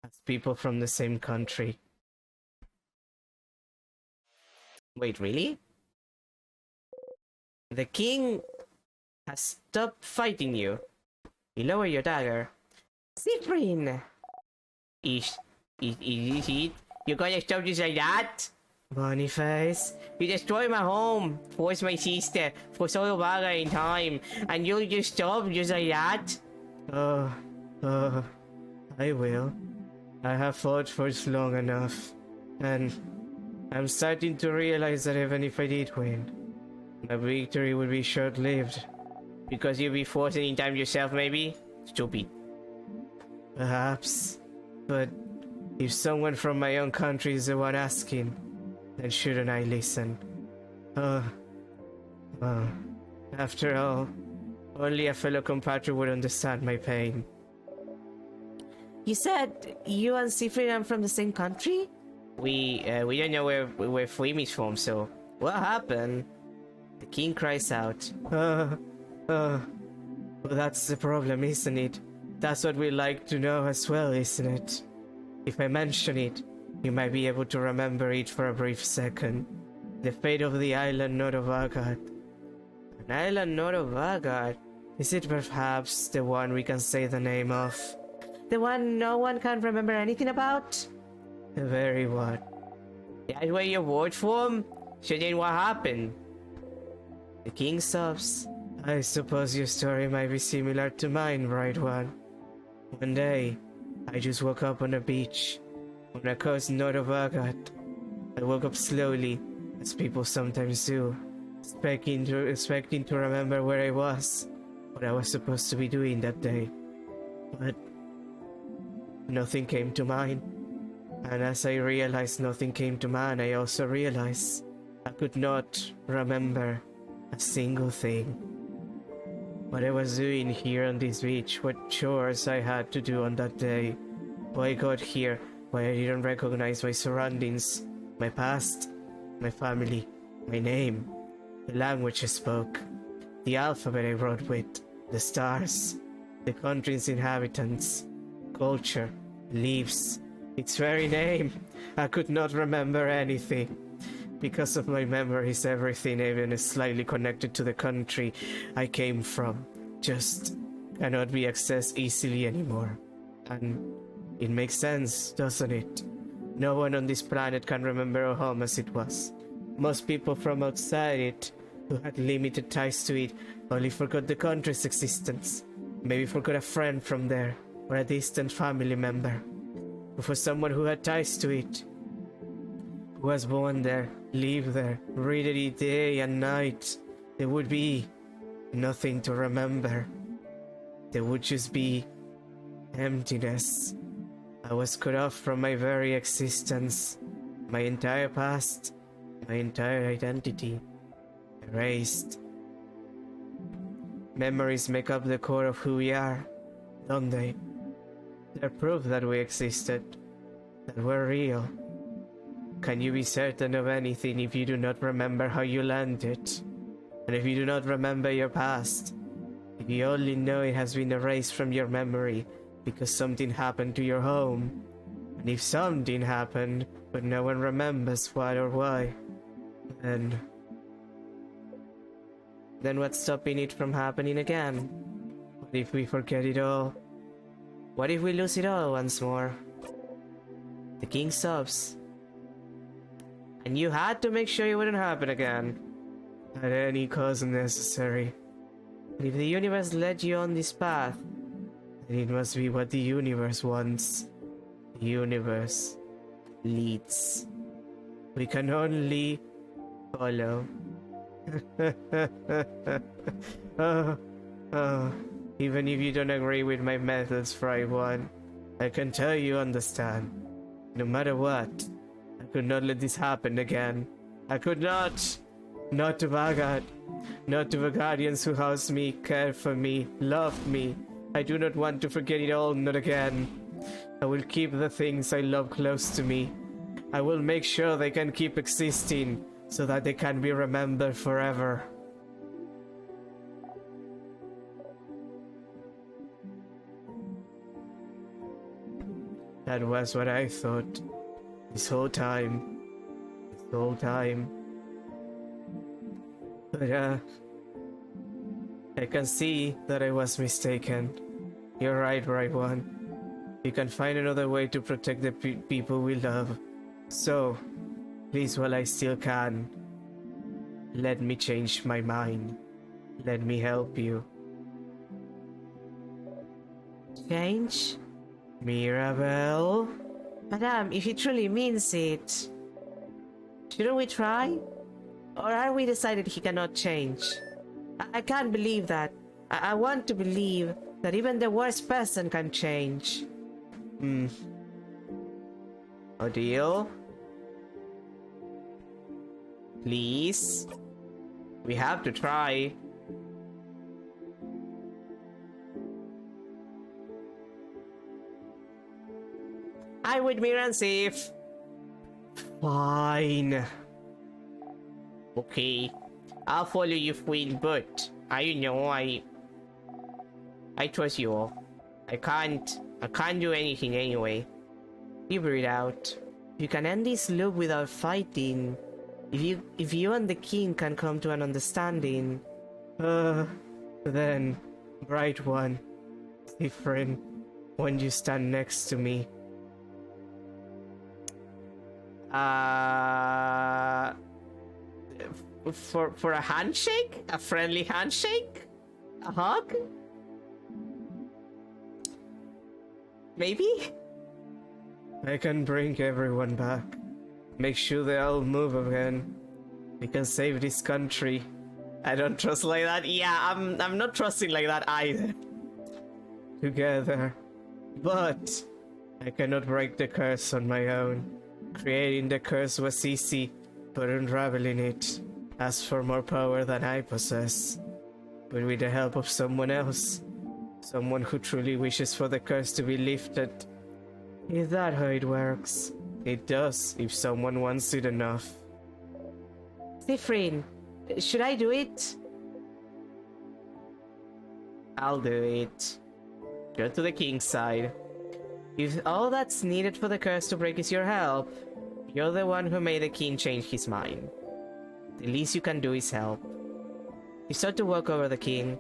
As people from the same country. Wait, really? The king has stopped fighting you. You lower your dagger. Siffrin! Is it? You're gonna stop just like that? Boniface, you destroyed my home, forced my sister, forced all the bagger in time, and you'll just stop just like that? I will. I have fought for it long enough, and I'm starting to realize that even if I did win, my victory would be short-lived. Because you'll be forcing in time yourself, maybe? Stupid. Perhaps. But if someone from my own country is the one asking, then shouldn't I listen? Well, after all, only a fellow compatriot would understand my pain. You said you and Siegfried are from the same country? We don't know where Fleem is from, so what happened? The king cries out. Well, that's the problem, isn't it? That's what we like to know as well, isn't it? If I mention it, you might be able to remember it for a brief second. The fate of the island north of Agard. An island north of Agard? Is it perhaps the one we can say the name of? The one no one can remember anything about? The very one. That's where your word from? So then what happened? The king sobs. I suppose your story might be similar to mine, right one. One day, I just woke up on a beach, on a coast north of Agard. I woke up slowly, as people sometimes do, expecting to remember where I was, what I was supposed to be doing that day. But nothing came to mind. And as I realized nothing came to mind, I also realized I could not remember a single thing. What I was doing here on this beach, what chores I had to do on that day, why I got here, why I didn't recognize my surroundings, my past, my family, my name, the language I spoke, the alphabet I wrote with, the stars, the country's inhabitants, culture, beliefs, its very name. I could not remember anything. Because of my memories, everything even is slightly connected to the country I came from just cannot be accessed easily anymore. And it makes sense, doesn't it? No one on this planet can remember a home as it was. Most people from outside it, who had limited ties to it, only forgot the country's existence. Maybe forgot a friend from there, or a distant family member. But for someone who had ties to it, who was born there, lived there, read it day and night, there would be nothing to remember. There would just be emptiness. I was cut off from my very existence, my entire past, my entire identity, erased. Memories make up the core of who we are, don't they? They're proof that we existed, that we're real. Can you be certain of anything if you do not remember how you landed? And if you do not remember your past? If you only know it has been erased from your memory because something happened to your home? And if something happened, but no one remembers what or why, then what's stopping it from happening again? What if we forget it all? What if we lose it all once more? The king sobs. And you had to make sure it wouldn't happen again. At any cost necessary. And if the universe led you on this path, then it must be what the universe wants. The universe leads. We can only follow. Even if you don't agree with my methods, Fry One, I can tell you understand. No matter what, I could not let this happen again. I could not! Not to Agard. Not to the guardians who housed me, cared for me, loved me. I do not want to forget it all, not again. I will keep the things I love close to me. I will make sure they can keep existing, so that they can be remembered forever. That was what I thought. This whole time. But I can see that I was mistaken. You're right, Right One. You can find another way to protect the people we love. So, please, while I still can, let me change my mind. Let me help you. Change? Mirabelle? Madame, if he truly means it, shouldn't we try? Or are we decided he cannot change? I can't believe that. I want to believe that even the worst person can change. A deal? Please? We have to try. I'm with Miran safe. Fine. Okay. I'll follow you, Queen, but I know I trust you all. I can't do anything anyway. Figure it out. You can end this loop without fighting. If you and the king can come to an understanding. Then, Bright One, Siffrin, when you stand next to me. For a handshake? A friendly handshake? A hug? Maybe? I can bring everyone back. Make sure they all move again. We can save this country. I don't trust like that. Yeah, I'm not trusting like that either. Together. But I cannot break the curse on my own. Creating the curse was easy, but unraveling it asks for more power than I possess. But with the help of someone else, someone who truly wishes for the curse to be lifted. Is that how it works? It does, if someone wants it enough. Siffrin, should I do it? I'll do it. Go to the king's side. If all that's needed for the curse to break is your help, you're the one who made the king change his mind. The least you can do is help. You start to walk over the king.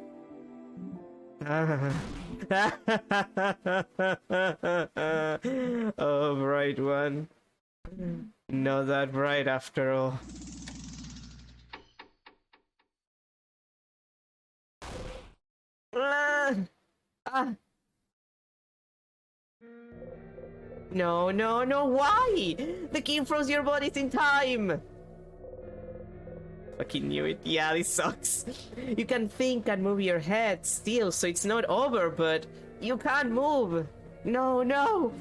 Oh, Bright One. Not that bright after all. No, no, no, why? The king froze your bodies in time! Fucking knew it. Yeah, this sucks. You can think and move your head still, so it's not over, but you can't move. No, no.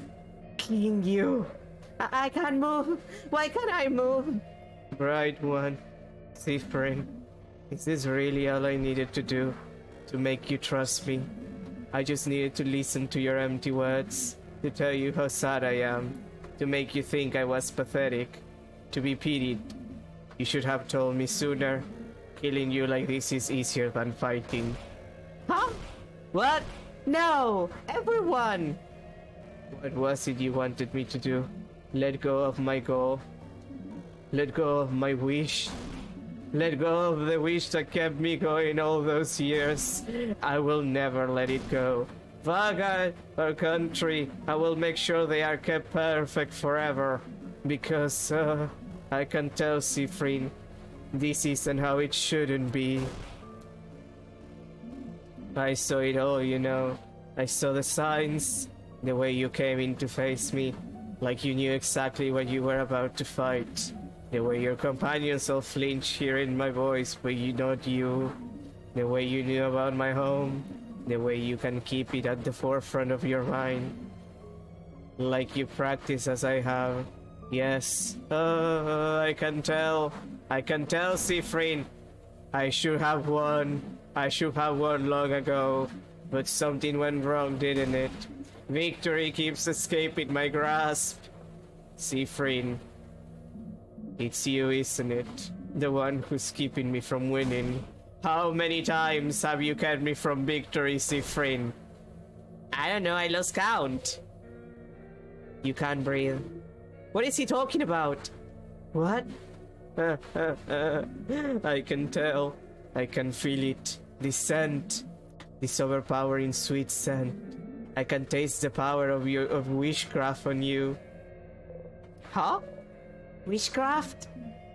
King, you. I can't move. Why can't I move? Bright One. Siffrin. Is this really all I needed to do? To make you trust me? I just needed to listen to your empty words. To tell you how sad I am. To make you think I was pathetic. To be pitied. You should have told me sooner. Killing you like this is easier than fighting. Huh? What? No! Everyone! What was it you wanted me to do? Let go of my goal. Let go of my wish. Let go of the wish that kept me going all those years. I will never let it go. Vaga, our country, I will make sure they are kept perfect forever. Because, I can tell, Siffrin, this isn't how it shouldn't be. I saw it all, you know. I saw the signs, the way you came in to face me, like you knew exactly what you were about to fight. The way your companions all flinch hearing my voice, but not you. The way you knew about my home, the way you can keep it at the forefront of your mind. Like you practice as I have. Yes, I can tell, Siffrin. I should have won. I should have won long ago. But something went wrong, didn't it? Victory keeps escaping my grasp. Siffrin, it's you, isn't it? The one who's keeping me from winning. How many times have you kept me from victory, Siffrin? I don't know, I lost count. You can't breathe. What is he talking about? What? I can tell. I can feel it. This scent. This overpowering sweet scent. I can taste the power of witchcraft on you. Huh? Witchcraft?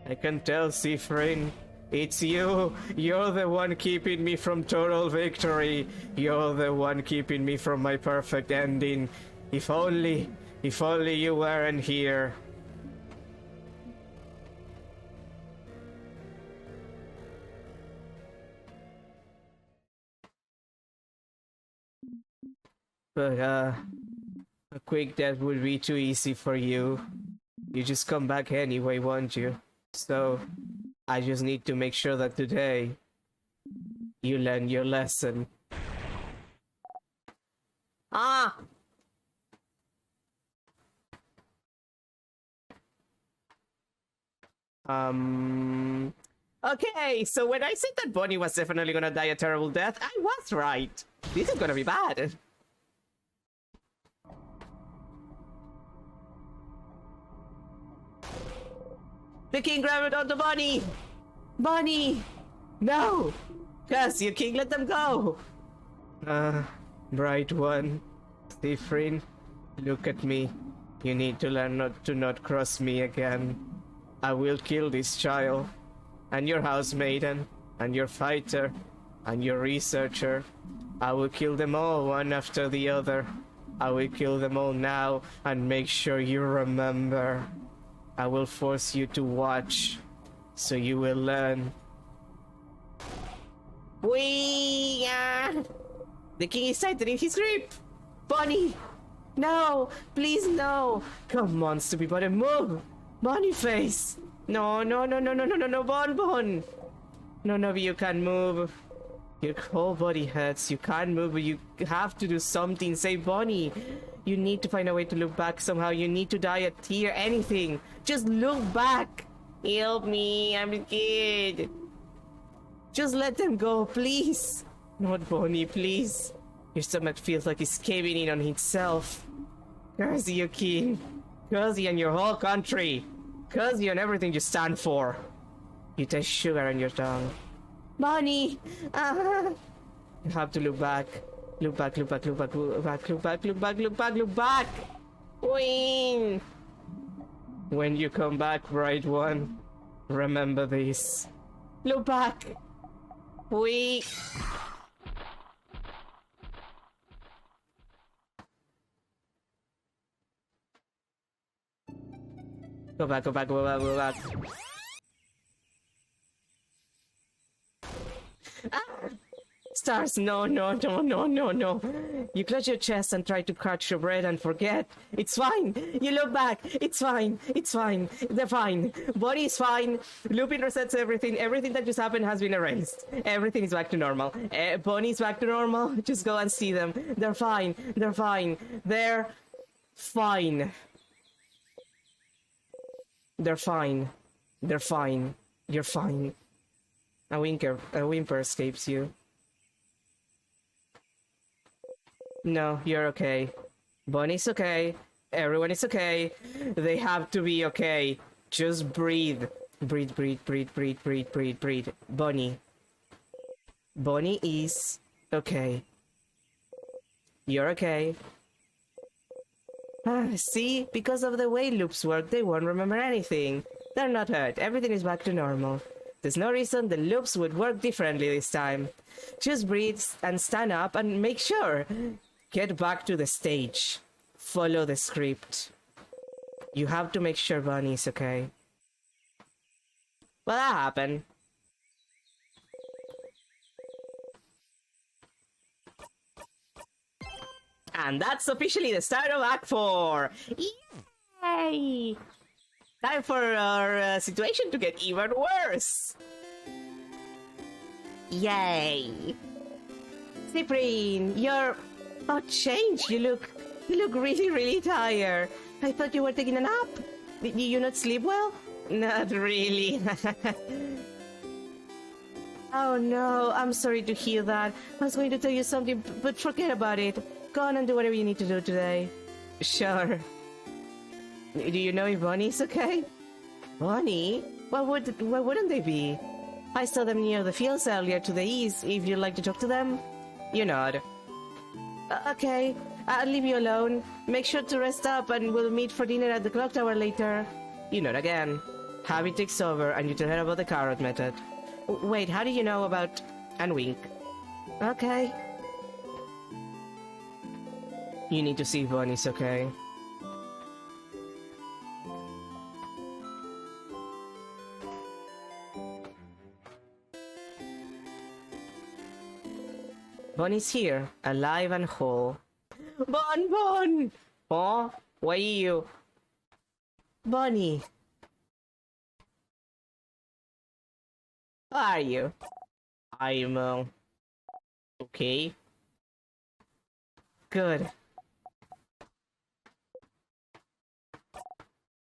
I can tell, Siffrin. It's you. You're the one keeping me from total victory. You're the one keeping me from my perfect ending. If only you weren't here. But, a quick death would be too easy for you. You just come back anyway, won't you? So, I just need to make sure that today you learn your lesson. Ah! Okay, so when I said that Bonnie was definitely gonna die a terrible death, I was right. This is gonna be bad. The king grabbed onto Bonnie! Bonnie! No! Curse you, king, let them go! Bright one. Siffrin, look at me. You need to learn not to not cross me again. I will kill this child. And your housemaiden. And your fighter. And your researcher. I will kill them all one after the other. I will kill them all now and make sure you remember. I will force you to watch, so you will learn. The king is tightening his grip! Bonnie! No! Please, no! Come on, stupid body, move! Bonnie face! No, no, no, no, no, no, no, no, Bon! None of you can move. Your whole body hurts. You can't move, but you have to do something. Save Bonnie. You need to find a way to look back somehow. You need to dye a tear, anything. Just look back. Help me, I'm a kid. Just let them go, please. Not Bonnie, please. Your stomach feels like it's caving in on itself. Curse you, king. Curse you and your whole country. Curse you and everything you stand for. You taste sugar on your tongue. Bonnie! You have to look back. Look back, look back, look back, look back, look back, look back, look back, look back! Wing! When you come back, bright one, remember this. Look back! Wing! Go back, go back, go back, go back. Stars, no, no, no, no, no, no. You clutch your chest and try to catch your breath and forget. It's fine. You look back. It's fine. It's fine. They're fine. Body is fine. Lupin resets everything. Everything that just happened has been erased. Everything is back to normal. Bonnie's back to normal. Just go and see them. They're fine. They're fine. They're fine. They're fine. They're fine. You're fine. A whimper escapes you. No, you're okay. Bonnie's okay. Everyone is okay. They have to be okay. Just breathe. Breathe, breathe, breathe, breathe, breathe, breathe, breathe. Bonnie. Bonnie is okay. You're okay. See? Because of the way loops work, they won't remember anything. They're not hurt. Everything is back to normal. There's no reason the loops would work differently this time. Just breathe and stand up and make sure. Get back to the stage. Follow the script. You have to make sure Bonnie's okay. Well, that happened. And that's officially the start of Act 4! Yay! Time for our situation to get even worse! Yay! Cyprien, you're... Oh, change! You look really, really tired. I thought you were taking a nap. Did you not sleep well? Not really. Oh no, I'm sorry to hear that. I was going to tell you something, but forget about it. Go on and do whatever you need to do today. Sure. Do you know if Bonnie's okay? Bonnie? Why wouldn't they be? I saw them near the fields earlier to the east. If you'd like to talk to them. You nod. Okay, I'll leave you alone. Make sure to rest up and we'll meet for dinner at the clock tower later. You nod again. Habit takes over and you tell her about the carrot method. Wait, how do you know about... And wink. Okay. You need to see if Bonnie's okay. Bonnie's here, alive and whole. Bon! Oh, why you? Bonnie. How are you? I'm, okay. Good.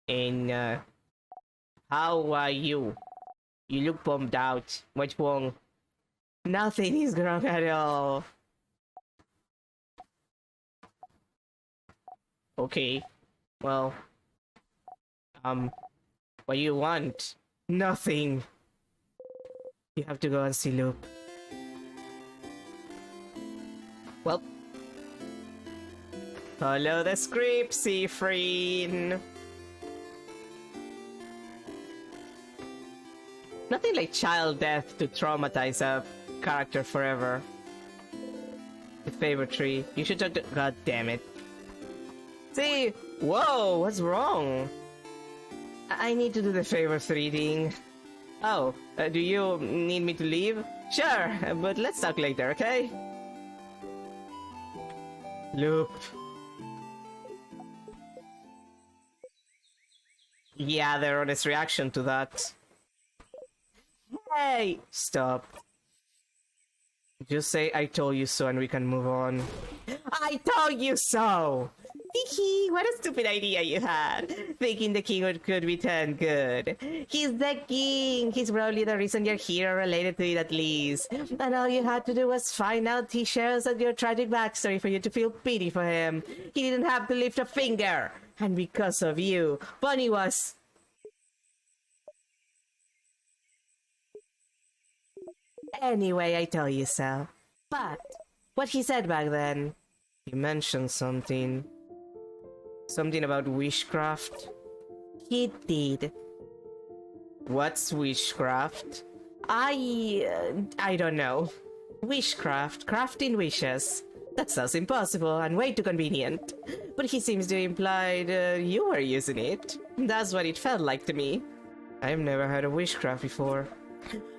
And, how are you? You look bummed out. What's wrong? Nothing is wrong at all. Okay. Well, what do you want? Nothing. You have to go and see Loop. Well, follow the script, Siffrin. Nothing like child death to traumatize a character forever. The favorite tree. You should talk to. God damn it. See? Whoa, what's wrong? I need to do the favor 3 thing. Oh, do you need me to leave? Sure, but let's talk later, okay? Loop. Yeah, their honest reaction to that. Hey! Stop. Just say I told you so and we can move on. I told you so! Hee, what a stupid idea you had. Thinking the king could be turned good. He's the king. He's probably the reason you're here, related to it at least. And all you had to do was find out he shares your tragic backstory for you to feel pity for him. He didn't have to lift a finger. And because of you, Bonnie was... Anyway, I tell you so. But, what he said back then... He mentioned something... Something about witchcraft? He did. What's witchcraft? I don't know. Witchcraft, crafting wishes. That sounds impossible and way too convenient. But he seems to imply you were using it. That's what it felt like to me. I've never heard of witchcraft before.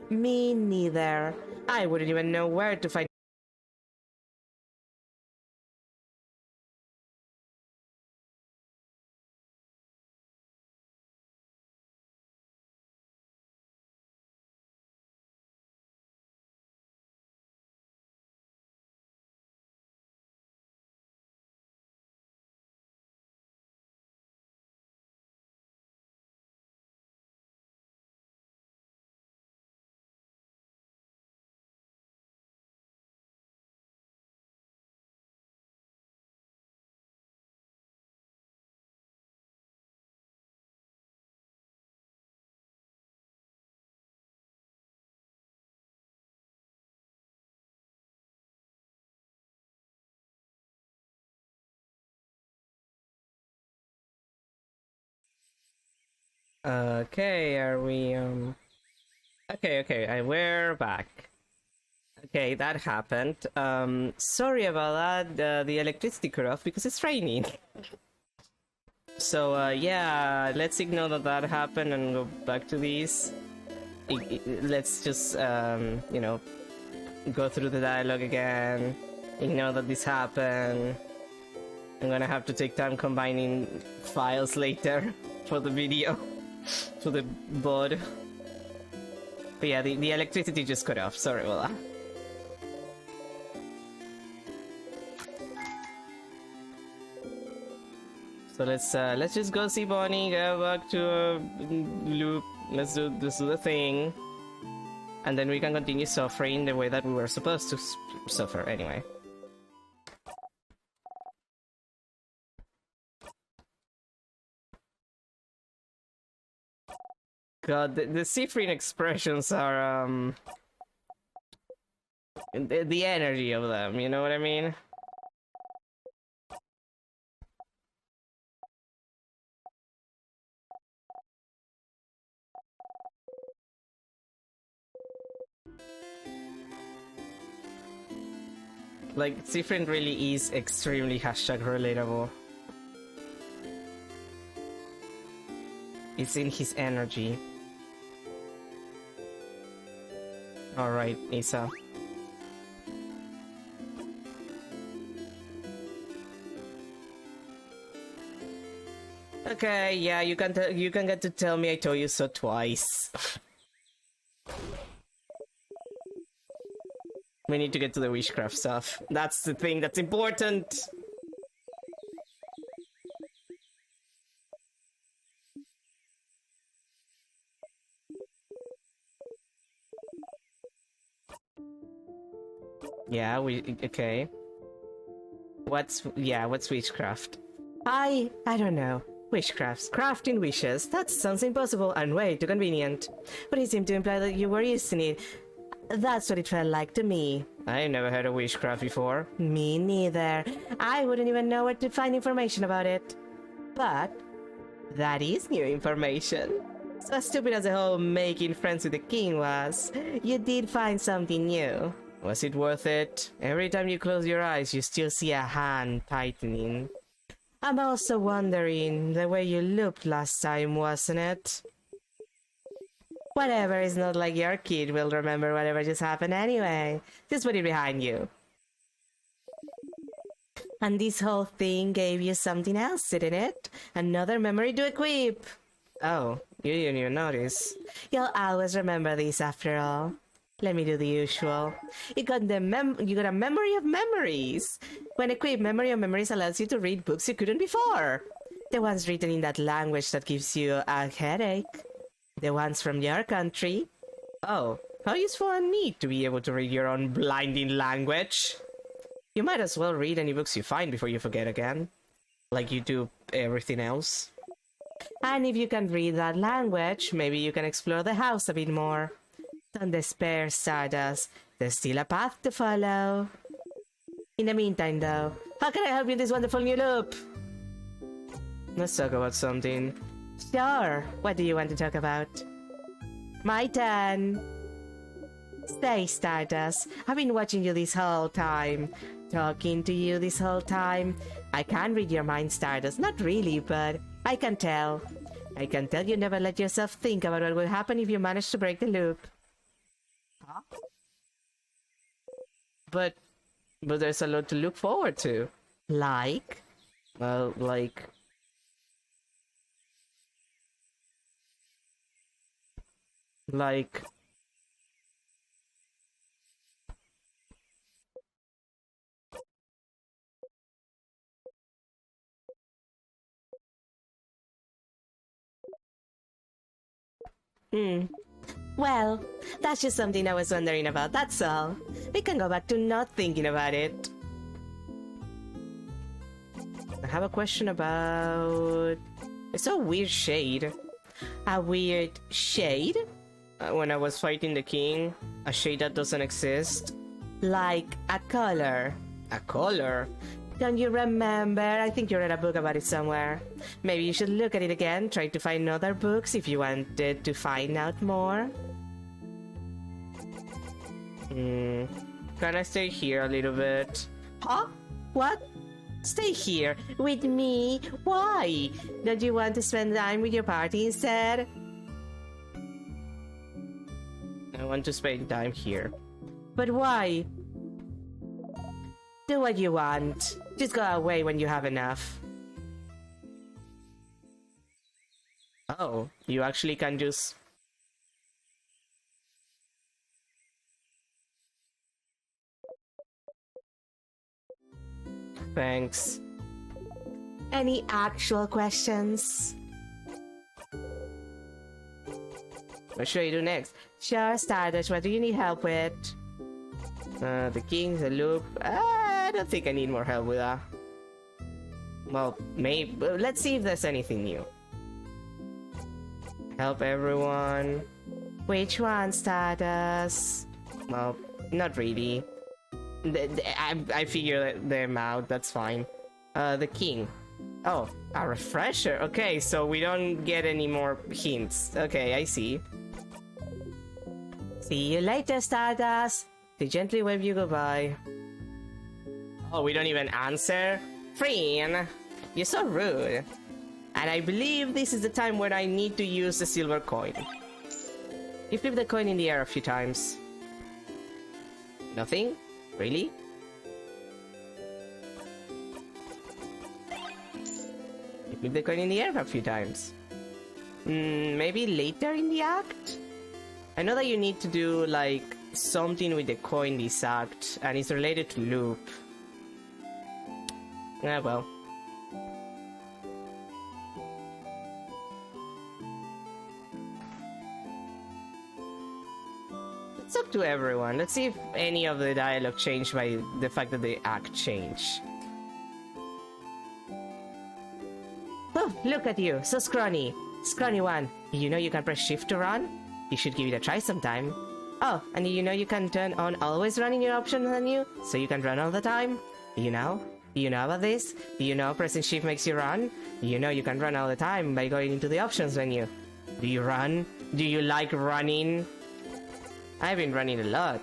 Me neither. I wouldn't even know where to find. Okay, are we, Okay, we're back. Okay, that happened. Sorry about that, the electricity cut off because it's raining. So, yeah, let's ignore that happened and go back to these. Let's just, you know, go through the dialogue again. Ignore that this happened. I'm gonna have to take time combining files later for the video. For the board. But yeah, the electricity just cut off. Sorry about that. So let's just go see Bonnie, go back to Loop. Let's do the thing, and then we can continue suffering the way that we were supposed to suffer anyway. God, the Siffrin expressions are the energy of them. You know what I mean? Like, Siffrin really is extremely #relatable. It's in his energy. Alright, Isa. Okay, yeah, you can get to tell me I told you so twice. We need to get to the witchcraft stuff. That's the thing that's important. Yeah, okay. What's witchcraft? I don't know. Witchcrafts, crafting wishes. That sounds impossible and way too convenient. But it seemed to imply that you were using it. That's what it felt like to me. I've never heard of witchcraft before. Me neither. I wouldn't even know where to find information about it. But that is new information. So as stupid as the whole making friends with the king was, you did find something new. Was it worth it? Every time you close your eyes, you still see a hand tightening. I'm also wondering, the way you looked last time, wasn't it? Whatever, it's not like your kid will remember whatever just happened anyway. Just put it behind you. And this whole thing gave you something else, didn't it? Another memory to equip! Oh, you didn't even notice. You'll always remember this after all. Let me do the usual. You got a memory of memories. When equipped, memory of memories allows you to read books you couldn't before. The ones written in that language that gives you a headache. The ones from your country. Oh, how useful and neat to be able to read your own blinding language. You might as well read any books you find before you forget again. Like you do everything else. And if you can read that language, maybe you can explore the house a bit more. Don't despair, Stardust. There's still a path to follow. In the meantime, though, how can I help you in this wonderful new loop? Let's talk about something. Sure. What do you want to talk about? My turn. Stay, Stardust. I've been watching you this whole time. Talking to you this whole time. I can't read your mind, Stardust. Not really, but I can tell. I can tell you never let yourself think about what will happen if you manage to break the loop. Huh? But there's a lot to look forward to. Like? Well, like... Well, that's just something I was wondering about, that's all. We can go back to not thinking about it. I have a question about... It's a weird shade. A weird shade? When I was fighting the king, a shade that doesn't exist. Like a color. A color? Don't you remember? I think you read a book about it somewhere. Maybe you should look at it again, try to find other books if you wanted to find out more. Can I stay here a little bit? Huh? What? Stay here? With me? Why? Don't you want to spend time with your party instead? I want to spend time here. But why? Do what you want. Just go away when you have enough. Oh, you actually can just... Thanks. Any actual questions? What should I do next? Sure, Stardust, what do you need help with? The king, the loop. I don't think I need more help with that. Well, maybe. Let's see if there's anything new. Help everyone. Which one, Stardust? Well, not really. I figure them out, that's fine. The king. Oh, a refresher. Okay, so we don't get any more hints. Okay, I see. See you later, Stardust. They gently wave you goodbye. Oh, we don't even answer? Friend, you're so rude. And I believe this is the time when I need to use the silver coin. You flip the coin in the air a few times. Nothing? Really? You flip the coin in the air a few times. Maybe later in the act? I know that you need to do, like, something with the coin this act, and it's related to Loop. Ah, well. Let's talk to everyone. Let's see if any of the dialogue changed by the fact that the act changed. Oh, look at you, so scrawny. Scrawny one. You know you can press shift to run? You should give it a try sometime. Oh, and you know you can turn on always run in your options menu, so you can run all the time? You know? Do you know about this? Do you know pressing shift makes you run? You know you can run all the time by going into the options menu. Do you run? Do you like running? I've been running a lot.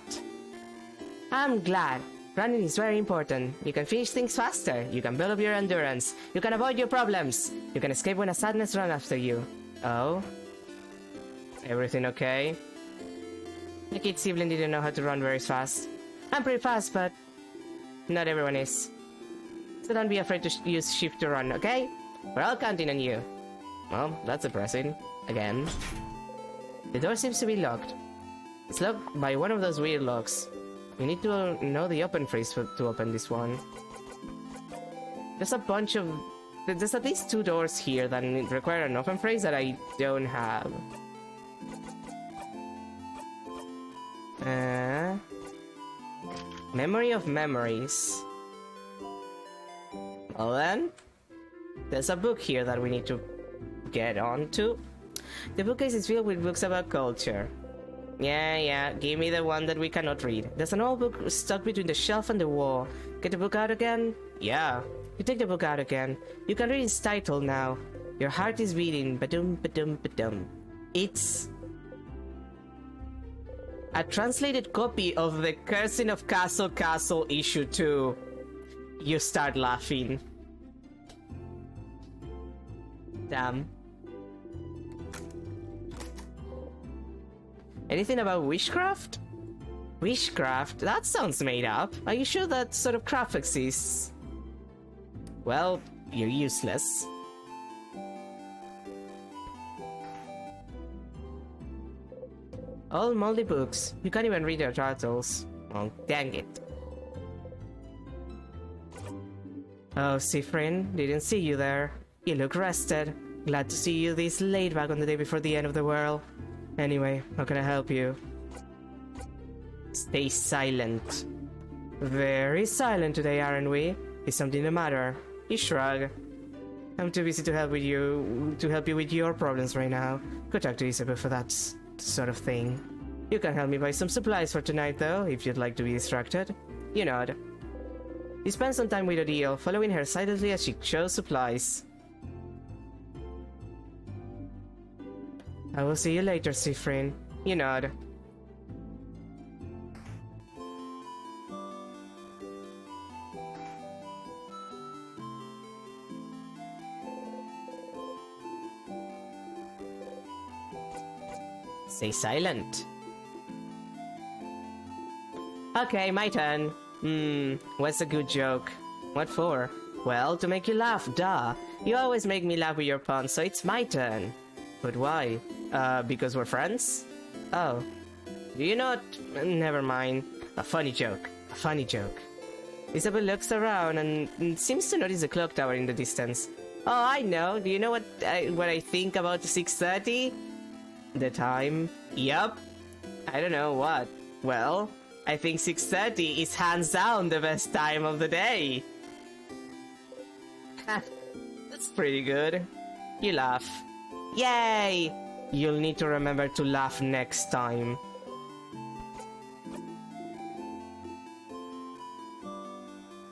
I'm glad. Running is very important. You can finish things faster. You can build up your endurance. You can avoid your problems. You can escape when a sadness runs after you. Oh? Everything okay? The kid sibling didn't know how to run very fast. I'm pretty fast, but not everyone is. So don't be afraid to use shift to run, okay? We're all counting on you. Well, that's depressing. Again. The door seems to be locked. It's locked by one of those weird locks. You need to know the open phrase to open this one. There's a bunch of... There's at least 2 doors here that require an open phrase that I don't have. Memory of memories. Well then, there's a book here that we need to get onto. The bookcase is filled with books about culture. Yeah, give me the one that we cannot read. There's an old book stuck between the shelf and the wall. Get the book out again? Yeah. You take the book out again. You can read its title now. Your heart is beating. Ba-dum, ba-dum, ba-dum. It's a translated copy of The Cursing of Castle Castle issue 2. You start laughing. Damn. Anything about witchcraft? Witchcraft? That sounds made up. Are you sure that sort of craft exists? Well, you're useless. All moldy books. You can't even read their titles. Oh, dang it. Oh, Siffrin, didn't see you there. You look rested. Glad to see you this late back on the day before the end of the world. Anyway, how can I help you? Stay silent. Very silent today, aren't we? Is something the matter? You shrug. I'm too busy to help you with your problems right now. Go talk to Isabel for that sort of thing. You can help me buy some supplies for tonight, though, if you'd like to be distracted. You nod. You spend some time with Odile, following her silently as she chose supplies. I will see you later, Siffrin. You nod. Stay silent. Okay, my turn. What's a good joke? What for? Well, to make you laugh, duh. You always make me laugh with your puns, so it's my turn. But why? Because we're friends? Oh. Do you not? Never mind. A funny joke. A funny joke. Isabel looks around and seems to notice the clock tower in the distance. Oh, I know. Do you know what I think about 6:30? The time? Yup. I don't know what. Well, I think 6:30 is hands down the best time of the day. That's pretty good. You laugh. Yay! You'll need to remember to laugh next time.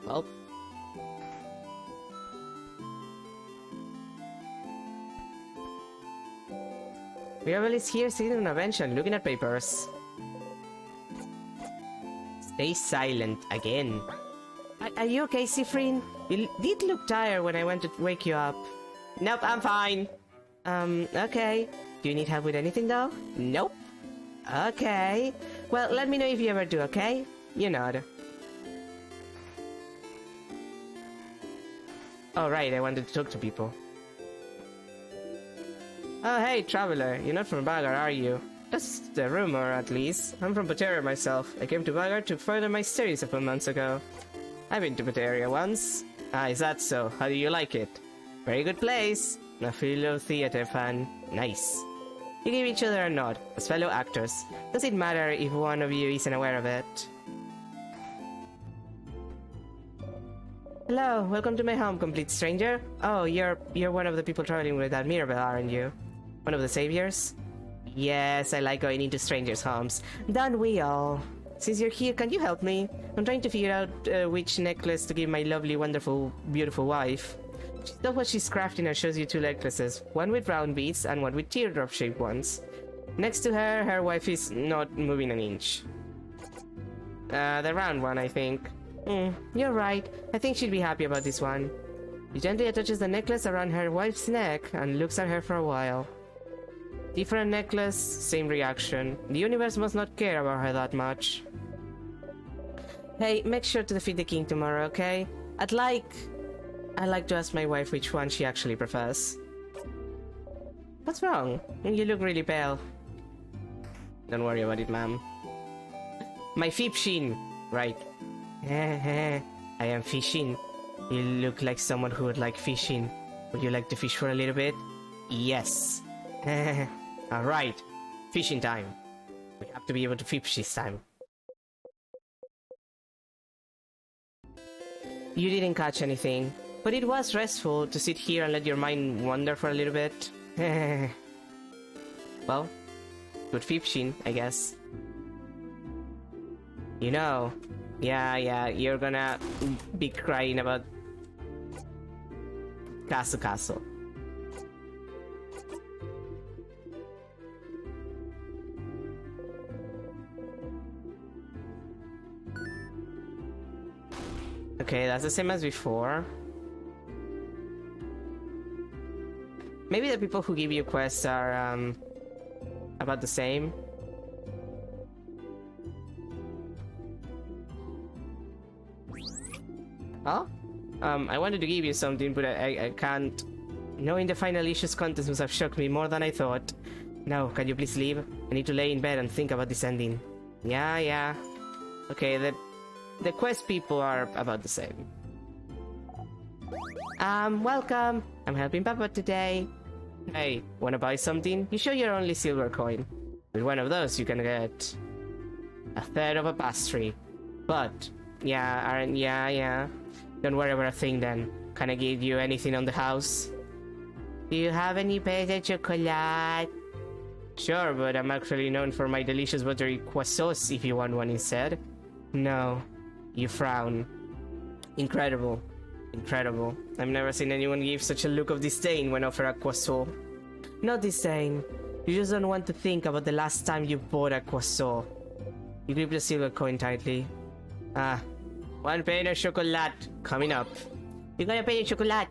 Well. Mirabel is here sitting on a bench and looking at papers. Stay silent again. Are you okay, Siffrin? You did look tired when I went to wake you up. Nope, I'm fine. Okay. Do you need help with anything though? Nope. Okay. Well, let me know if you ever do, okay? You nod. Oh, right, I wanted to talk to people. Oh, hey, traveler. You're not from Bagar, are you? That's the rumor, at least. I'm from Buteria myself. I came to Vagar to further my studies a few months ago. I've been to Buteria once. Ah, is that so? How do you like it? Very good place. A fellow theater fan. Nice. You give each other a nod, as fellow actors. Does it matter if one of you isn't aware of it? Hello, welcome to my home, complete stranger. Oh, you're one of the people traveling with that Mirabelle, aren't you? One of the saviors? Yes, I like going into strangers' homes. Don't we all? Since you're here, can you help me? I'm trying to figure out which necklace to give my lovely, wonderful, beautiful wife. She does what she's crafting and shows you two necklaces, one with round beads and one with teardrop-shaped ones. Next to her, her wife is not moving an inch. The round one, I think. You're right. I think she'll be happy about this one. He gently attaches the necklace around her wife's neck and looks at her for a while. Different necklace, same reaction. The universe must not care about her that much. Hey, make sure to defeat the king tomorrow, okay? I'd like to ask my wife which one she actually prefers. What's wrong? You look really pale. Don't worry about it, ma'am. My Fipshin! Right. I am fishing. You look like someone who would like fishing. Would you like to fish for a little bit? Yes. Alright. Fishing time. We have to be able to fish this time. You didn't catch anything, but it was restful to sit here and let your mind wander for a little bit. Well, good fishing, I guess. You know, yeah, you're gonna be crying about Castle. Okay, that's the same as before. Maybe the people who give you quests are about the same. Oh? I wanted to give you something, but I can't. Knowing the final issues contest must have shocked me more than I thought. No, can you please leave? I need to lay in bed and think about this ending. Yeah. Okay, the quest people are about the same. Welcome. I'm helping Papa today. Hey, wanna buy something? You show your only silver coin. With one of those, you can get a third of a pastry. But, yeah. Don't worry about a thing then. Can I give you anything on the house? Do you have any pain de chocolate? Sure, but I'm actually known for my delicious buttery croissants if you want one instead. No. You frown. Incredible. I've never seen anyone give such a look of disdain when offered a croissant. Not disdain. You just don't want to think about the last time you bought a croissant. You grip the silver coin tightly. One pain of chocolate coming up. You got a pain of chocolate.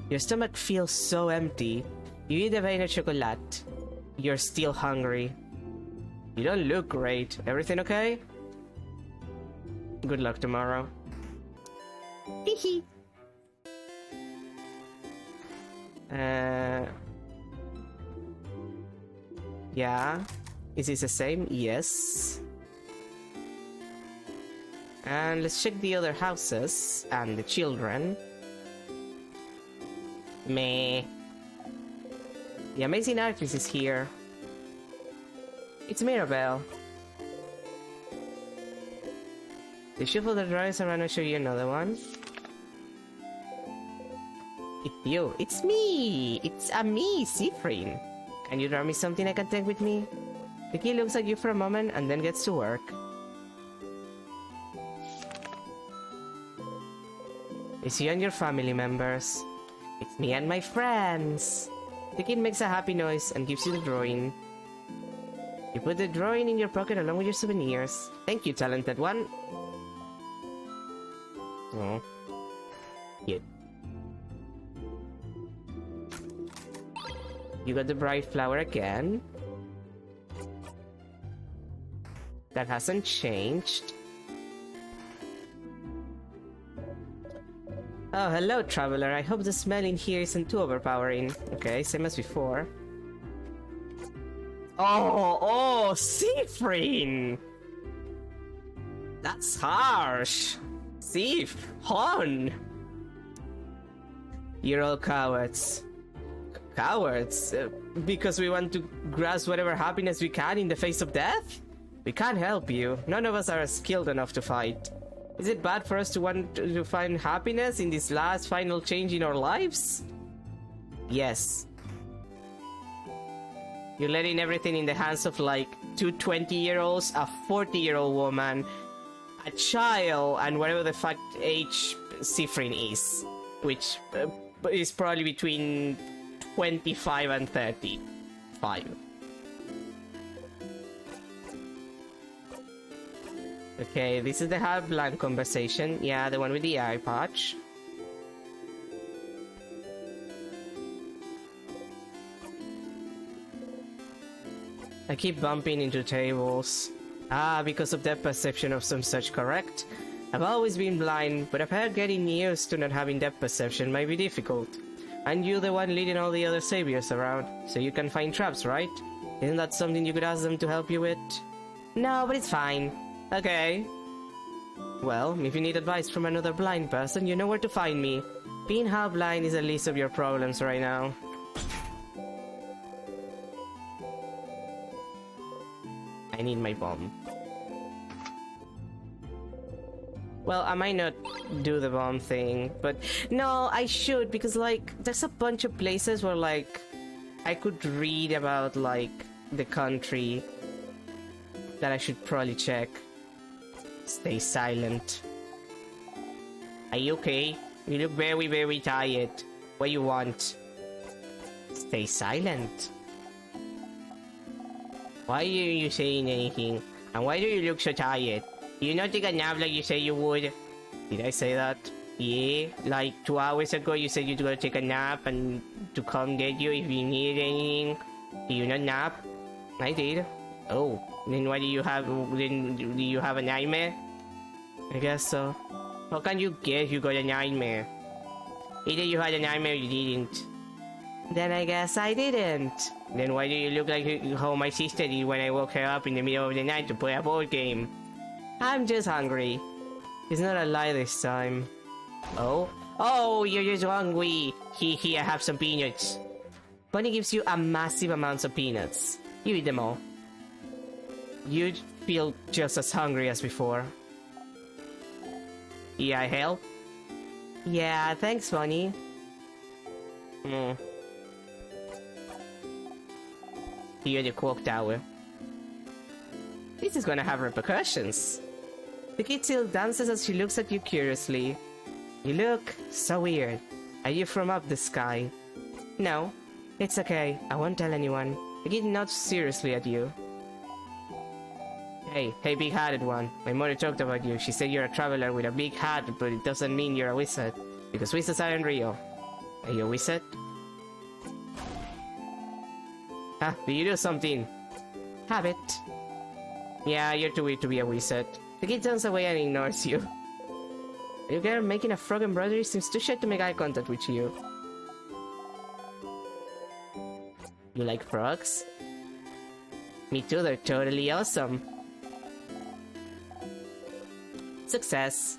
Your stomach feels so empty. You eat a pain of chocolate. You're still hungry. You don't look great. Everything okay? Good luck tomorrow. Hehe. Yeah. Is this the same? Yes. And let's check the other houses and the children. Meh. The amazing artist is here. It's Mirabelle. They shuffle the drawings around and show you another one. It's you. It's me! It's me, Siffrin. Can you draw me something I can take with me? The kid looks at you for a moment and then gets to work. It's you and your family members. It's me and my friends. The kid makes a happy noise and gives you the drawing. You put the drawing in your pocket along with your souvenirs. Thank you, talented one. Oh. Cute. You got the bright flower again. That hasn't changed. Oh, hello, traveler. I hope the smell in here isn't too overpowering. Okay, same as before. Oh, Siffrin! That's harsh. Sif, Hon. You're all cowards. Cowards? Because we want to grasp whatever happiness we can in the face of death? We can't help you. None of us are skilled enough to fight. Is it bad for us to want to find happiness in this last final change in our lives? Yes. You're letting everything in the hands of like two 20-year-olds, a 40-year-old woman, a child, and whatever the fuck age Siffrin is. Which is probably between 25 and 35. Okay, this is the Half-Blind conversation. Yeah, the one with the eye patch. I keep bumping into tables. Ah, because of depth perception of some such, correct? I've always been blind, but I've heard getting used to not having depth perception might be difficult. And you're the one leading all the other saviors around, so you can find traps, right? Isn't that something you could ask them to help you with? No, but it's fine. Okay. Well, if you need advice from another blind person, you know where to find me. Being half blind is the least of your problems right now. I need my bomb. Well, I might not do the bomb thing, but no, I should, because like there's a bunch of places where like I could read about like the country that I should probably check. Stay silent. Are you okay? You look very, very tired. What you want? Stay silent. Why are you saying anything? And why do you look so tired? You not take a nap like you said you would? Did I say that? Yeah, like 2 hours ago you said you'd go take a nap and to come get you if you needed anything. Do you not nap? I did. Oh, then why do you have? Then do you have a nightmare? I guess so. How can you guess you got a nightmare? Either you had a nightmare or you didn't. Then I guess I didn't. Then why do you look like how my sister did when I woke her up in the middle of the night to play a board game? I'm just hungry. It's not a lie this time. Oh? Oh, you're just hungry. Here, I have some peanuts. Bunny gives you a massive amounts of peanuts. You eat them all. You'd feel just as hungry as before. Yeah, I help? Yeah, thanks, Bunny. Here, the clock tower. This is gonna have repercussions. The kid still dances as she looks at you curiously. You look so weird. Are you from up the sky? No, it's okay. I won't tell anyone. The kid nods seriously at you. Hey, big-hatted one. My mother talked about you. She said you're a traveler with a big hat, but it doesn't mean you're a wizard. Because wizards aren't real. Are you a wizard? Ah, do you do something? Habit. Yeah, you're too weird to be a wizard. The kid turns away and ignores you. You girl making a frog embroidery seems too shy to make eye contact with you. You like frogs? Me too, they're totally awesome. Success.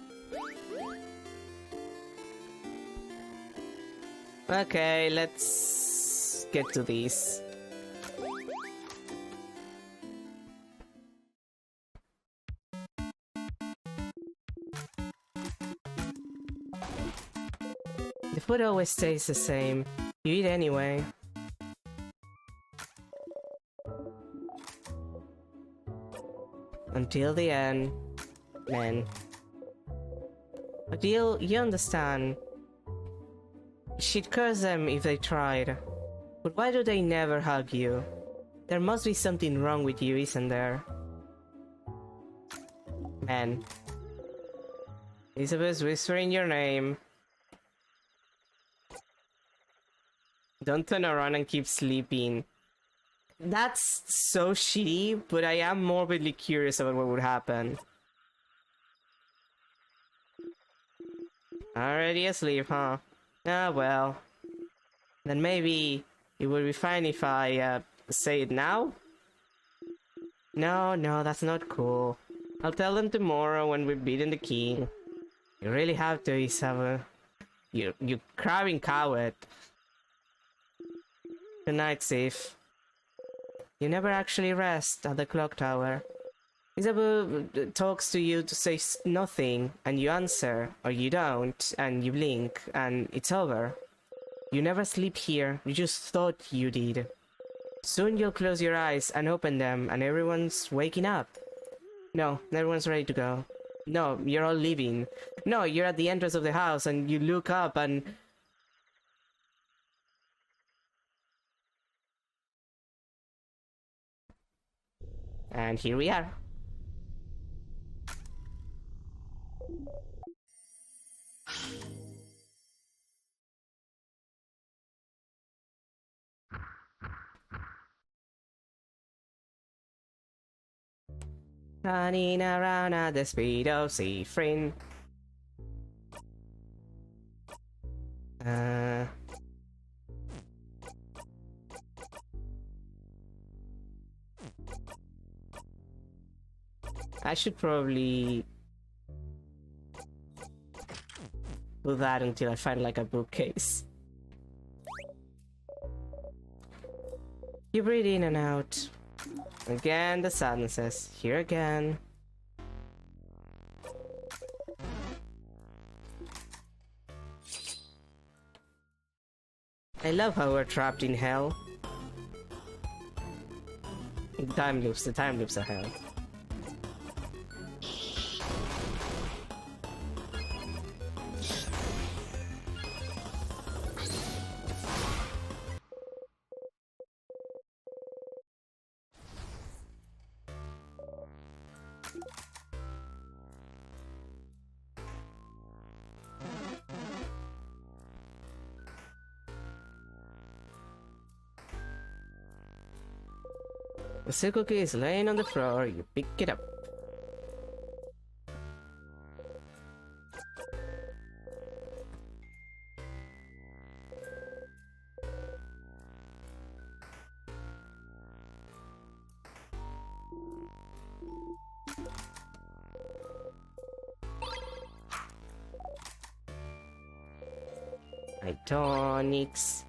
Okay, let's get to these. The food always stays the same. You eat anyway. Until the end. Man. But you understand. She'd curse them if they tried. But why do they never hug you? There must be something wrong with you, isn't there? Man. Elizabeth's whispering your name. Don't turn around and keep sleeping. That's so shitty, but I am morbidly curious about what would happen. Already asleep, huh? Ah, well. Then maybe it would be fine if I say it now? No, no, that's not cool. I'll tell them tomorrow when we've beaten the king. You really have to, Isabel. You crabbing coward. Good night, Sif. You never actually rest at the clock tower. Isabel talks to you to say nothing, and you answer, or you don't, and you blink, and it's over. You never sleep here, you just thought you did. Soon you'll close your eyes and open them, and everyone's waking up. No, everyone's ready to go. No, you're all leaving. No, you're at the entrance of the house, and you look up, and... And here we are. Running around at the speed of Siffrin. I should probably do that until I find like a bookcase. You breathe in and out. Again, the sadnesses. Here again. I love how we're trapped in hell. The time loops are hell. The silk cookie is laying on the floor, you pick it up. Tonics.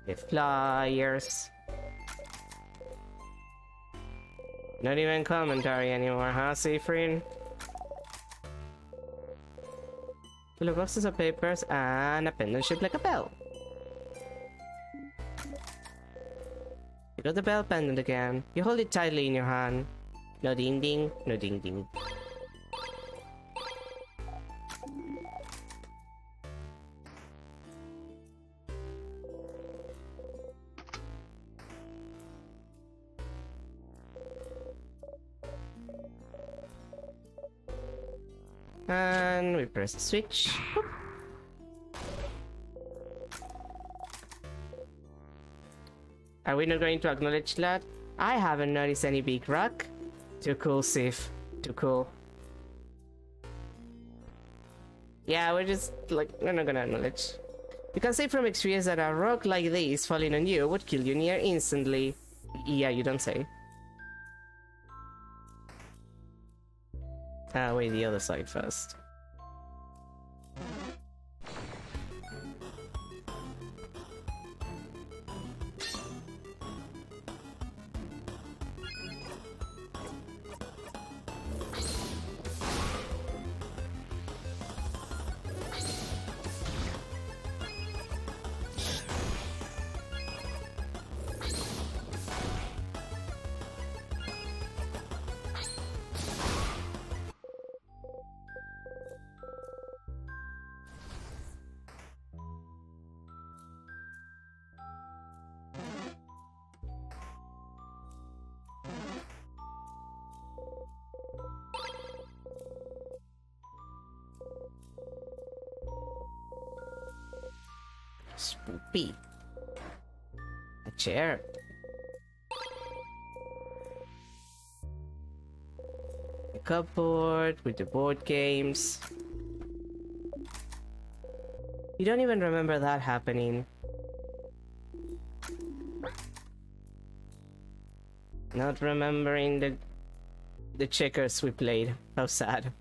The flyers. Not even commentary anymore, huh, Siffrin? Full of boxes of papers and a pendant shaped like a bell. You got the bell pendant again. You hold it tightly in your hand. No ding ding, no ding ding. And we press the switch. Boop. Are we not going to acknowledge that? I haven't noticed any big rock. Too cool, Sif. Too cool. Yeah, we're just like, we're not gonna acknowledge. You can say from experience that a rock like this falling on you would kill you near instantly. Yeah, you don't say. Wait, the other side first. Spoopy. A chair. A cupboard with the board games. You don't even remember that happening. Not remembering the checkers we played. How sad.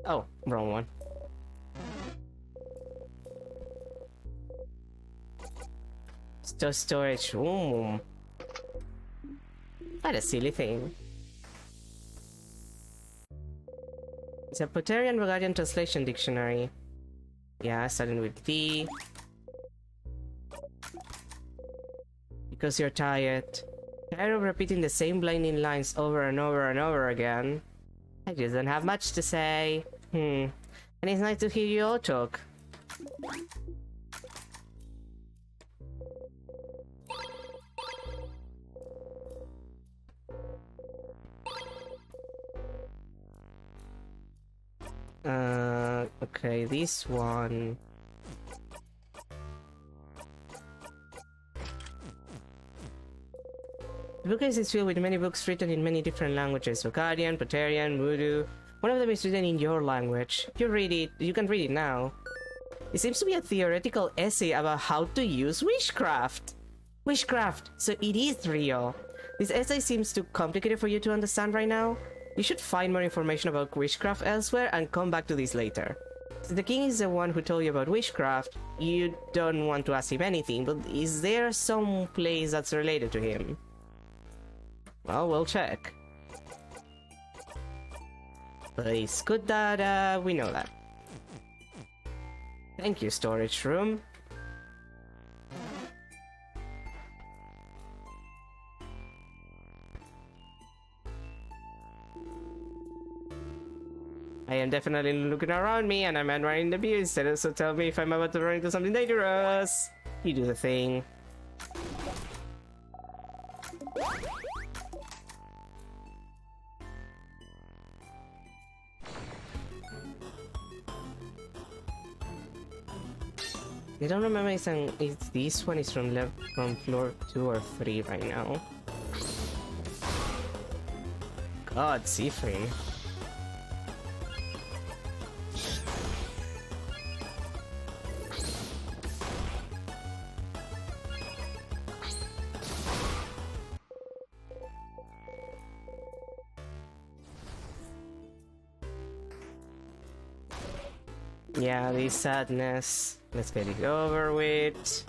Oh, wrong one. Storage room. What a silly thing. It's a Potterian Bulgarian translation dictionary. Yeah, starting with D. Because you're tired. Tired of repeating the same blinding lines over and over and over again. I just don't have much to say. And it's nice to hear you all talk. Okay, this one. The bookcase is filled with many books written in many different languages. Akkadian, Potterian, Voodoo. One of them is written in your language. You read it, you can read it now. It seems to be a theoretical essay about how to use witchcraft. Witchcraft! So it is real. This essay seems too complicated for you to understand right now. You should find more information about witchcraft elsewhere and come back to this later. Since the king is the one who told you about witchcraft, you don't want to ask him anything, but is there some place that's related to him? Well, we'll check. But it's good that we know that. Thank you, storage room. I am definitely looking around me and I'm admiring the view instead, so tell me if I'm about to run into something dangerous. You do the thing. I don't remember if this one is from floor 2 or 3 right now. God, Siegfried. Yeah, this sadness. Let's get it over with.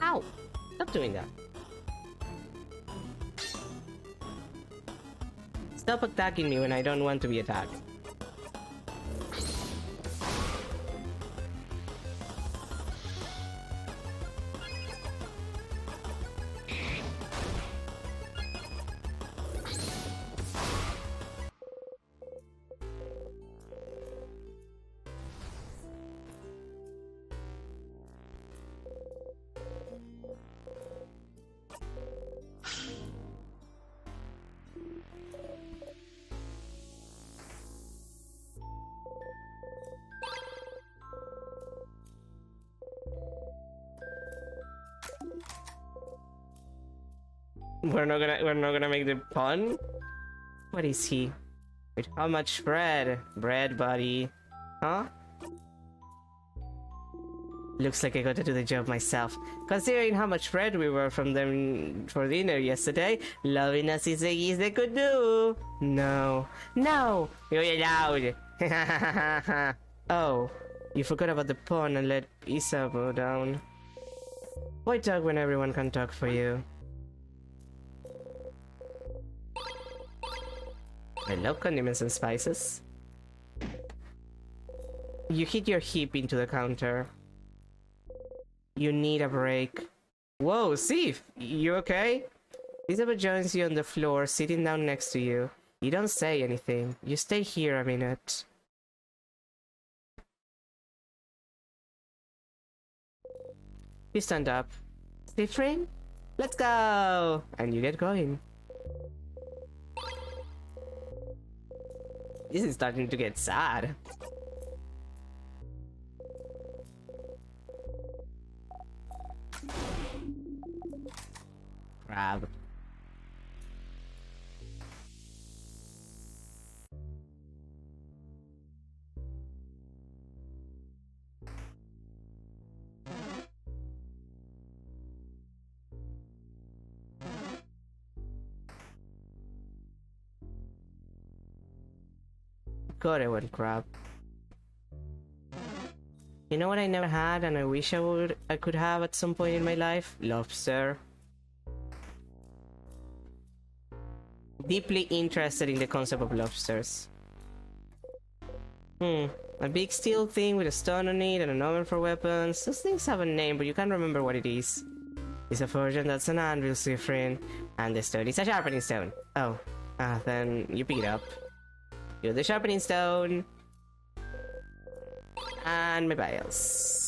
Ow! Stop doing that. Stop attacking me when I don't want to be attacked. We're not gonna make the pun? What is he? Wait, how much bread? Bread, buddy. Huh? Looks like I got to do the job myself. Considering how much bread we were from them for dinner yesterday, loving us is the least they could do. No. No! You're allowed! Oh, you forgot about the pun and let Isa go down. Why talk when everyone can talk for you? I love condiments and spices. You hit your hip into the counter. You need a break. Whoa, Sif! You okay? Elizabeth joins you on the floor, sitting down next to you. You don't say anything. You stay here a minute. You stand up. Sifrin? Let's go! And you get going. This is starting to get sad. Crab. God, I want crab. You know what I never had and I wish I could have at some point in my life? Lobster. Deeply interested in the concept of lobsters. A big steel thing with a stone on it and an oven for weapons. Those things have a name, but you can't remember what it is. It's a fortune that's an anvil, Sifrin. And the stone is a sharpening stone. Oh, then you pick it up. You're the sharpening stone. And my biles.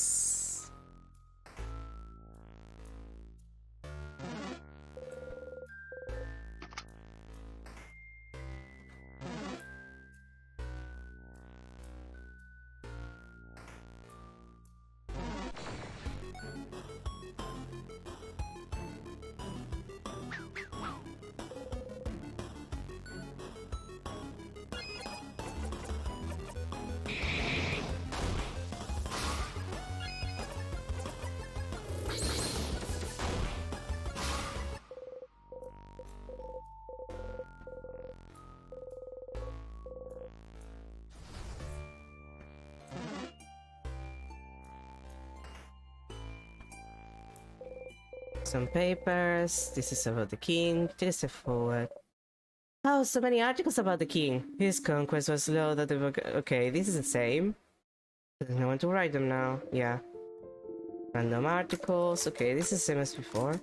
Some papers. This is about the king. Take a step forward. Oh, so many articles about the king. His conquest was slow that the book. Okay, this is the same. There's no one to write them now. Yeah. Random articles. Okay, this is the same as before.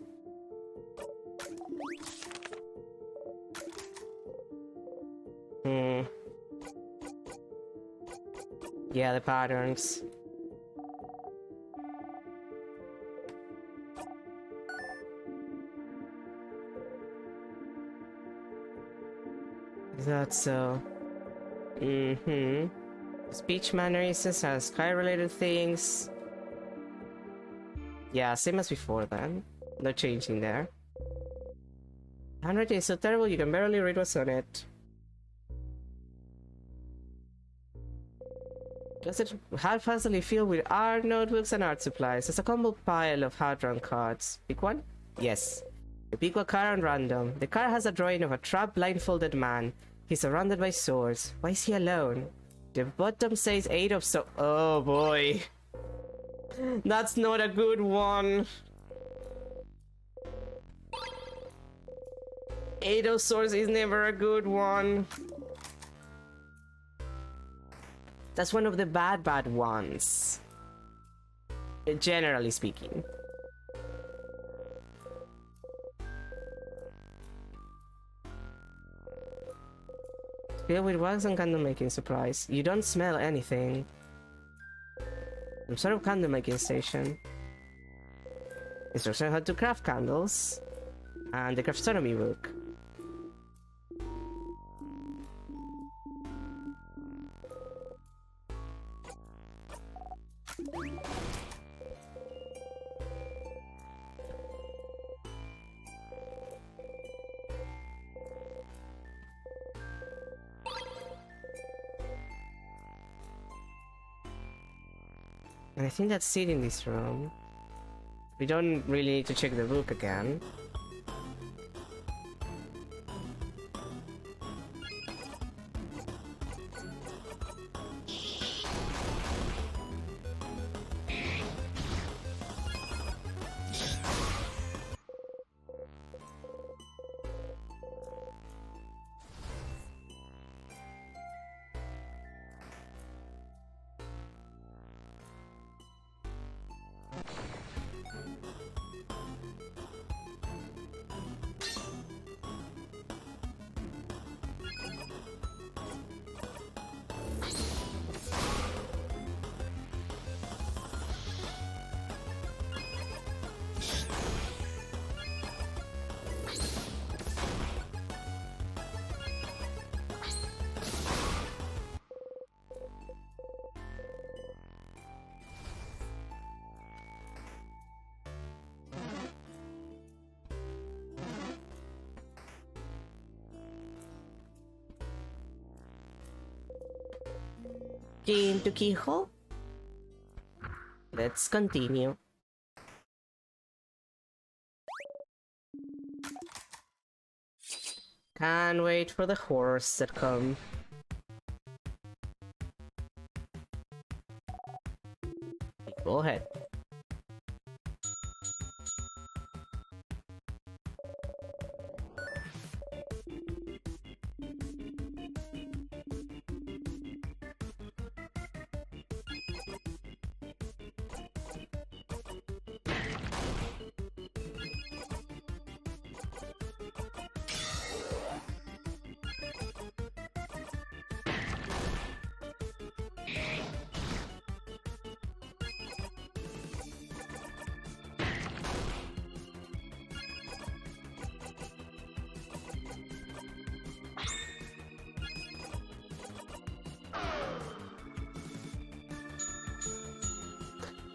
Yeah, the patterns. Is that so? Speech mannerisms and sky-related things. Yeah, same as before then. No changing there. Handwriting is so terrible you can barely read what's on it. Does it haphazardly filled with art notebooks and art supplies? There's a combo pile of hard-drawn cards. Pick one? Yes. You pick a card on random. The card has a drawing of a trapped blindfolded man. He's surrounded by swords. Why is he alone? The bottom says 8 of so- Oh boy. That's not a good one. 8 of swords is never a good one. That's one of the bad ones. Generally speaking. Filled with wax and candle making supplies. You don't smell anything. Some sort of candle making station. Instruction on how to craft candles. And the craftonomy book. And I think that's it in this room. We don't really need to check the book again. Key into keyhole? Let's continue. Can't wait for the horse that come. Go ahead.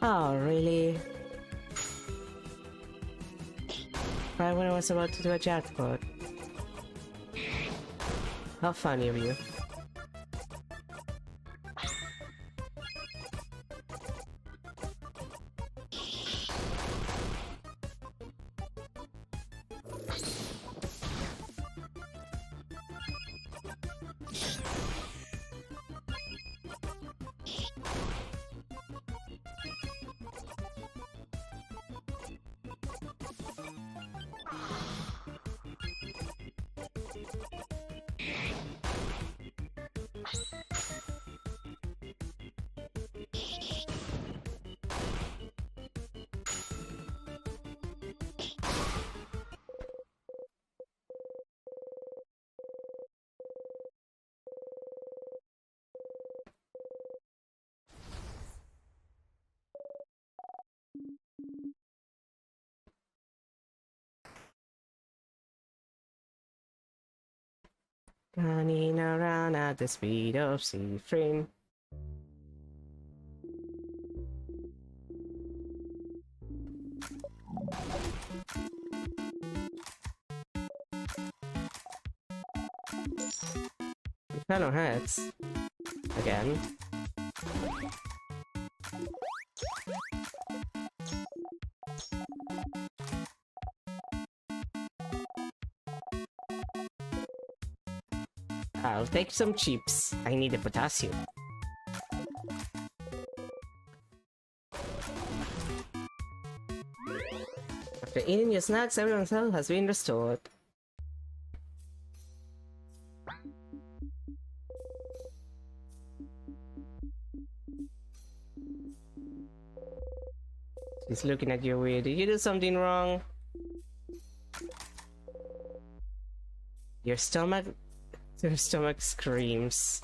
Oh, really? Right when I was about to do a jackpot. How funny of you. Running around at the speed of Siffrin. Hello, heads. Again. I'll take some chips. I need the potassium. After eating your snacks, everyone's health has been restored. He's looking at you weird. Did you do something wrong? Your stomach screams.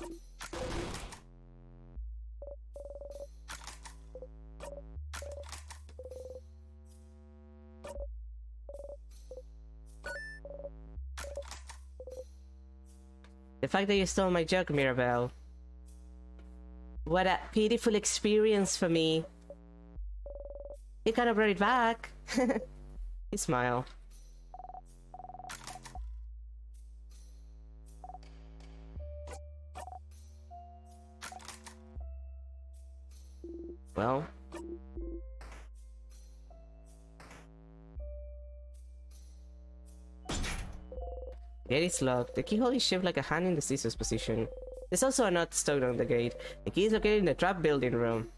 The fact that you stole my jug, Mirabelle. What a pitiful experience for me. You kind of brought it back. You smile. Well. Gate is locked. The keyhole is shaped like a hand in the scissors position. There's also a knot stuck on the gate. The key is located in the trap building room.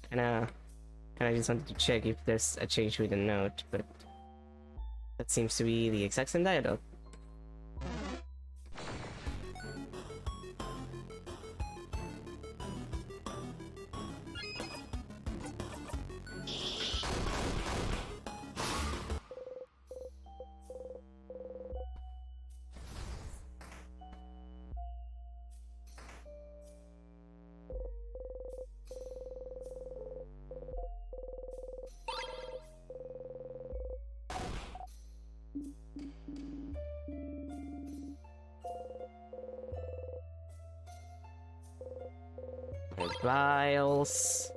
I just wanted to check if there's a change with the note, but that seems to be the exact same dialogue. Vials.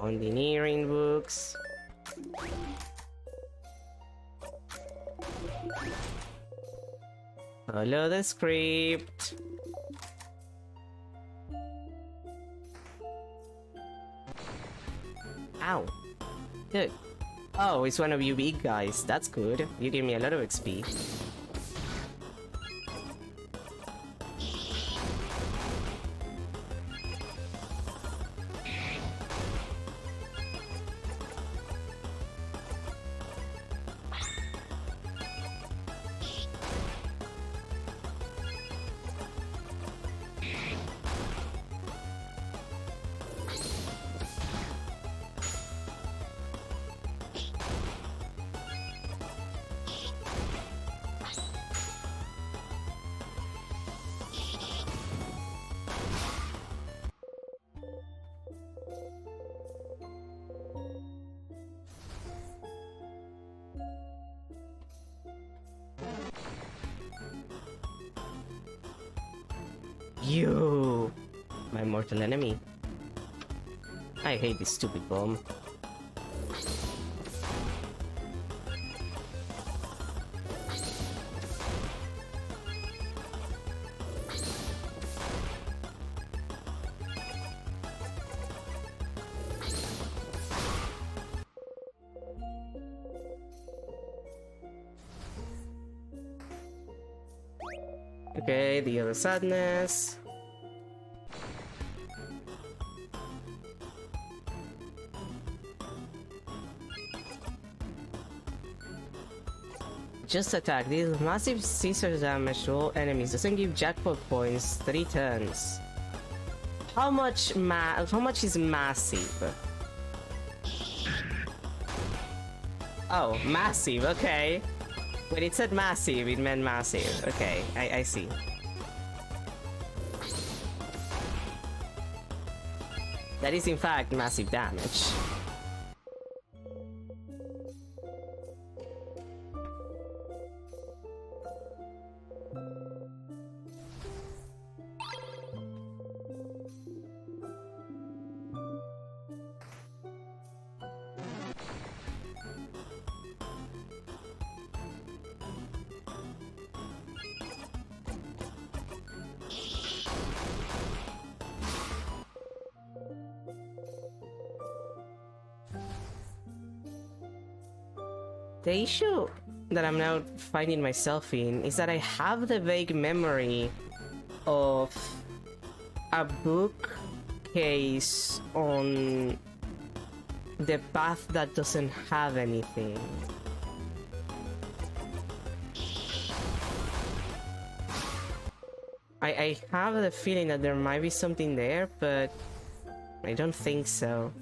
Engineering books. Follow the script. Ow. Good. Oh, it's one of you big guys. That's good. You give me a lot of XP. You, my mortal enemy. I hate this stupid bomb. Okay, the other sadness. Just attack. Deals massive scissor damage to all enemies. Doesn't give jackpot points 3 turns. How much is massive? Oh, massive, okay. When it said massive, it meant massive. Okay, I see. That is in fact massive damage. The issue that I'm now finding myself in is that I have the vague memory of a bookcase on the path that doesn't have anything. I have the feeling that there might be something there, but I don't think so.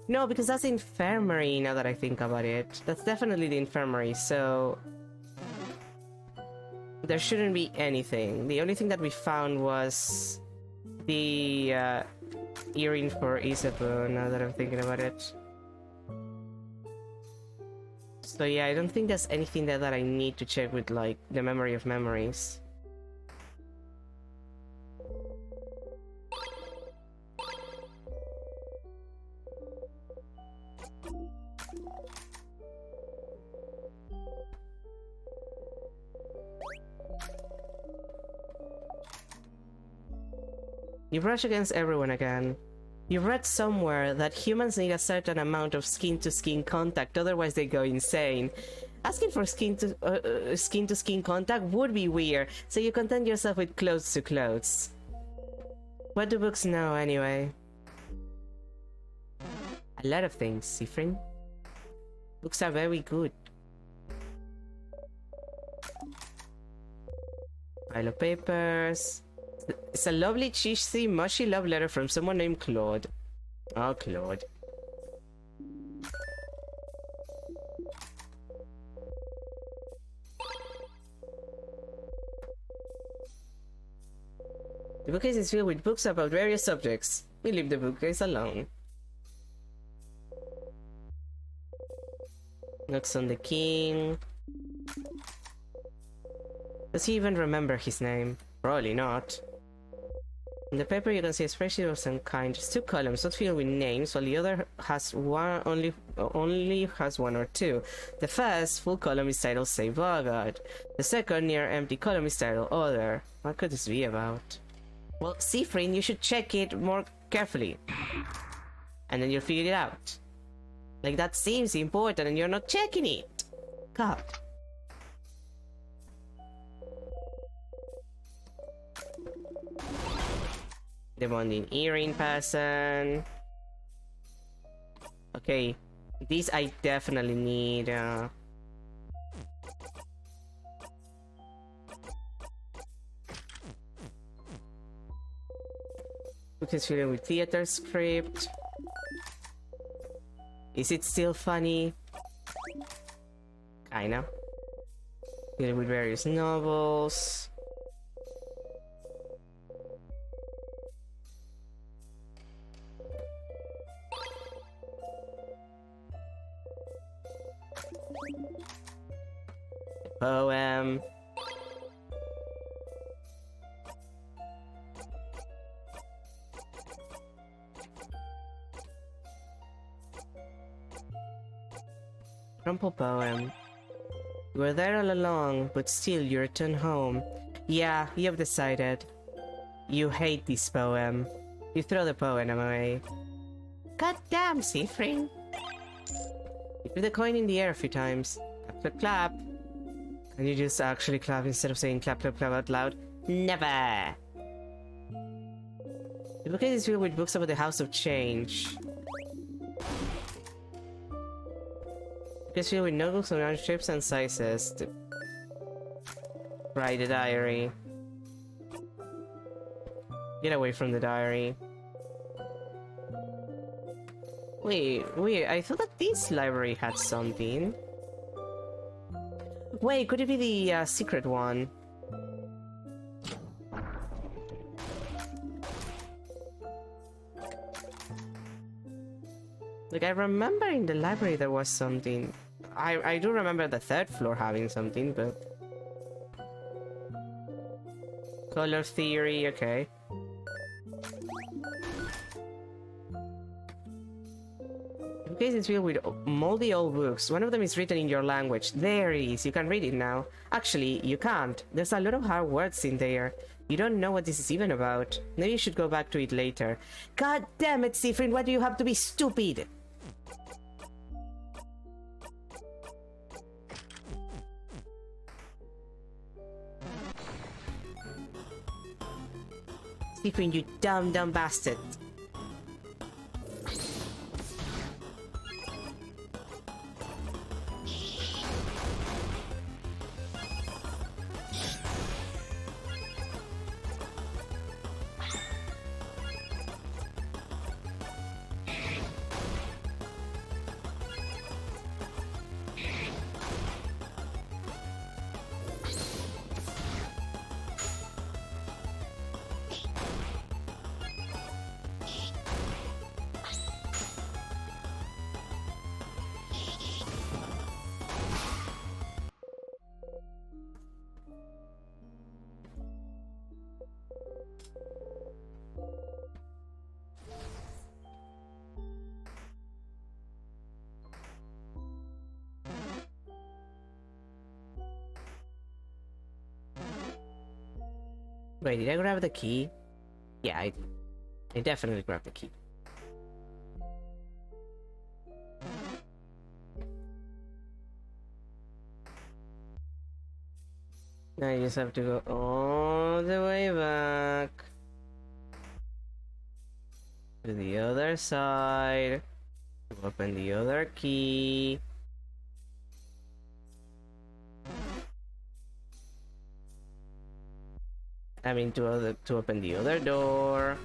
No, because that's the infirmary now that I think about it. That's definitely the infirmary, so... there shouldn't be anything. The only thing that we found was the earring for Isabu, now that I'm thinking about it. So yeah, I don't think there's anything there that I need to check with, like, the memory of memories. You brush against everyone again. You read somewhere that humans need a certain amount of skin-to-skin contact, otherwise they go insane. Asking for skin-to-skin contact would be weird, so you content yourself with clothes-to-clothes. What do books know, anyway? A lot of things, Siffrin. Books are very good. Pile of papers. It's a lovely, cheesy, mushy love letter from someone named Claude. Oh, Claude. The bookcase is filled with books about various subjects. You leave the bookcase alone. Notes on the king. Does he even remember his name? Probably not. In the paper, you can see a spreadsheet of some kind. Just two columns, not filled with names, while the other has only has one or two. The first full column is titled Save Bogart. The second near empty column is titled Other. What could this be about? Well, Siffrin, you should check it more carefully, and then you'll figure it out. Like, that seems important, and you're not checking it. God. The Demanding earring person. Okay, these I definitely need. Book is filled with theater script. Is it still funny? Kinda. Filled with various novels. Poem. Crumple poem. You were there all along, but still you returned home. Yeah, you've decided. You hate this poem. You throw the poem away. God damn, Siffrin. You put the coin in the air a few times. Clap, clap, clap. Can you just actually clap instead of saying clap, clap, clap out loud? Never! The bookcase is filled with books about the House of Change. It's filled with notebooks of large shapes and sizes to write the diary. Get away from the diary. Wait, I thought that this library had something. Wait, could it be the secret one? Like, I remember in the library there was something. I do remember the third floor having something, but... Color theory, okay. The case is filled with moldy old books. One of them is written in your language. There it is, you can read it now. Actually, you can't. There's a lot of hard words in there. You don't know what this is even about. Maybe you should go back to it later. God damn it, Siffrin, why do you have to be stupid? Siffrin, you dumb bastard. Wait, did I grab the key? Yeah, I definitely grabbed the key. Now you just have to go all the way back to the other side to open the other key. I mean, to open the other door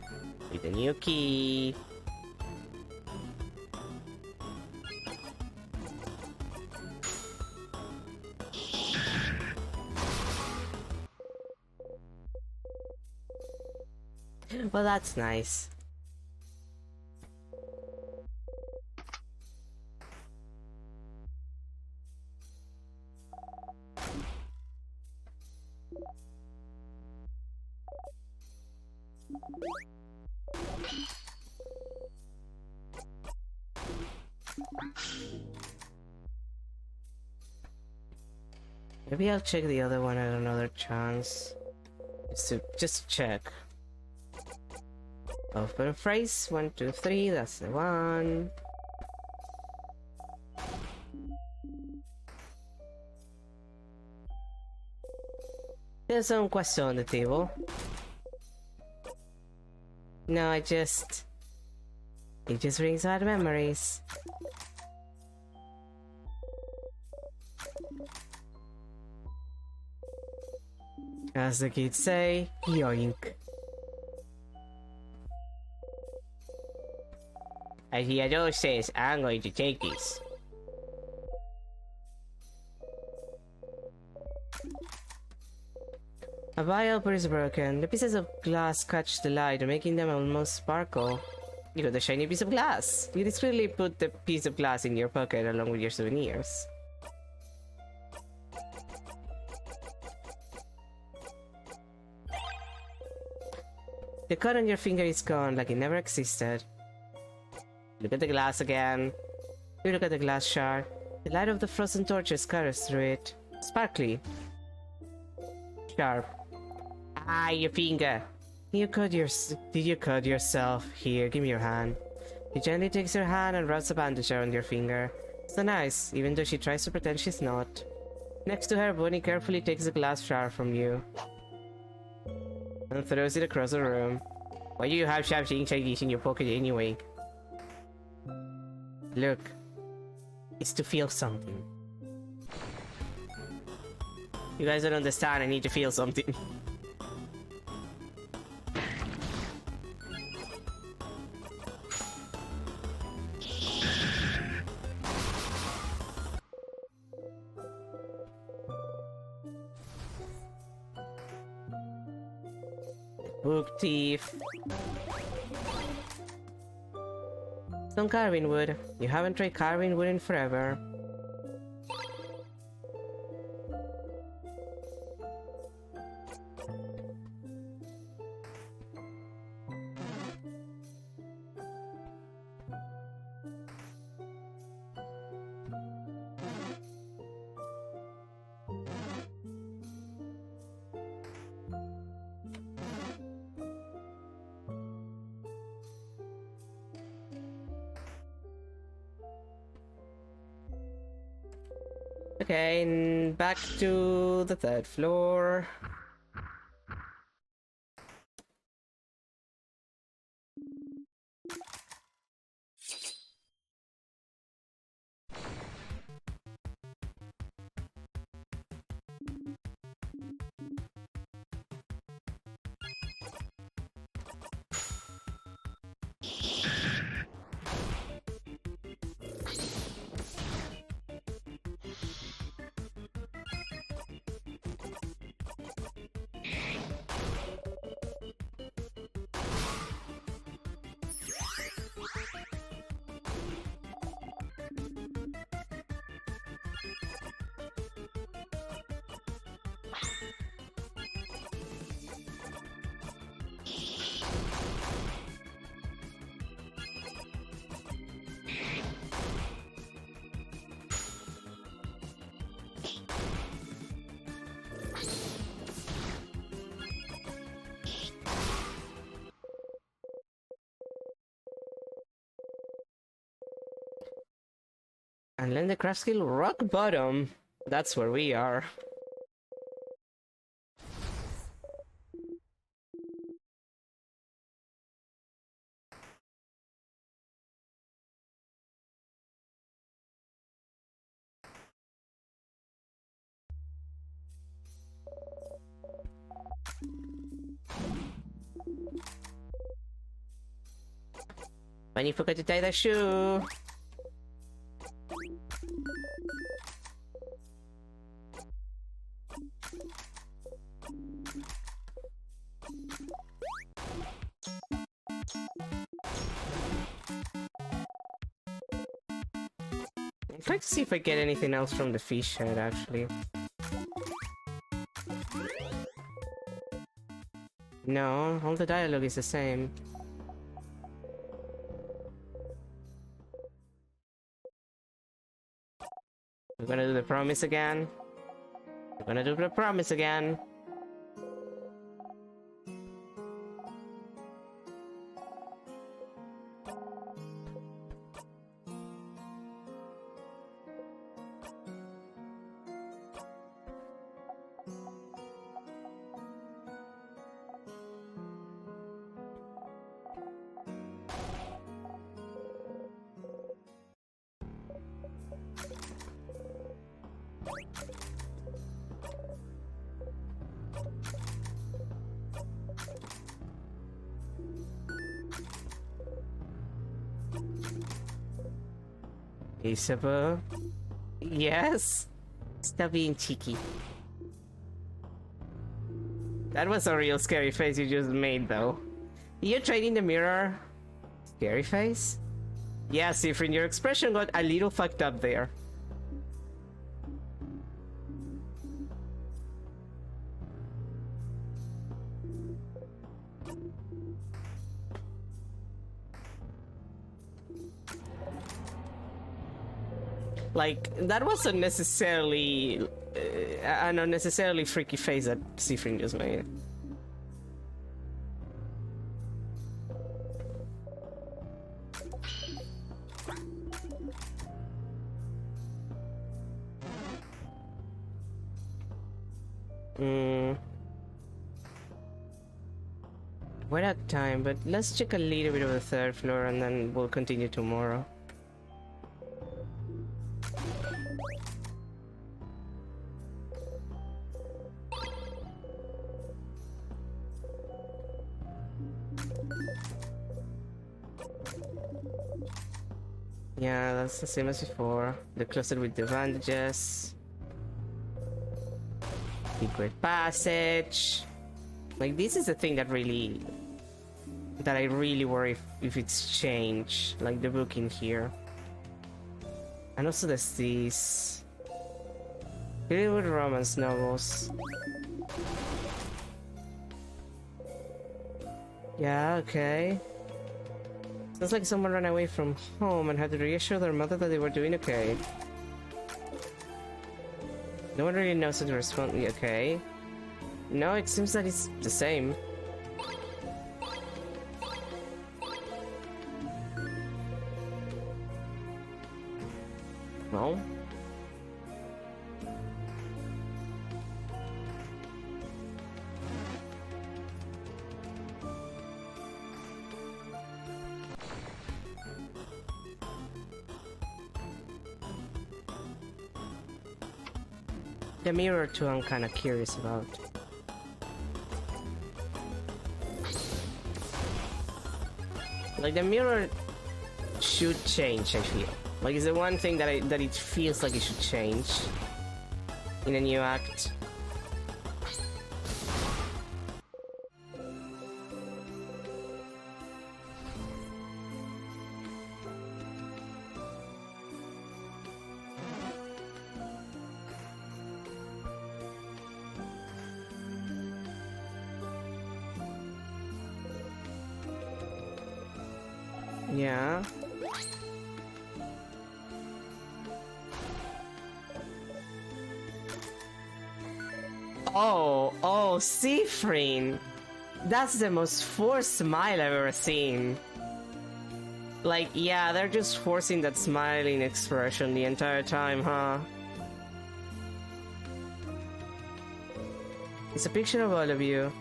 with a new key. Well, that's nice. Maybe I'll check the other one at another chance. Just check. Open phrase 1, 2, 3. That's the one. There's some quests on the table. No, it just brings out memories. As the kids say, yoink. As the adult says, I'm going to take this. A vial is broken. The pieces of glass catch the light, making them almost sparkle. You got a shiny piece of glass. You discreetly put the piece of glass in your pocket along with your souvenirs. The cut on your finger is gone, like it never existed. Look at the glass again. You look at the glass shard. The light of the frozen torches scatters through it. Sparkly. Sharp. Ah, your finger. Did you cut yourself? Here, give me your hand. He gently takes your hand and wraps a bandage around your finger. So nice, even though she tries to pretend she's not. Next to her, Bonnie carefully takes the glass shard from you and throws it across the room. Why do you have sharp things like this in your pocket anyway? Look, it's to feel something. You guys don't understand, I need to feel something. Book thief. Some carving wood. You haven't tried carving wood in forever. Okay, and back to the third floor. And learn the craft skill rock bottom. That's where we are. Bunny forgot to tie the shoe. I'd like to see if I get anything else from the fish head, actually. No, all the dialogue is the same. We're gonna do the promise again. We're gonna do the promise again. Isabel? Yes? Stop being cheeky. That was a real scary face you just made, though. You're trading the mirror? Scary face? Yeah, Siffrin, your expression got a little fucked up there. Like, that was unnecessarily... an unnecessarily freaky face that Siffrin just made. We're out of time, but let's check a little bit of the third floor and then we'll continue tomorrow. Yeah, that's the same as before. The closet with the bandages. Secret passage. Like, this is the thing that really... that I really worry if it's changed. Like, the book in here. And also there's these... Hollywood romance novels. Yeah, okay. Sounds like someone ran away from home and had to reassure their mother that they were doing okay. No one really knows how to respond. Okay. No, it seems that it's the same. No. The mirror too, I'm kind of curious about. Like, the mirror should change, I feel. Like, it's the one thing that it feels like it should change in a new act. Yeah. Oh, Siffrin! That's the most forced smile I've ever seen. Like, yeah, they're just forcing that smiling expression the entire time, huh? It's a picture of all of you.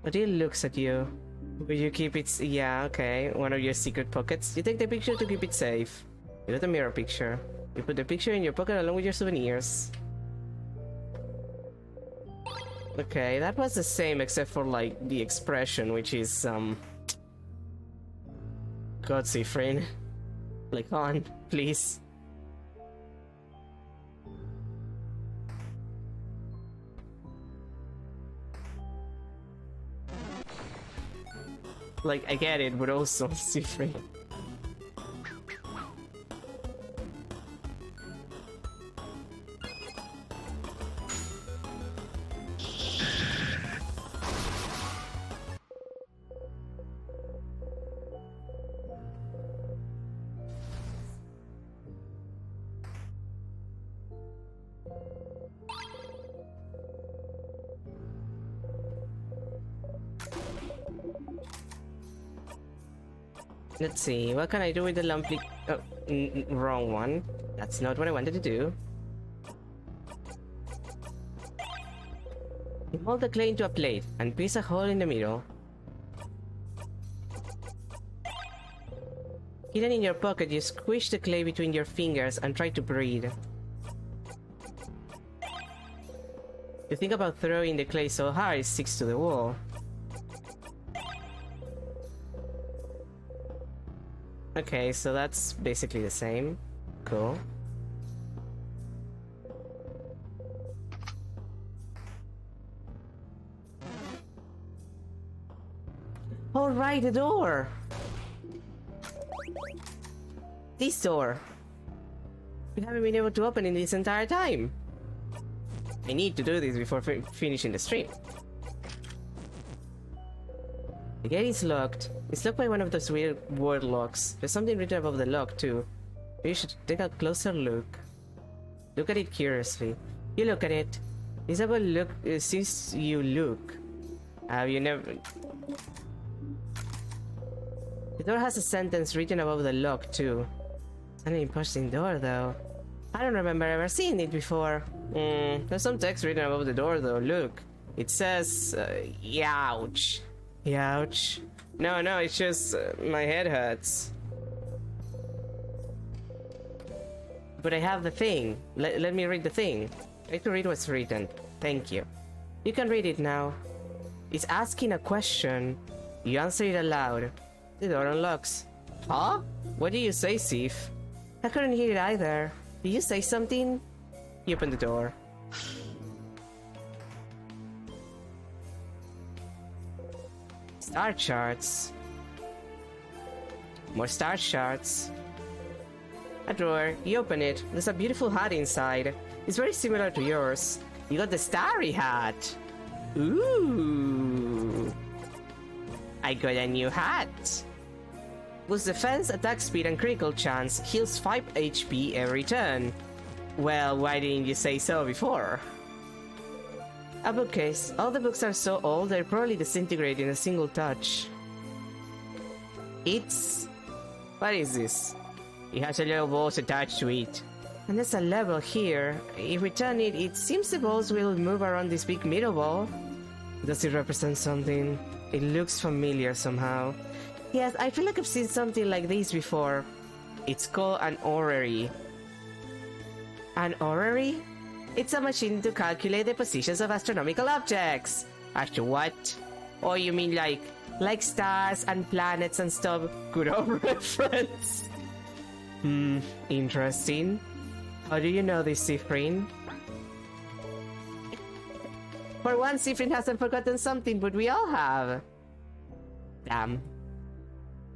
But he looks at you. Will you keep it? Yeah, okay. One of your secret pockets. You take the picture to keep it safe. You got a mirror picture. You put the picture in your pocket along with your souvenirs. Okay, that was the same except for, like, the expression, which is, God, Siffrin. Click on, please. Like, I get it, but also Siffrin. Let's see, what can I do with the lumpy... Oh, wrong one. That's not what I wanted to do. Mold the clay into a plate and pierce a hole in the middle. Hidden in your pocket, you squish the clay between your fingers and try to breathe. You think about throwing the clay so hard it sticks to the wall. Okay, so that's basically the same. Cool. All right, the door! This door! We haven't been able to open it this entire time! I need to do this before finishing the stream. The gate is locked. It's locked by one of those weird word locks. There's something written above the lock too. You should take a closer look. Look at it curiously. You look at it. Isabel look sees you look. You never... The door has a sentence written above the lock too. An interesting door though. I don't remember ever seeing it before. There's some text written above the door though, look. It says, youch. Youch. No, it's just, my head hurts. But I have the thing. Let me read the thing. I can read what's written. Thank you. You can read it now. It's asking a question. You answer it aloud. The door unlocks. Huh? What did you say, Sif? I couldn't hear it either. Did you say something? You open the door. Star charts. More star charts. A drawer. You open it. There's a beautiful hat inside. It's very similar to yours. You got the starry hat. Ooh. I got a new hat. Boosts defense, attack speed, and critical chance. Heals 5 HP every turn. Well, why didn't you say so before? A bookcase. All the books are so old they're probably disintegrate in a single touch. It's... What is this? It has a little balls attached to it. And there's a level here. If we turn it, it seems the balls will move around this big middle ball. Does it represent something? It looks familiar somehow. Yes, I feel like I've seen something like this before. It's called an orrery. An orrery? It's a machine to calculate the positions of astronomical objects. As to what? Oh, you mean like stars and planets and stuff? Good old reference. Interesting. How do you know this, Siffrin? For once, Siffrin hasn't forgotten something, but we all have. Damn.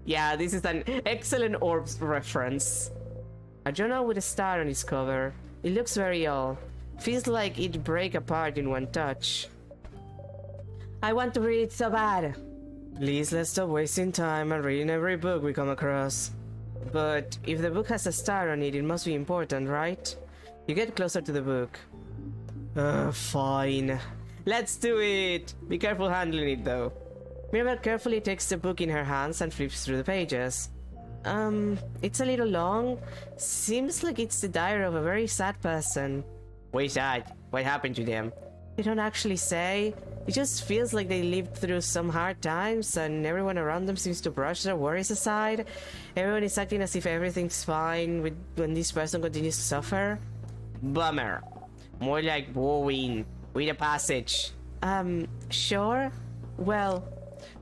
Yeah, this is an excellent orbs reference. A journal with a star on its cover. It looks very old. Feels like it'd break apart in one touch. I want to read it so bad. Please, let's stop wasting time and reading every book we come across. But if the book has a star on it, it must be important, right? You get closer to the book. Fine. Let's do it! Be careful handling it though. Mirabel carefully takes the book in her hands and flips through the pages. It's a little long. Seems like it's the diary of a very sad person. Why sad? What happened to them? They don't actually say. It just feels like they lived through some hard times and everyone around them seems to brush their worries aside. Everyone is acting as if everything's fine when this person continues to suffer. Bummer. More like bowing with a passage. Sure? Well,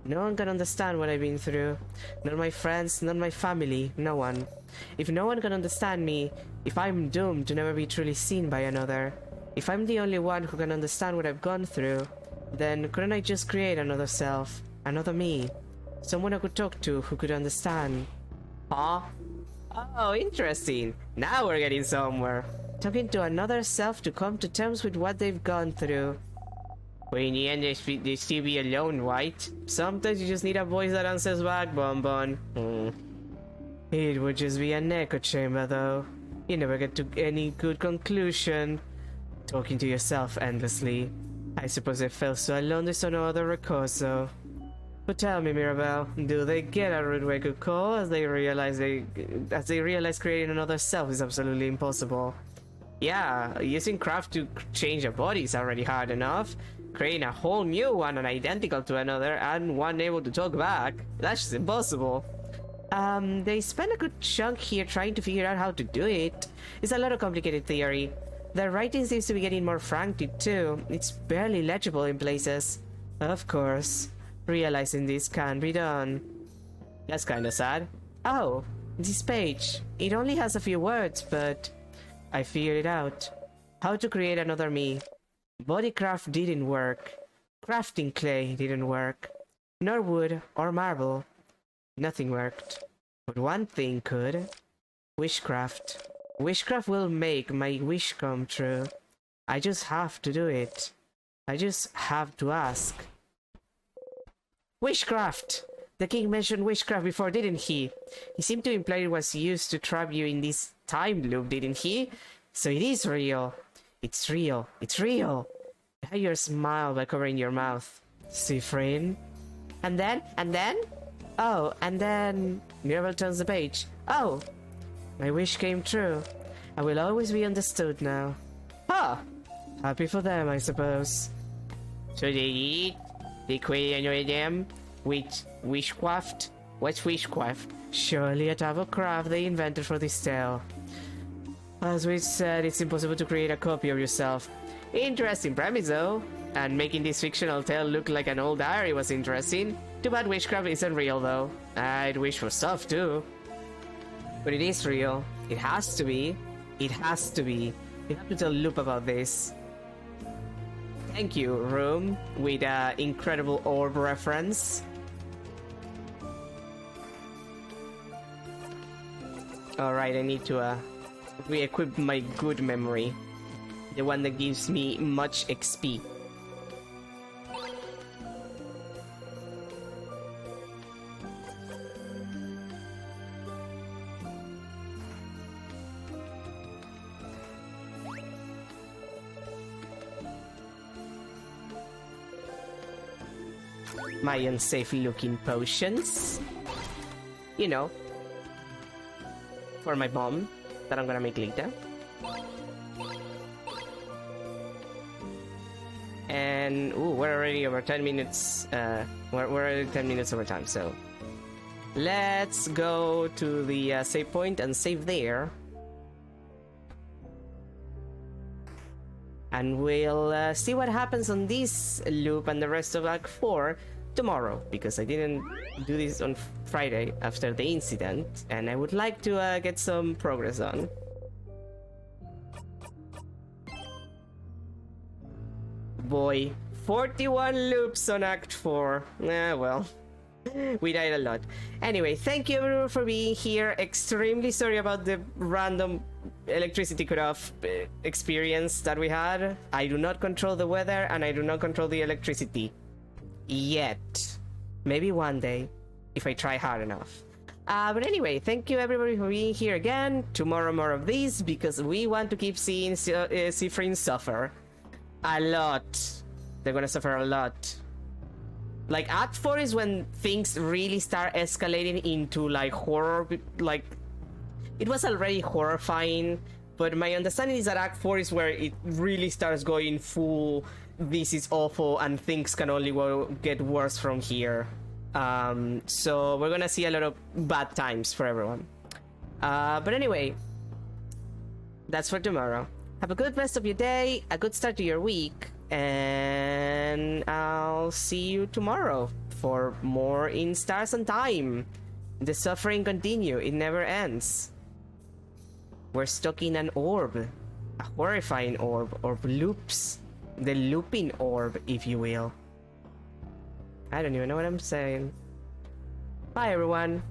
no one can understand what I've been through. Not my friends, not my family, no one. If no one can understand me, if I'm doomed to never be truly seen by another, if I'm the only one who can understand what I've gone through, then couldn't I just create another self, another me? Someone I could talk to who could understand. Huh? Oh, interesting. Now we're getting somewhere. Talking to another self to come to terms with what they've gone through. But in the end, they still be alone, right? Sometimes you just need a voice that answers back, Bonbon. It would just be an echo chamber, though. You never get to any good conclusion. Talking to yourself endlessly. I suppose I felt so alone there's no other recourse, though. But tell me, Mirabelle, do they get a rude wake-up call as they realize creating another self is absolutely impossible? Yeah, using craft to change a body is already hard enough. Creating a whole new one and identical to another and one able to talk back, that's just impossible. They spend a good chunk here trying to figure out how to do it. It's a lot of complicated theory. The writing seems to be getting more frantic too. It's barely legible in places. Of course, realizing this can't be done. That's kinda sad. Oh, this page. It only has a few words, but I figured it out. How to create another me. Bodycraft didn't work. Crafting clay didn't work. Nor wood or marble. Nothing worked. But one thing could. Wishcraft. Wishcraft will make my wish come true. I just have to do it. I just have to ask. Wishcraft! The king mentioned wishcraft before, didn't he? He seemed to imply it was used to trap you in this time loop, didn't he? So it is real. It's real. It's real. Hide your smile by covering your mouth. Siffrin. And then? Oh, and then... Mirabelle turns the page. Oh! My wish came true. I will always be understood now. Huh! Happy for them, I suppose. So they eat? They create another them? With wishcraft? What's wishcraft? Surely a type of craft they invented for this tale. As we said, it's impossible to create a copy of yourself. Interesting premise though. And making this fictional tale look like an old diary was interesting. Too bad witchcraft isn't real though. I'd wish for stuff too. But it is real. It has to be. It has to be. You have to tell Loop about this. Thank you, Room, with incredible orb reference. Alright, I need to re-equip my good memory. The one that gives me much XP. My unsafe looking potions. You know. For my bomb that I'm gonna make later. And ooh, we're already over 10 minutes. We're already 10 minutes over time, so let's go to the save point and save there. And we'll see what happens on this loop and the rest of Act 4 tomorrow, because I didn't do this on Friday after the incident, and I would like to get some progress on. Boy, 41 loops on Act 4. Well, we died a lot. Anyway, thank you everyone for being here. Extremely sorry about the random electricity cutoff experience that we had. I do not control the weather and I do not control the electricity. Yet. Maybe one day, if I try hard enough. But anyway, thank you everybody for being here again. Tomorrow more of these, because we want to keep seeing Siffrin suffer. A lot. They're gonna suffer a lot. Like, Act 4 is when things really start escalating into, like, horror. Like, it was already horrifying, but my understanding is that Act 4 is where it really starts going full, this is awful, and things can only get worse from here. So we're gonna see a lot of bad times for everyone. But anyway, that's for tomorrow. Have a good rest of your day, a good start to your week, and I'll see you tomorrow for more in Stars and Time. The suffering continue, it never ends. We're stuck in an orb, a horrifying orb, or loops. The looping orb, if you will. I don't even know what I'm saying. Bye everyone.